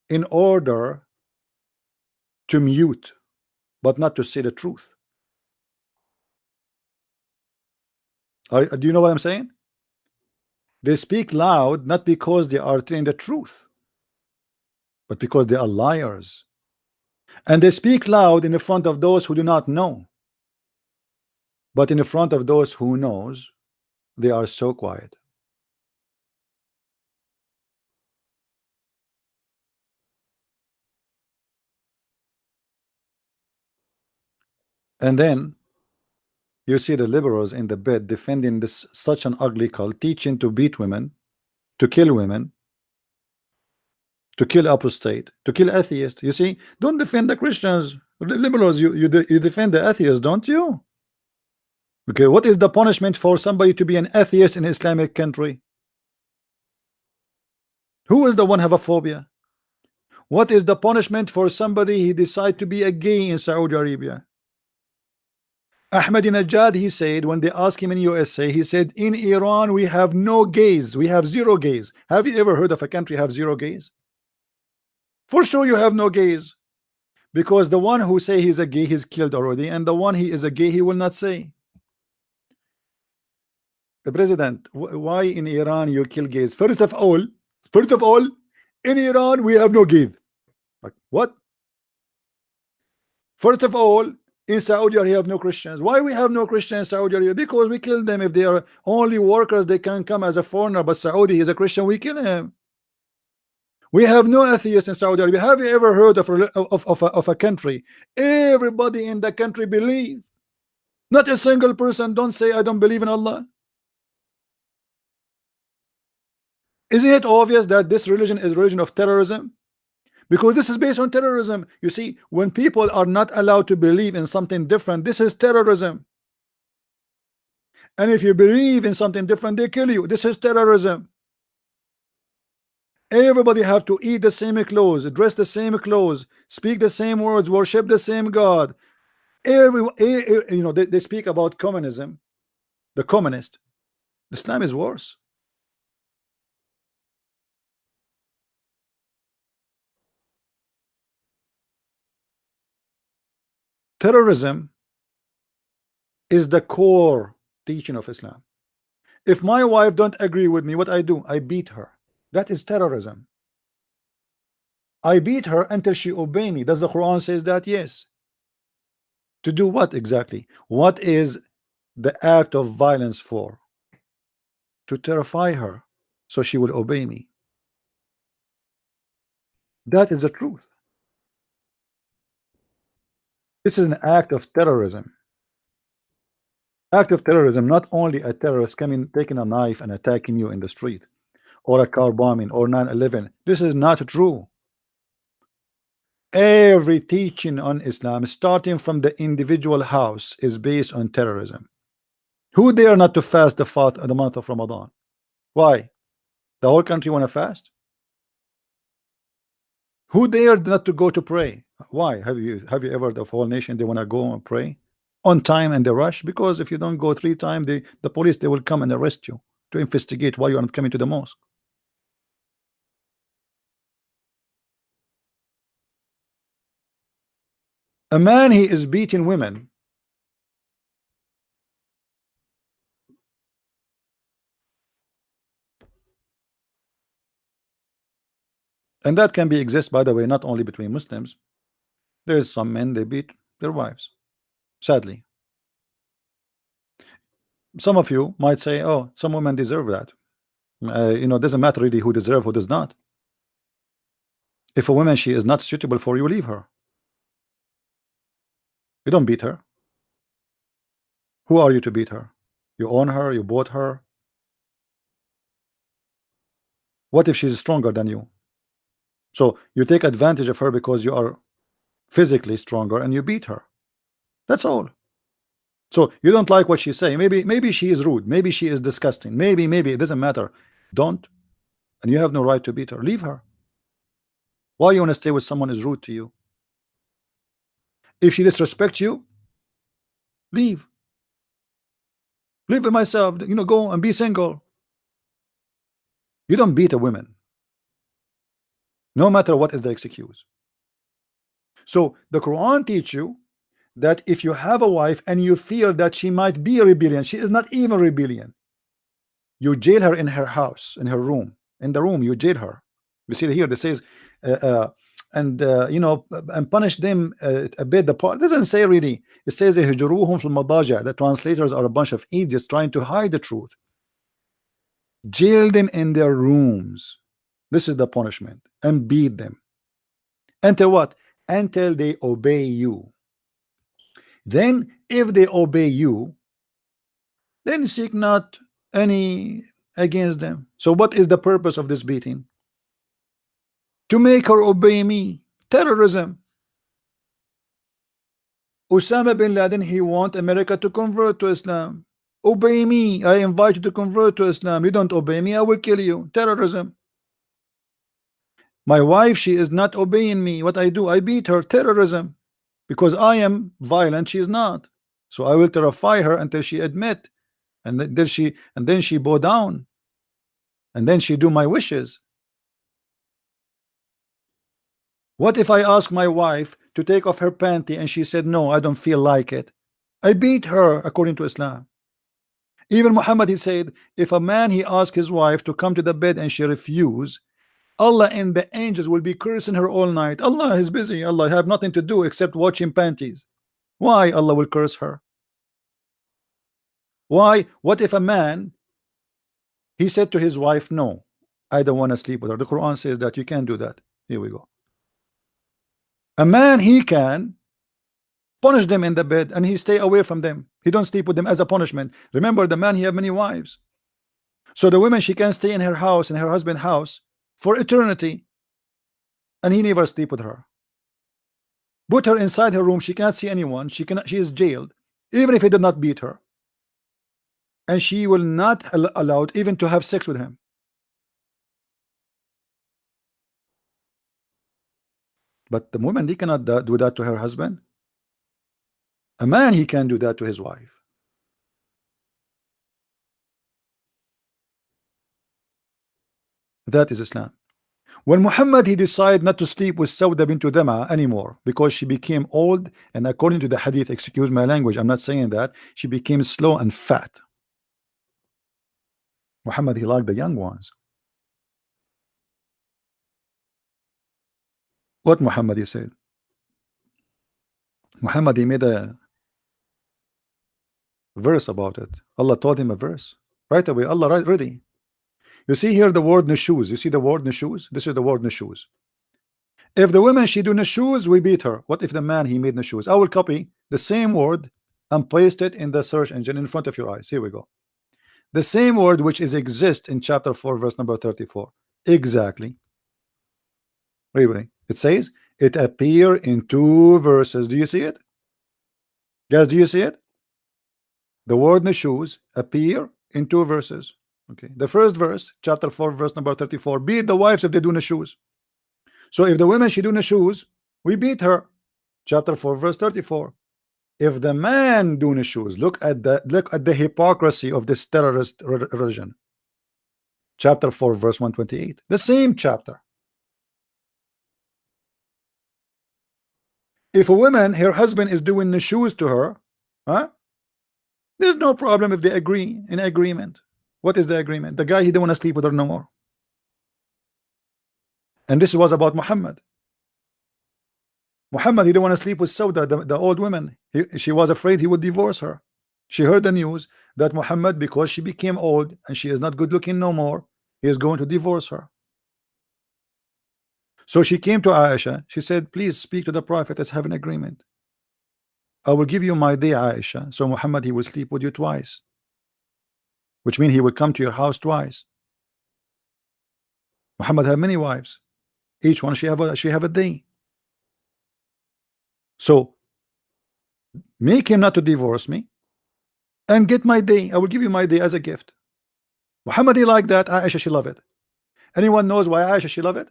in order to mute, but not to say the truth. Do you know what I'm saying? They speak loud not because they are telling the truth, but because they are liars. And they speak loud in the front of those who do not know, but in the front of those who knows, they are so quiet. And then you see the liberals in the bed defending this such an ugly cult, teaching to beat women, to kill women, to kill apostate, to kill atheists. You see, don't defend the Christians. Liberals, you defend the atheists, don't you? Okay, what is the punishment for somebody to be an atheist in an Islamic country? Who is the one have a phobia? What is the punishment for somebody he decide to be a gay in Saudi Arabia? Ahmadinejad, he said, when they asked him in USA, he said, in Iran we have no gays, we have zero gays. Have you ever heard of a country have zero gays? For sure you have no gays, because the one who say he's a gay, he's killed already, and the one he is a gay, he will not say. The president, why in Iran you kill gays? First of all, in Iran we have no gays. Like, what? First of all, in Saudi Arabia, have no Christians. Why we have no Christians in Saudi Arabia? Because we kill them. If they are only workers, they can come as a foreigner. But Saudi is a Christian, we kill him. We have no atheists in Saudi Arabia. Have you ever heard of a country everybody in the country believe? Not a single person don't say I don't believe in Allah. Isn't it obvious that this religion is a religion of terrorism? Because this is based on terrorism. You see, when people are not allowed to believe in something different, this is terrorism. And if you believe in something different, they kill you. This is terrorism. Everybody have to eat the same clothes, dress the same clothes, speak the same words, worship the same God. You know, they speak about communism, the communist. Islam is worse. Terrorism is the core teaching of Islam. If my wife don't agree with me, what I do? I beat her. That is terrorism. I beat her until she obey me. Does the Quran says that? Yes. To do what exactly? What is the act of violence for? To terrify her so she will obey me. That is the truth. This is an act of terrorism. Act of terrorism, not only a terrorist coming, taking a knife and attacking you in the street, or a car bombing, or 9/11. This is not true. Every teaching on Islam, starting from the individual house, is based on terrorism. Who dare not to fast the month of Ramadan? Why? The whole country want to fast? Who dared not to go to pray? Why? Have you ever the whole nation they want to go and pray on time and they rush? Because if you don't go 3 times, the police they will come and arrest you to investigate why you are not coming to the mosque. A man, he is beating women. And that can be exist, by the way, not only between Muslims. There's some men, they beat their wives, sadly. Some of you might say, oh, some women deserve that. You know, it doesn't matter really who deserve, who does not. If a woman, she is not suitable for you, leave her. You don't beat her. Who are you to beat her? You own her, you bought her. What if she's stronger than you? So you take advantage of her because you are physically stronger and you beat her. That's all. So you don't like what she's saying. Maybe she is rude. Maybe she is disgusting. Maybe it doesn't matter. Don't. And you have no right to beat her. Leave her. Why you want to stay with someone who's rude to you? If she disrespects you, leave. Live with myself. You know, go and be single. You don't beat a woman, no matter what is the excuse. So the Quran teaches you that if you have a wife and you fear that she might be a rebellion, she is not even rebellion. You jail her in her house, in her room, in the room. You jail her. You see here. This says, you know, and punish them a bit. The part doesn't say really. It says "Ihjuruhum fil madaja." The translators are a bunch of idiots trying to hide the truth. Jail them in their rooms. This is the punishment, and beat them until what? Until they obey you. Then, if they obey you, then seek not any against them. So, what is the purpose of this beating? To make her obey me. Terrorism. Osama bin Laden, he want America to convert to Islam. Obey me. I invite you to convert to Islam. You don't obey me, I will kill you. Terrorism. My wife, she is not obeying me. What I do, I beat her. Terrorism. Because I am violent, she is not. So I will terrify her until she admit, and then she bow down, and then she do my wishes. What if I ask my wife to take off her panty and she said no, I don't feel like it? I beat her according to Islam. Even Muhammad, he said, if a man he asked his wife to come to the bed and she refuse, Allah and the angels will be cursing her all night. Allah is busy. Allah have nothing to do except watching panties. Why Allah will curse her? Why? What if a man, he said to his wife, no, I don't want to sleep with her. The Quran says that you can't do that. Here we go. A man, he can punish them in the bed and he stay away from them. He don't sleep with them as a punishment. Remember, the man, he have many wives. So the woman, she can stay in her house, in her husband's house for eternity, and he never sleep with her. Put her inside her room, she cannot see anyone. She is jailed, even if he did not beat her, and she will not allowed even to have sex with him. But the woman, he cannot do that to her husband. A man, he can do that to his wife. That is Islam. When Muhammad, he decided not to sleep with Sauda bint Dama anymore because she became old, and according to the hadith, excuse my language, I'm not saying that, she became slow and fat. Muhammad, he liked the young ones. What Muhammad, he said? Muhammad, he made a verse about it. Allah told him a verse right away. Allah ready. You see here the word nushuz. You see the word nushuz? This is the word nushuz. If the woman, she do nushuz, we beat her. What if the man, he made nushuz? I will copy the same word and paste it in the search engine in front of your eyes. Here we go. The same word which is exist in chapter 4 verse number 34. Exactly. Reading. It says it appear in 2 verses. Do you see it? Guys, do you see it? The word nushuz appear in 2 verses. Okay, the first verse, chapter 4 verse number 34, beat the wives if they do nushuz. So if the women, she do nushuz, we beat her. Chapter 4 verse 34. If the man do nushuz, look at the hypocrisy of this terrorist religion. Chapter 4 verse 128, the same chapter. If a woman, her husband is doing nushuz to her, there's no problem if they agree in agreement. What is the agreement? The guy, he don't want to sleep with her no more. And this was about Muhammad. Muhammad, he didn't want to sleep with Sauda, the old woman. She was afraid he would divorce her. She heard the news that Muhammad, because she became old and she is not good looking no more, he is going to divorce her. So she came to Aisha. She said, please speak to the Prophet. Let's have an agreement. I will give you my day, Aisha. So Muhammad, he will sleep with you twice, which means he will come to your house twice. Muhammad had many wives. Each one she have a day. So make him not to divorce me and get my day. I will give you my day as a gift. Muhammad, he liked that. Aisha, she loved it. Anyone knows why Aisha, she loved it?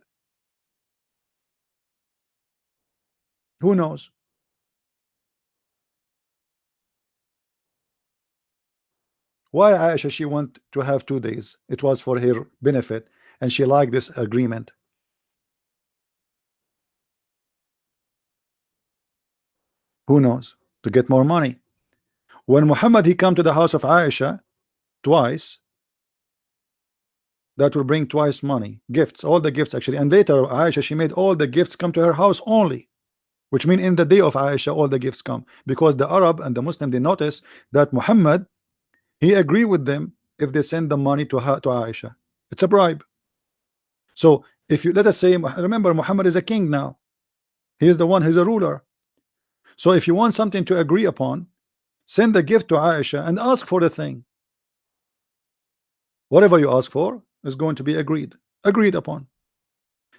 Who knows? Why Aisha, she want to have 2 days? It was for her benefit, and she liked this agreement. Who knows? To get more money. When Muhammad, he come to the house of Aisha twice, that will bring twice money, gifts, all the gifts actually. And later Aisha, she made all the gifts come to her house only, which means in the day of Aisha all the gifts come, because the Arab and the Muslim, they notice that Muhammad, he agree with them if they send the money to her, to Aisha. It's a bribe. So if you, let us say, remember Muhammad is a king now, he is the one, he's a ruler. So if you want something to agree upon, send the gift to Aisha and ask for the thing. Whatever you ask for is going to be agreed upon.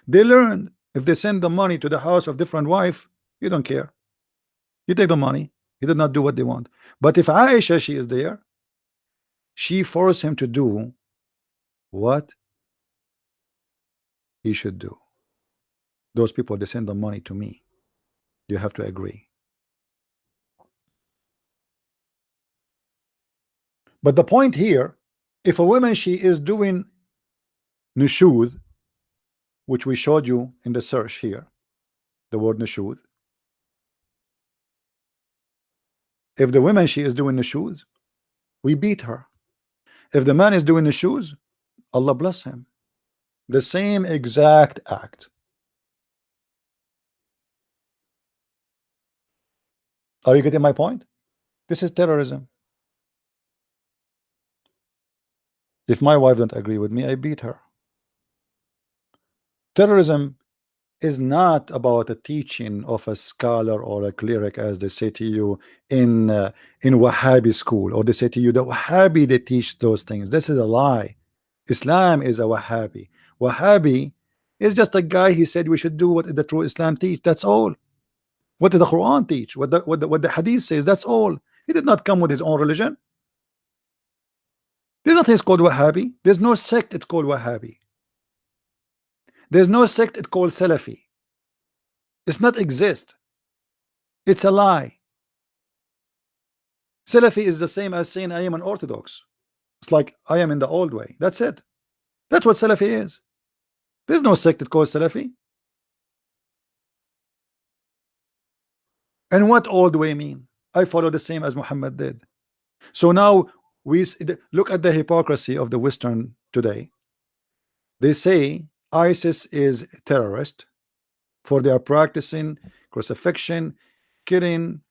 They learned if they send the money to the house of different wife, you don't care. You take the money. He did not do what they want. But if Aisha, she is there, she forced him to do what he should do. Those people, they send the money to me. You have to agree. But the point here, if a woman, she is doing nushud, which we showed you in the search here, the word nushud. If the woman, she is doing nushud, we beat her. If the man is doing nushud, Allah bless him. The same exact act. Are you getting my point? This is terrorism. If my wife don't agree with me, I beat her. Terrorism is not about a teaching of a scholar or a cleric, as they say to you in Wahhabi school, or they say to you that Wahhabi, they teach those things. This is a lie. Islam is a Wahhabi. Wahhabi is just a guy, he said we should do what the true Islam teach. That's all. What did the Quran teach? What the Hadith says, that's all. He did not come with his own religion. There's nothing called Wahhabi. There's no sect it's called Wahhabi. There's no sect it's called Salafi. It's not exist. It's a lie. Salafi is the same as saying I am an Orthodox. It's like I am in the old way. That's it. That's what Salafi is. There's no sect that calls Salafi. And what old way mean? I follow the same as Muhammad did. So now we look at the hypocrisy of the Western today. They say ISIS is terrorist, for they are practicing crucifixion, killing,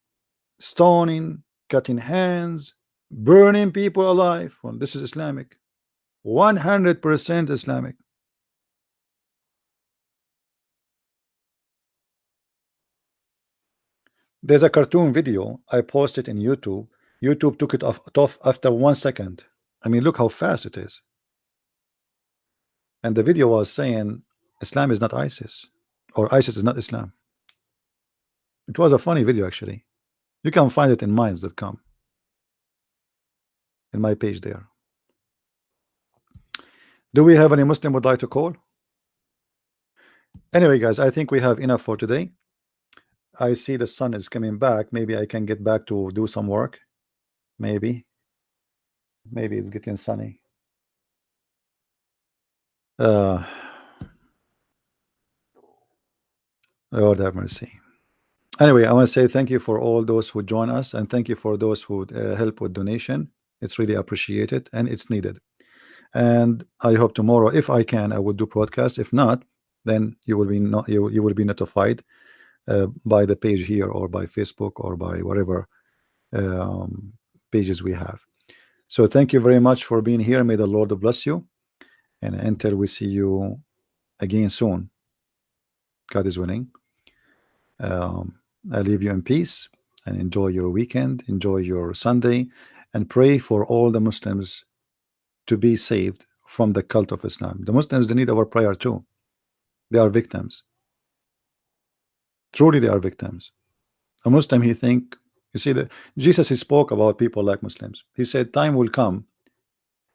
stoning, cutting hands, burning people alive. Well, this is Islamic. 100% Islamic. There's a cartoon video I posted in YouTube. YouTube took it off after 1 second. I mean, look how fast it is. And the video was saying Islam is not ISIS, or ISIS is not Islam. It was a funny video, actually. You can find it in minds.com, in my page there. Do we have any Muslim would like to call? Anyway, guys, I think we have enough for today. I see the sun is coming back. Maybe I can get back to do some work. Maybe it's getting sunny. Lord have mercy. Anyway, I want to say thank you for all those who join us, and thank you for those who help with donation. It's really appreciated and it's needed. And I hope tomorrow, if I can, I will do podcast. If not, then you will be not you will be notified by the page here, or by Facebook, or by whatever pages we have. So thank you very much for being here. May the Lord bless you, and until we see you again soon, God is winning. I leave you in peace, and enjoy your weekend, enjoy your Sunday, and pray for all the Muslims to be saved from the cult of Islam. The Muslims, they need our prayer too. They are victims. Truly, they are victims. A Muslim, he think, you see, that Jesus, he spoke about people like Muslims. He said, time will come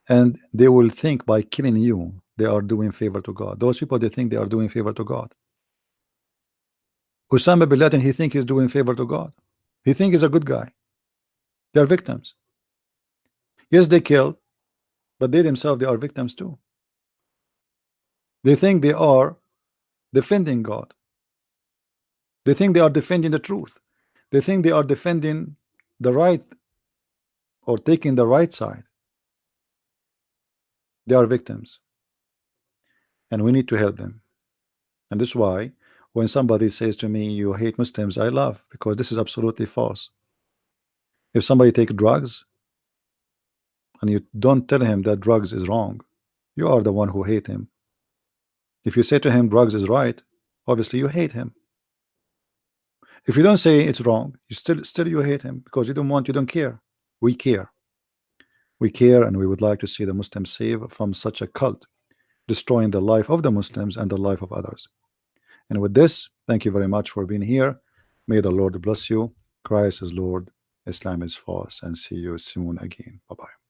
and they will think by killing you, they are doing favor to God. Those people, they think they are doing favor to God. Osama bin Laden, he think he's doing favor to God. He think he's a good guy. They are victims. Yes, they kill, but they themselves, they are victims too. They think they are defending God. They think they are defending the truth. They think they are defending the right, or taking the right side. They are victims, and we need to help them. And this is why when somebody says to me, you hate Muslims, I laugh, because this is absolutely false. If somebody takes drugs and you don't tell him that drugs is wrong, you are the one who hate him. If you say to him drugs is right, obviously you hate him. If you don't say it's wrong, you still you hate him, because you don't care. We care. We care, and we would like to see the Muslims saved from such a cult, destroying the life of the Muslims and the life of others. And with this, thank you very much for being here. May the Lord bless you. Christ is Lord, Islam is false, and see you soon again. Bye-bye.